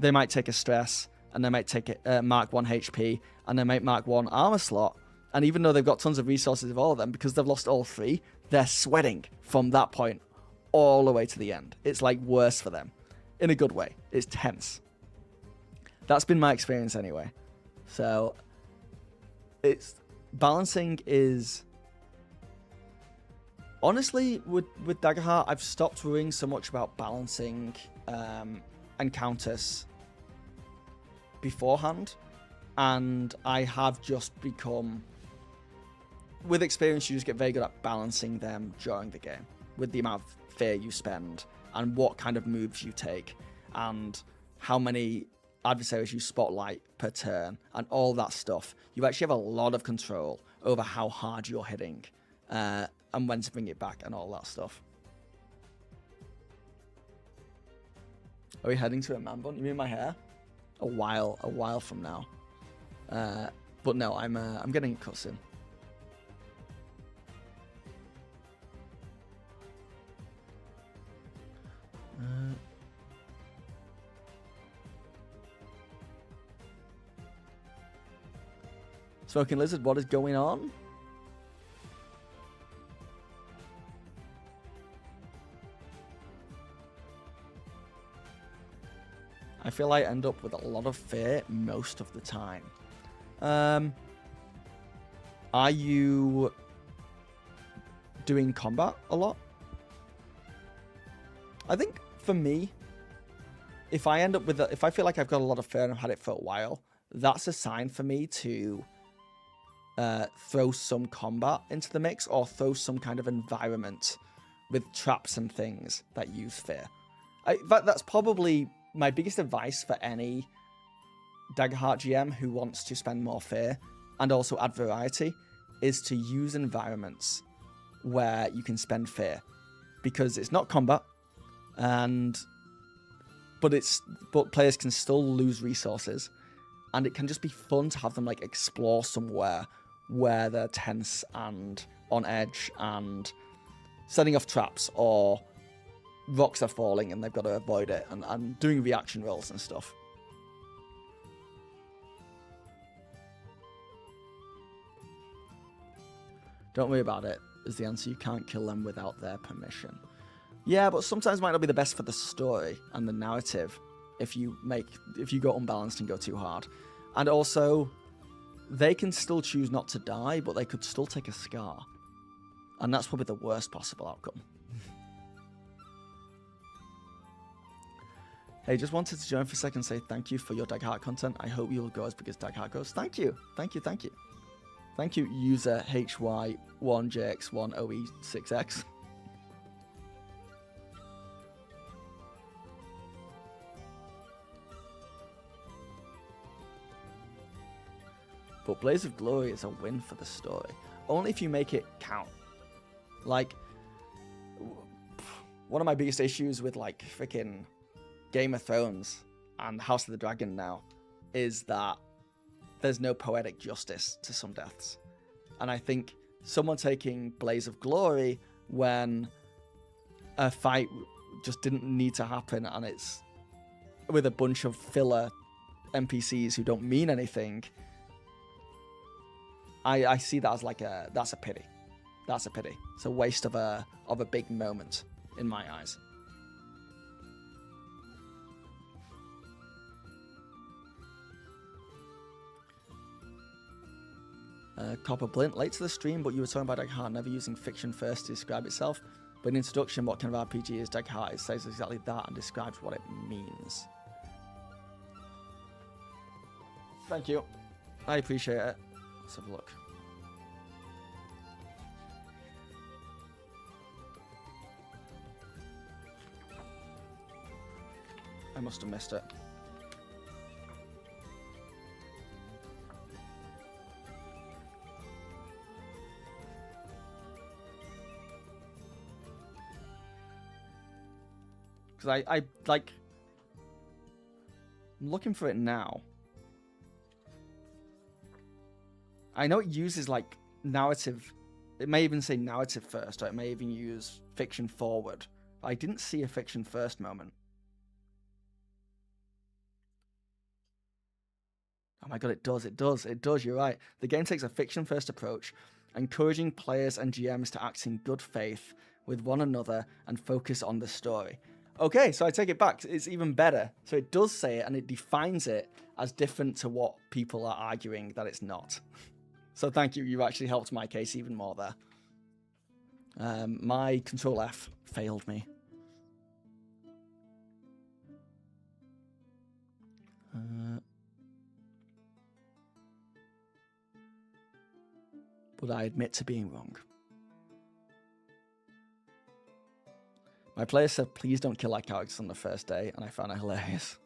they might take a stress, and they might take a mark 1 HP, and they might mark 1 armor slot. And even though they've got tons of resources of all of them, because they've lost all 3, they're sweating from that point all the way to the end. It's like worse for them in a good way. It's tense. That's been my experience anyway. So it's balancing is honestly with Daggerheart, I've stopped worrying so much about balancing and counters beforehand, and I have just become, with experience, you just get very good at balancing them during the game with the amount of fear you spend and what kind of moves you take and how many adversaries you spotlight per turn and all that stuff. You actually have a lot of control over how hard you're hitting and when to bring it back and all that stuff. Are we heading to a man bun? You mean my hair? A while from now. But no, I'm getting it cut soon. Smoking Lizard, what is going on? I feel I end up with a lot of fear most of the time. Are you doing combat a lot? I think for me, if I end up with if I feel like I've got a lot of fear and I've had it for a while, that's a sign for me to throw some combat into the mix or throw some kind of environment with traps and things that use fear. That's probably my biggest advice for any Daggerheart GM who wants to spend more fear and also add variety, is to use environments where you can spend fear, because it's not combat, but players can still lose resources, and it can just be fun to have them like explore somewhere where they're tense and on edge and setting off traps, or rocks are falling and they've got to avoid it, and doing reaction rolls and stuff. Don't worry about it is the answer. You can't kill them without their permission. Yeah, but sometimes it might not be the best for the story and the narrative if you go unbalanced and go too hard. And also, they can still choose not to die, but they could still take a scar. And that's probably the worst possible outcome. Hey, just wanted to join for a second and say thank you for your Daggerheart content. I hope you'll go as big as Daggerheart goes. Thank you. Thank you, thank you. Thank you, user HY1JX1OE6X. But Blaze of Glory is a win for the story. Only if you make it count. Like, one of my biggest issues with, like, freaking Game of Thrones and House of the Dragon now is that there's no poetic justice to some deaths. And I think someone taking Blaze of Glory when a fight just didn't need to happen and it's with a bunch of filler NPCs who don't mean anything, I see that as like that's a pity. That's a pity. It's a waste of a big moment in my eyes. Copper Blint, late to the stream, but you were talking about Daggerheart never using fiction first to describe itself. But in introduction, what kind of RPG is Daggerheart? It says exactly that and describes what it means. Thank you. I appreciate it. Let's have a look. I must have missed it. Because I like, I'm looking for it now. I know it uses like narrative. It may even say narrative first, or it may even use fiction forward. But I didn't see a fiction first moment. Oh my god, it does, you're right. The game takes a fiction first approach, encouraging players and GMs to act in good faith with one another and focus on the story. Okay, so I take it back. It's even better. So it does say it and it defines it as different to what people are arguing that it's not. So thank you. You've actually helped my case even more there. My Control F failed me. But I admit to being wrong. My player said, please don't kill our characters on the first day, and I found it hilarious.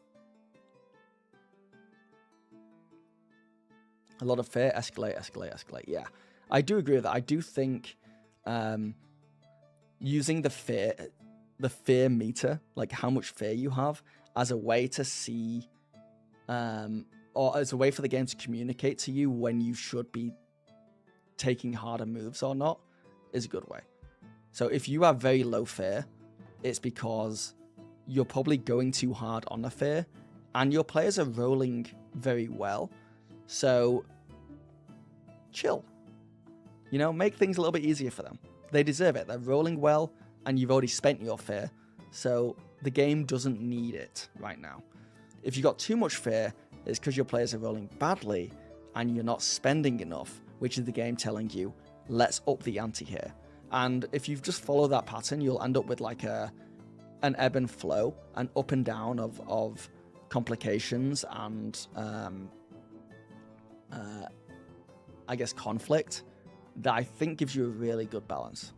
A lot of fear, escalate. Yeah, I do agree with that. I do think using the fear meter, like how much fear you have, as a way to see, or as a way for the game to communicate to you when you should be taking harder moves or not, is a good way. So if you have very low fear, it's because you're probably going too hard on the fear, and your players are rolling very well. So chill. You know, make things a little bit easier for them. They deserve it. They're rolling well, and you've already spent your fear. So the game doesn't need it right now. If you got too much fear, it's because your players are rolling badly and you're not spending enough, which is the game telling you, let's up the ante here. And if you just follow that pattern, you'll end up with like an ebb and flow, an up and down of complications and I guess conflict that I think gives you a really good balance.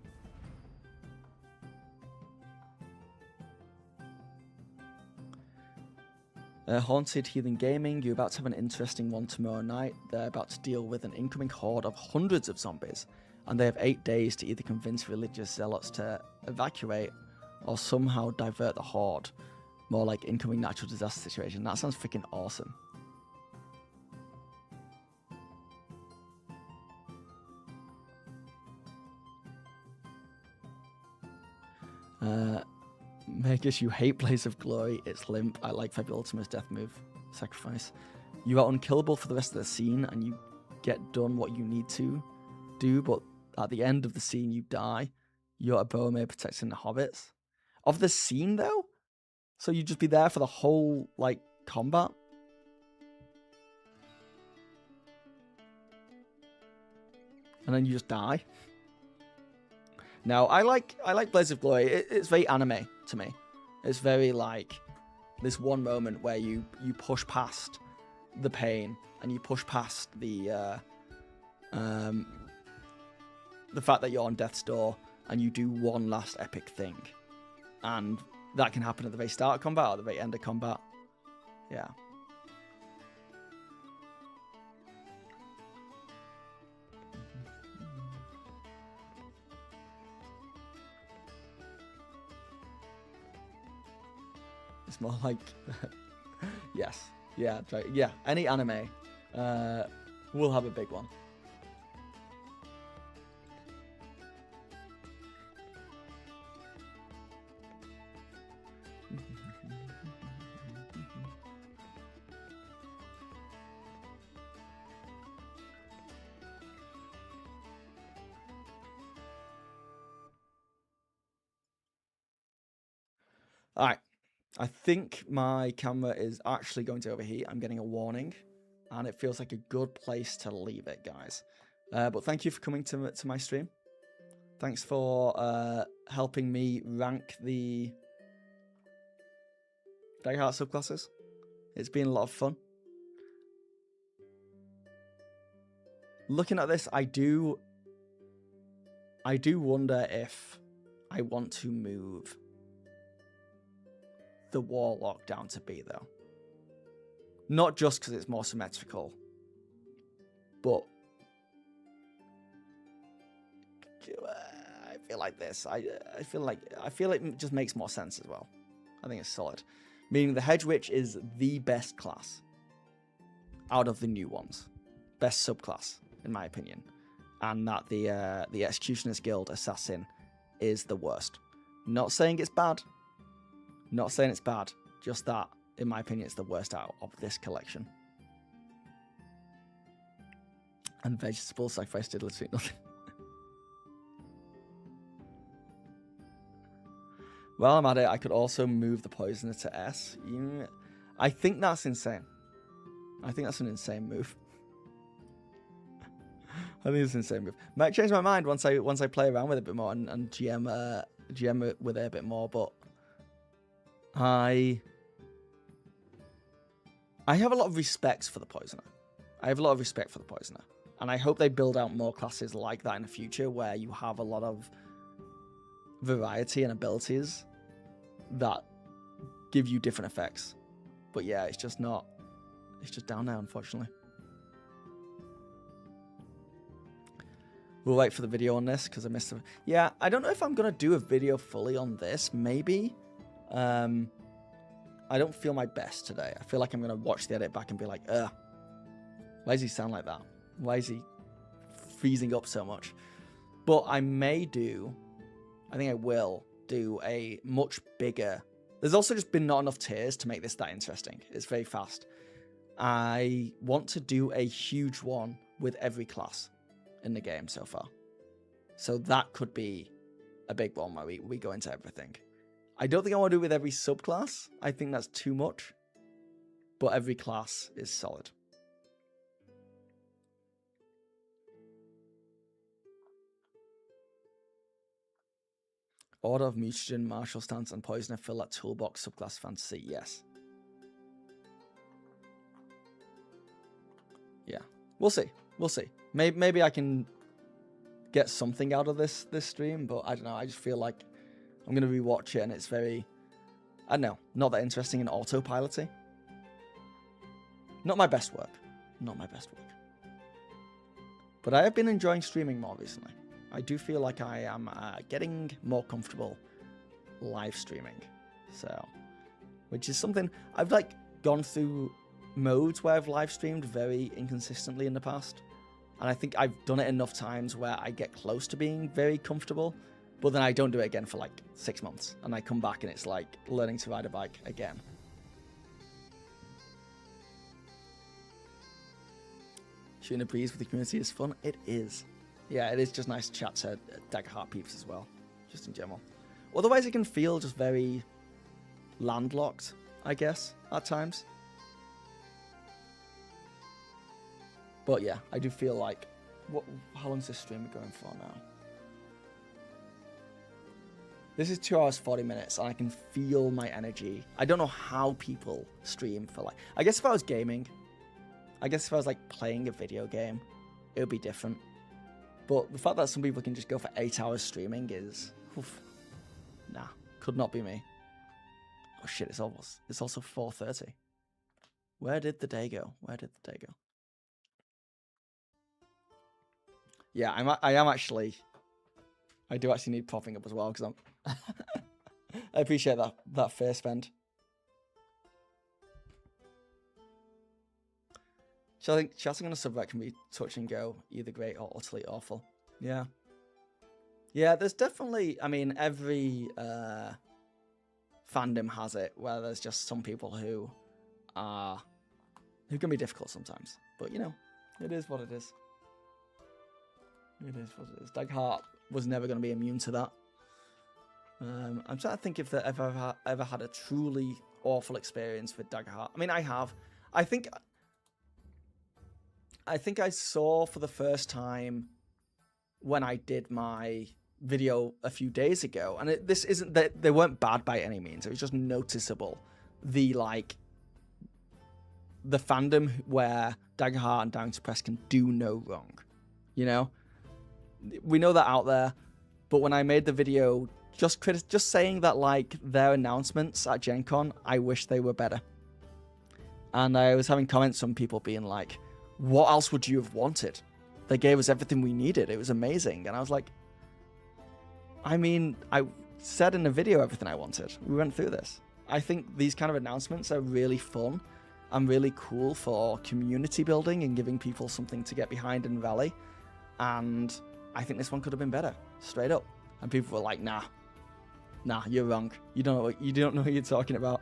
Haunted Heathen Gaming, you're about to have an interesting one tomorrow night. They're about to deal with an incoming horde of hundreds of zombies, and they have 8 days to either convince religious zealots to evacuate or somehow divert the horde. More like incoming natural disaster situation. That sounds freaking awesome. Magus, you hate Blaze of Glory. It's limp. I like February Ultima's death move. Sacrifice. You are unkillable for the rest of the scene, and you get done what you need to do, but at the end of the scene, you die. You're a Boromir protecting the hobbits. Of the scene, though? So you'd just be there for the whole, like, combat? And then you just die? No, I like Blaze of Glory. It's very anime to me. It's very like this one moment where you push past the pain and you push past the fact that you're on death's door and you do one last epic thing, and that can happen at the very start of combat or the very end of combat. Yeah. It's more like, yes, yeah, right. Yeah. Any anime will have a big one. All right. I think my camera is actually going to overheat. I'm getting a warning, and it feels like a good place to leave it, guys. But thank you for coming to my stream. Thanks for helping me rank the Daggerheart subclasses. It's been a lot of fun. Looking at this, I do wonder if I want to move the Warlock down to B, though. Not just because it's more symmetrical, but I feel like this. I feel it just makes more sense as well. I think it's solid. Meaning the Hedge Witch is the best class out of the new ones. Best subclass, in my opinion. And that the Executioner's Guild Assassin is the worst. Not saying it's bad. Not saying it's bad, just that, in my opinion, it's the worst out of this collection. And vegetable sacrifice did literally nothing. Well, I'm at it. I could also move the Poisoner to S. I think that's insane. I think that's an insane move. I think it's an insane move. Might change my mind once I play around with it a bit more and GM with it a bit more, but I have a lot of respect for the Poisoner. And I hope they build out more classes like that in the future where you have a lot of variety and abilities that give you different effects. But yeah, it's just down there, unfortunately. We'll wait for the video on this because I missed it. Yeah, I don't know if I'm going to do a video fully on this. Maybe. I don't feel my best today. I feel like I'm going to watch the edit back and be like, ugh, why does he sound like that? Why is he freezing up so much? But I think I will do a much bigger. There's also just been not enough tiers to make this that interesting. It's very fast. I want to do a huge one with every class in the game so far. So that could be a big one where we go into everything. I don't think I want to do it with every subclass. I think that's too much. but every class is solid. Order of Mutagen, Martial Stance, and Poisoner fill that toolbox subclass fantasy. Yes. Yeah. We'll see. We'll see. Maybe I can get something out of this stream, but I don't know. I just feel like I'm going to rewatch it and it's very, I don't know, not that interesting in autopiloty. Not my best work. Not my best work. But I have been enjoying streaming more recently. I do feel like I am getting more comfortable live streaming. So, which is something I've like gone through modes where I've live streamed very inconsistently in the past. And I think I've done it enough times where I get close to being very comfortable, but then I don't do it again for like 6 months. And I come back and it's like learning to ride a bike again. Shooting a breeze with the community is fun. It is. Yeah, it is just nice to chat to Daggerheart peeps as well, just in general. Otherwise, it can feel just very landlocked, I guess, at times. But yeah, I do feel like... How long is this stream going for now? This is 2 hours, 40 minutes, and I can feel my energy. I don't know how people stream for like... I guess if I was gaming, I guess if I was like playing a video game, it would be different. But the fact that some people can just go for 8 hours streaming is... Oof, nah, could not be me. Oh shit, it's also 4:30. Where did the day go? Where did the day go? Yeah, I am actually... I do actually need propping up as well, because I'm... I appreciate that fair spend. So I think chatting on a subreddit can be touch and go, either great or utterly awful. Yeah. Yeah, there's definitely, I mean, every fandom has it, where there's just some people who can be difficult sometimes. But, you know, it is what it is. It is what it is. Daggerheart was never going to be immune to that. I'm trying to think if they ever had a truly awful experience with Daggerheart. I mean, I have. I think I saw for the first time when I did my video a few days ago, and this isn't that they weren't bad by any means. It was just noticeable the fandom where Daggerheart and Down to Press can do no wrong. You know, we know that out there. But when I made the video, just saying that like their announcements at Gen Con, I wish they were better. And I was having comments from people being like, what else would you have wanted? They gave us everything we needed. It was amazing. And I was like, I mean, I said in the video everything I wanted. We went through this. I think these kind of announcements are really fun and really cool for community building and giving people something to get behind and rally. And I think this one could have been better, straight up. And people were like, nah, you're wrong. You don't know what you're talking about.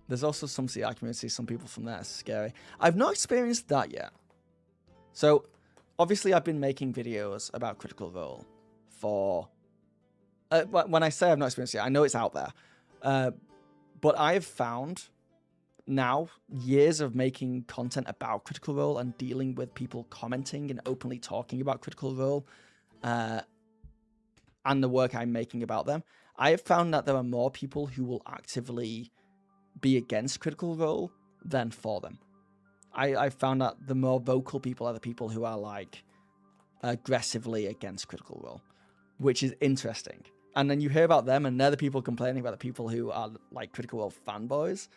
There's also some CI community, some people from there are scary. I've not experienced that yet. So, obviously I've been making videos about Critical Role for... when I say I've not experienced it, I know it's out there. But I've found now years of making content about Critical Role and dealing with people commenting and openly talking about Critical Role and the work I'm making about them. I have found that there are more people who will actively be against Critical Role than for them. I found that the more vocal people are the people who are like aggressively against Critical Role, which is interesting. And then you hear about them and they're the people complaining about the people who are like Critical Role fanboys,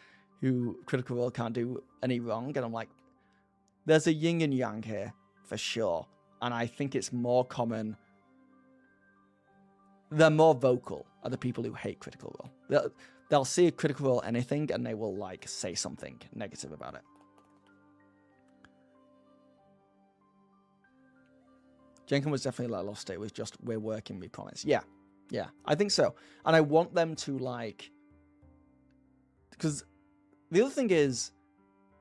who Critical Role can't do any wrong. And I'm like, there's a yin and yang here for sure. And I think it's more common. They're more vocal are the people who hate Critical Role. They'll see a Critical Role anything and they will like say something negative about it. Jenkins was definitely like lost. It was just, we're working, we promise. Yeah, I think so. And I want them to like, because the other thing is,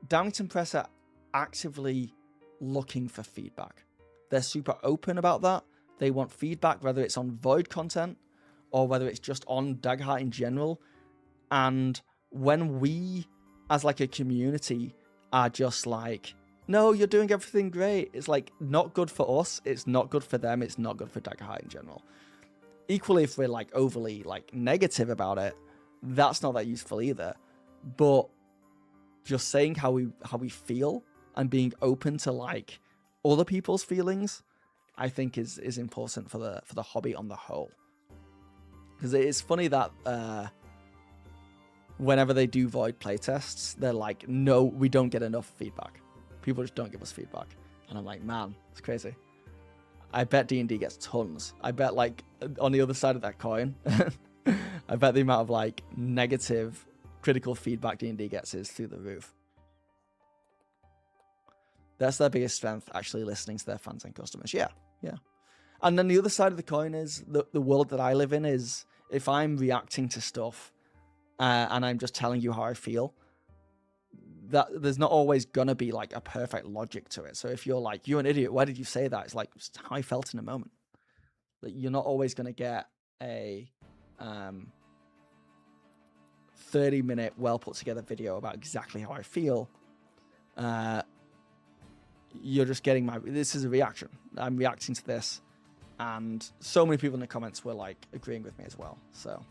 Downington Press are actively looking for feedback. they're super open about that. They want feedback, whether it's on Void content or whether it's just on Daggerheart in general. And when we, as like a community, are just like, no, you're doing everything great, it's like not good for us, it's not good for them, it's not good for Daggerheart in general. Equally, if we're like overly like negative about it, that's not that useful either. But just saying how we feel and being open to like other people's feelings, I think is important for the hobby on the whole. Because it is funny that whenever they do Void playtests, they're like, no, we don't get enough feedback. People just don't give us feedback. And I'm like, man, it's crazy. I bet D&D gets tons. I bet like on the other side of that coin, I bet the amount of like negative critical feedback D&D gets is through the roof. That's their biggest strength, actually listening to their fans and customers. Yeah. And then the other side of the coin is the world that I live in is if I'm reacting to stuff and I'm just telling you how I feel, that there's not always going to be like a perfect logic to it. So if you're like, you're an idiot, why did you say that? It's like just how I felt in a moment. Like, you're not always going to get a 30-minute well put together video about exactly how I feel. You're just getting this is a reaction. I'm reacting to this. And so many people in the comments were like agreeing with me as well. So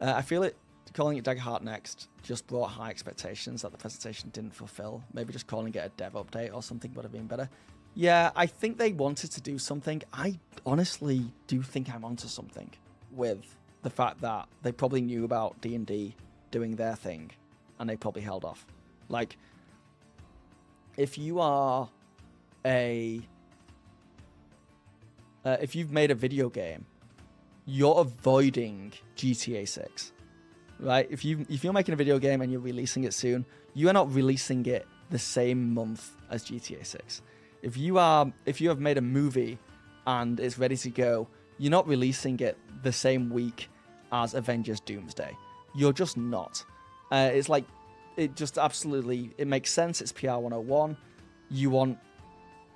I feel it calling it Daggerheart Next just brought high expectations that the presentation didn't fulfill. Maybe just calling it a dev update or something would have been better. Yeah, I think they wanted to do something. I honestly do think I'm onto something with the fact that they probably knew about D&D doing their thing and they probably held off. Like, if you are if you've made a video game, you're avoiding GTA 6, right? If you're making a video game and you're releasing it soon, you are not releasing it the same month as GTA 6. If you have made a movie and it's ready to go, you're not releasing it the same week as Avengers Doomsday. You're just not. It's like, it just absolutely, it makes sense. It's PR 101. You want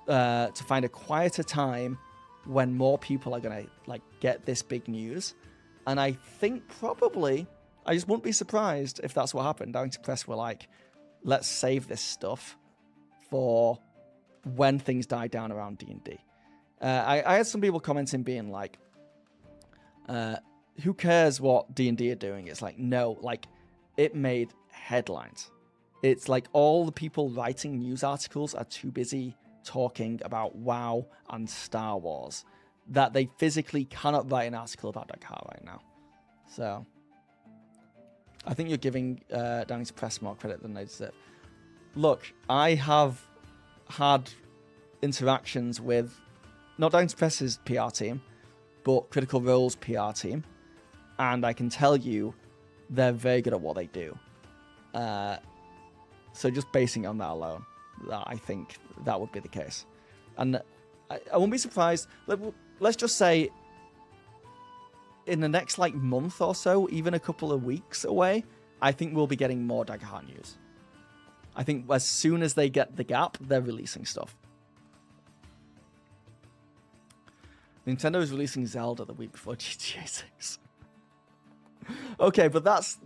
to find a quieter time when more people are going to like get this big news. And I think probably, I just wouldn't be surprised if that's what happened. Darrington Press were like, let's save this stuff for when things die down around D&D. I had some people commenting being like, who cares what D&D are doing? It's like, no, like it made headlines. It's like all the people writing news articles are too busy talking about WoW and Star Wars that they physically cannot write an article about Daggerheart right now. So I think you're giving Darrington Press more credit than they deserve. Look, I have had interactions with not Darrington Press's PR team, but Critical Role's PR team, and I can tell you they're very good at what they do. So just basing on that alone, I think that would be the case. And I won't be surprised. Let's just say in the next like month or so, even a couple of weeks away, I think we'll be getting more Daggerheart news. I think as soon as they get the gap, they're releasing stuff. Nintendo is releasing Zelda the week before GTA 6. Okay, but that's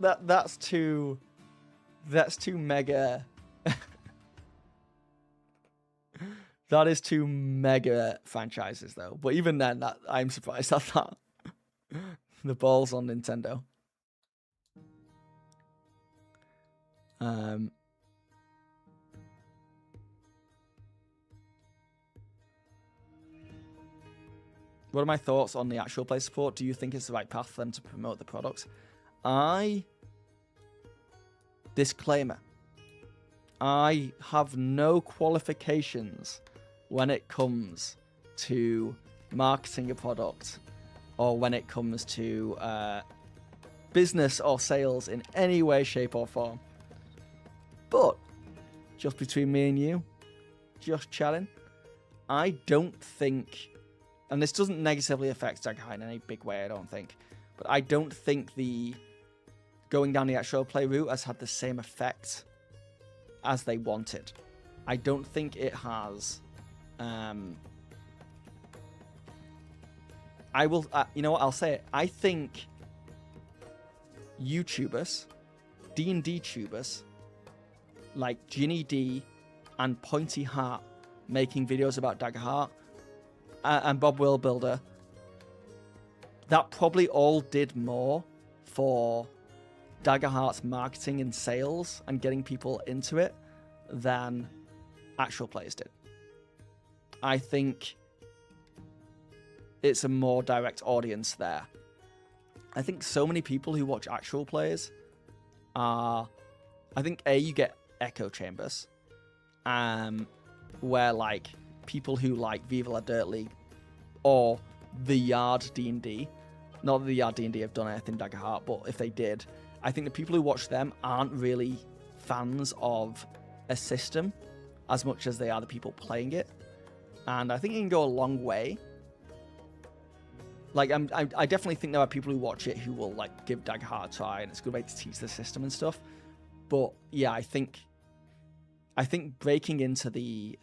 too mega. That is two mega franchises though. But even then, that I'm surprised at that. The balls on Nintendo. What are my thoughts on the actual play support? Do you think it's the right path for them to promote the product? Disclaimer. I have no qualifications when it comes to marketing a product or when it comes to business or sales in any way, shape, or form. But just between me and you, just chatting, I don't think, and this doesn't negatively affect Daggerheart in any big way, I don't think, but I don't think the going down the actual play route has had the same effect as they wanted. I don't think it has. I will. You know what? I'll say it. I think YouTubers, D&D tubers, like Ginny D and Pointy Hat making videos about Daggerheart, and Bob World Builder, that probably all did more for Daggerheart's marketing and sales and getting people into it than actual players did. I think it's a more direct audience there. I think so many people who watch actual plays are... I think, you get echo chambers, where, like, people who like Viva La Dirt League or The Yard D&D, not that The Yard D&D have done anything Daggerheart, but if they did, I think the people who watch them aren't really fans of a system as much as they are the people playing it. And I think it can go a long way. Like, I definitely think there are people who watch it who will, like, give Daggerheart a try, and it's a good way to teach the system and stuff. But, yeah, I think breaking into the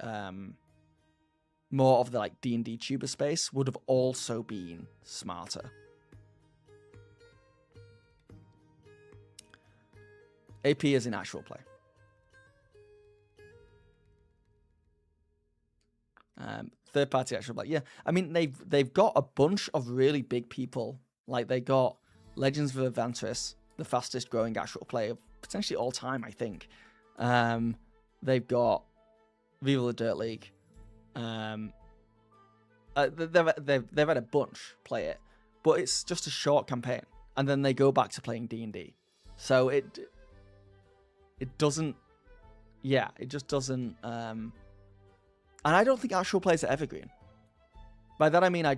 more of the, like, D&D tuber space would have also been smarter. AP is in actual play. Third party actual play. Yeah, I mean they've got a bunch of really big people. Like they got Legends of Adventures, the fastest growing actual play of potentially all time, I think. They've got Viva La Dirt League. They've had a bunch play it, but it's just a short campaign, and then they go back to playing D&D. So it doesn't. Yeah, it just doesn't. And I don't think actual plays are evergreen. By that I mean I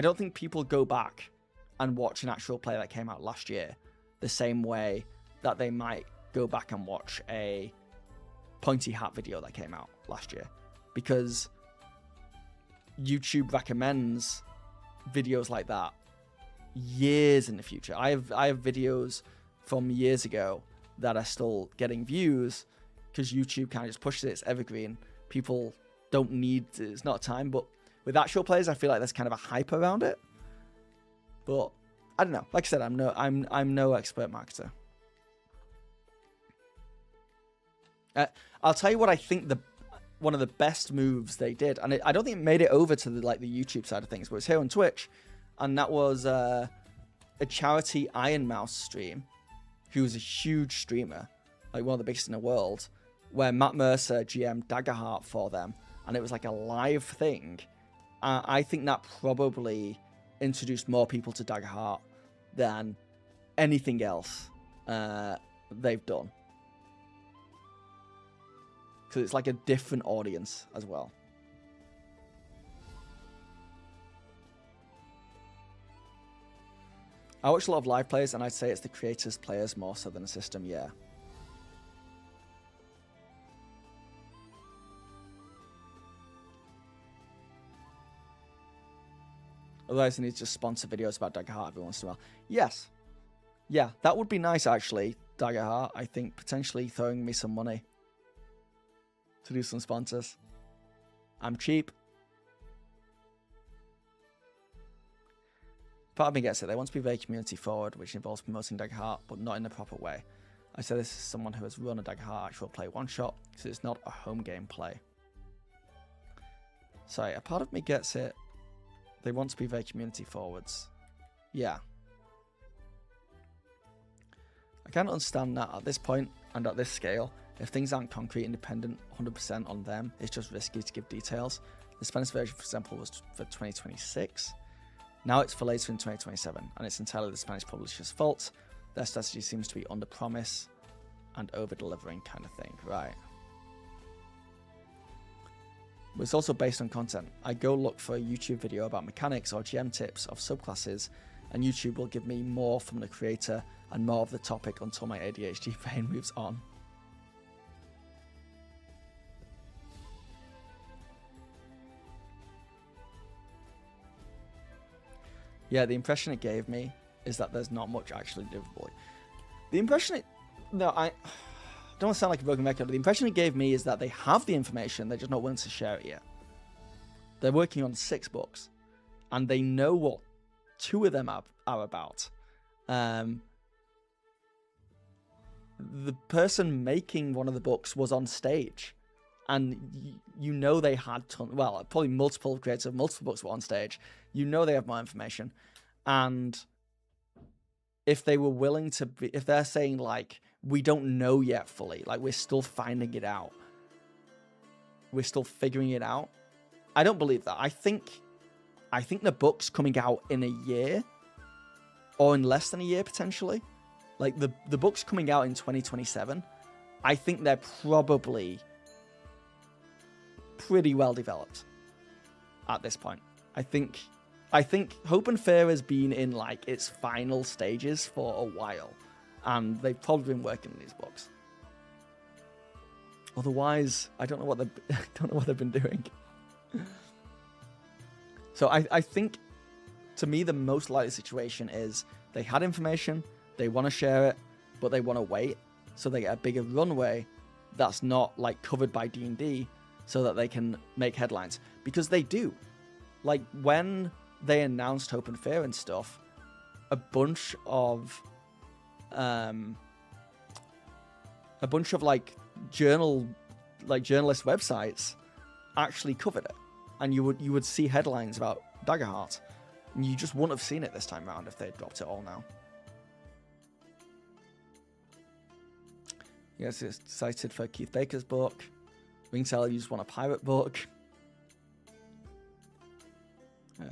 don't think people go back and watch an actual play that came out last year the same way that they might go back and watch a Pointy Hat video that came out last year, because YouTube recommends videos like that years in the future. I have videos from years ago that are still getting views because YouTube kind of just pushes it. It's evergreen. People don't need, it's not time. But with actual plays, I feel like there's kind of a hype around it. But I don't know. Like I said, I'm no expert marketer. I'll tell you what I think one of the best moves they did, and I don't think it made it over to the YouTube side of things, but it's here on Twitch, and that was a charity Iron Mouse stream, who's a huge streamer, like one of the biggest in the world, where Matt Mercer GM'd Daggerheart for them, and it was like a live thing. I think that probably introduced more people to Daggerheart than anything else they've done. Because it's like a different audience as well. I watch a lot of live plays, and I'd say it's the creators, players more so than the system, yeah. Otherwise, they need to just sponsor videos about Daggerheart every once in a while. Yes. Yeah, that would be nice, actually, Daggerheart. I think potentially throwing me some money to do some sponsors. I'm cheap. Part of me gets it. They want to be very community forward, which involves promoting Daggerheart, but not in the proper way. I say this as someone who has run a Daggerheart actual play one-shot, because it's not a home game play. Sorry, a part of me gets it. They want to be very community forwards. Yeah. I can't understand that at this point and at this scale. If things aren't concrete, independent, 100% on them, it's just risky to give details. The Spanish version, for example, was for 2026. Now it's for later in 2027, and it's entirely the Spanish publisher's fault. Their strategy seems to be under promise and over delivering kind of thing, right? But it's also based on content. I go look for a YouTube video about mechanics or GM tips of subclasses, and YouTube will give me more from the creator and more of the topic until my ADHD brain moves on. Yeah, the impression it gave me is that there's not much actually deliverable. The impression it... No, don't want to sound like a broken record, but the impression it gave me is that they have the information, they're just not willing to share it yet. They're working on 6 books, and they know what 2 of them are about. The person making one of the books was on stage, and you know they had probably multiple creators of multiple books were on stage. You know they have more information, and if they were willing to be, if they're saying like, we don't know yet fully, like we're still finding it out, we're still figuring it out, I don't believe that. I think the book's coming out in a year, or in less than a year potentially. Like the book's coming out in 2027. I think they're probably pretty well developed at this point. I think Hope and Fear has been in like its final stages for a while, and they've probably been working on these books. Otherwise, I don't know what they've been doing. So I think, to me, the most likely situation is they had information, they want to share it, but they want to wait so they get a bigger runway that's not like covered by D&D, so that they can make headlines, because they do. Like when they announced Hope and Fear and stuff, a bunch of like journalist websites actually covered it, and you would see headlines about Daggerheart, and you just wouldn't have seen it this time around if they dropped it all now. Yes, it's cited for Keith Baker's book. We can tell you just want a pirate book. Yeah.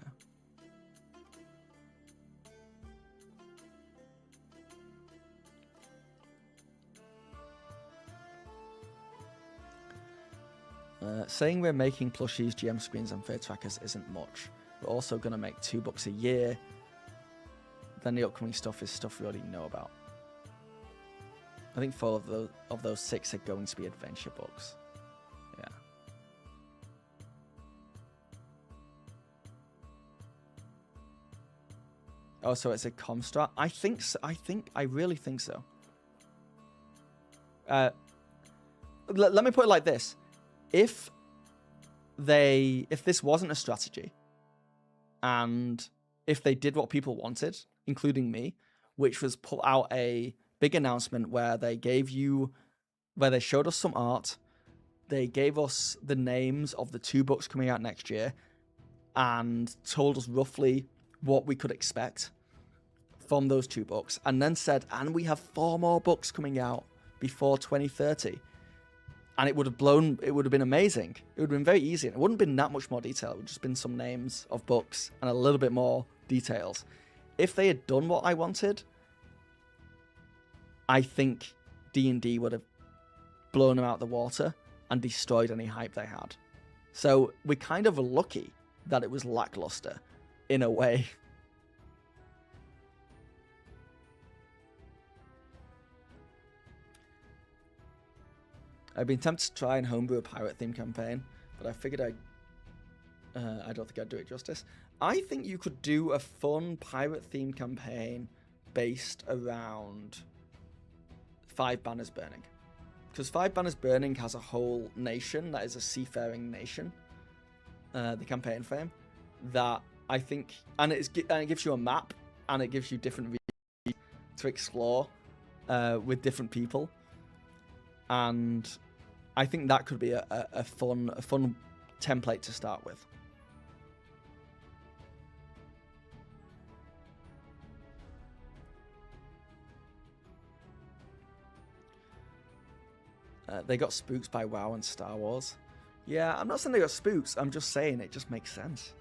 Saying we're making plushies, GM screens, and fair trackers isn't much. We're also going to make 2 books a year. Then the upcoming stuff is stuff we already know about. I think 4 of those 6 are going to be adventure books. Yeah. Oh, so it's a comstrat? I think so. I really think so. Let me put it like this. If this wasn't a strategy, and if they did what people wanted, including me, which was put out a big announcement where they showed us some art, they gave us the names of the 2 books coming out next year, and told us roughly what we could expect from those 2 books, and then said, and we have 4 more books coming out before 2030. And it would have been amazing. It would have been very easy. It wouldn't have been that much more detail. It would have just been some names of books and a little bit more details. If they had done what I wanted, I think D&D would have blown them out the water and destroyed any hype they had. So we're kind of lucky that it was lackluster in a way. I've been tempted to try and homebrew a pirate themed campaign, but I figured I don't think I'd do it justice. I think you could do a fun pirate themed campaign based around 5 Banners Burning, because 5 Banners Burning has a whole nation that is a seafaring nation. The campaign frame that I think, and it gives you a map, and it gives you different regions to explore with different people. And I think that could be a fun template to start with. They got spooked by WoW and Star Wars. Yeah, I'm not saying they got spooked. I'm just saying it just makes sense.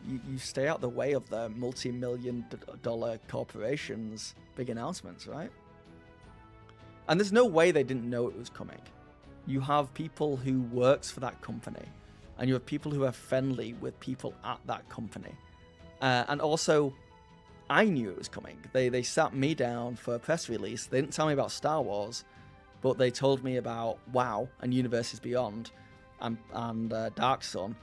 You stay out the way of the multi-million-dollar corporations' big announcements, right? And there's no way they didn't know it was coming. You have people who works for that company, and you have people who are friendly with people at that company. And also, I knew it was coming. They sat me down for a press release. They didn't tell me about Star Wars, but they told me about WoW and Universes Beyond and Dark Sun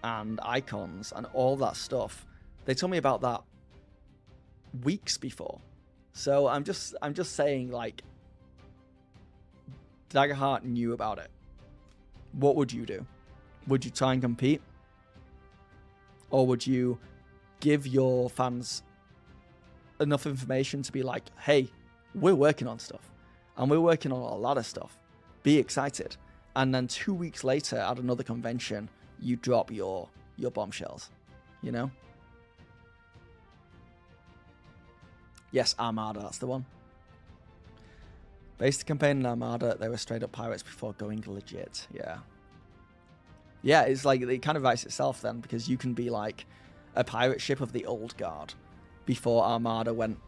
and Icons and all that stuff. They told me about that weeks before. So I'm just saying, like, Daggerheart knew about it, what would you do? Would you try and compete? Or would you give your fans enough information to be like, hey, we're working on stuff. And we're working on a lot of stuff. Be excited. And then 2 weeks later at another convention, you drop your bombshells. You know? Yes, Armada, that's the one. Based the campaign in Armada, they were straight up pirates before going legit. Yeah. Yeah, it's like, it kind of writes itself then, because you can be like a pirate ship of the old guard before Armada went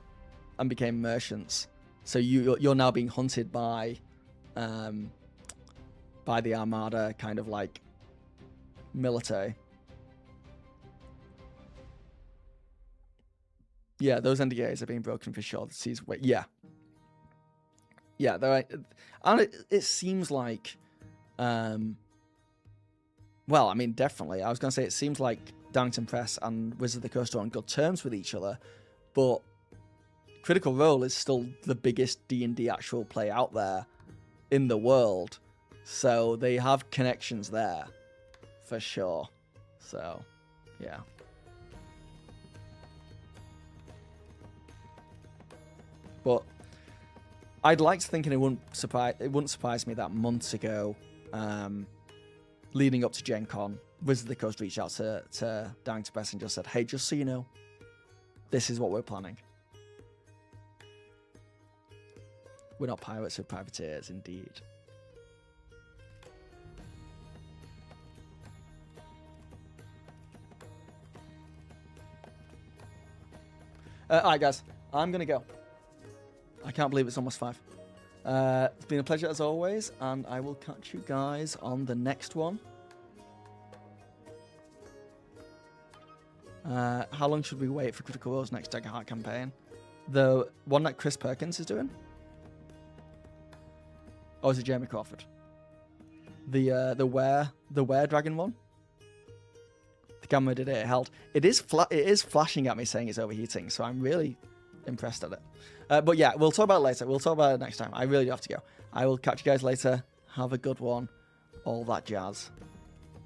and became merchants. So you're now being hunted by the Armada kind of like military. Yeah, those NDAs are being broken for sure. Yeah. Yeah, and it seems like, well, I mean, definitely. I was going to say it seems like Darrington Press and Wizards of the Coast are on good terms with each other, but Critical Role is still the biggest D&D actual play out there in the world, so they have connections there, for sure. So, yeah. But I'd like to think, and it wouldn't surprise me that months ago, leading up to Gen Con, Wizards of the Coast reached out to Darrington Press and just said, hey, just so you know, this is what we're planning. We're not pirates, we're privateers, indeed. Alright, guys, I'm going to go. I can't believe it's almost 5. It's been a pleasure as always, and I will catch you guys on the next one. How long should we wait for Critical Role's next Daggerheart campaign? The one that Chris Perkins is doing? Or is it Jeremy Crawford? The Were Dragon one? The camera did it, it held. It is flashing at me saying it's overheating, so I'm really impressed at it. But yeah, we'll talk about it later. We'll talk about it next time. I really do have to go. I will catch you guys later. Have a good one. All that jazz.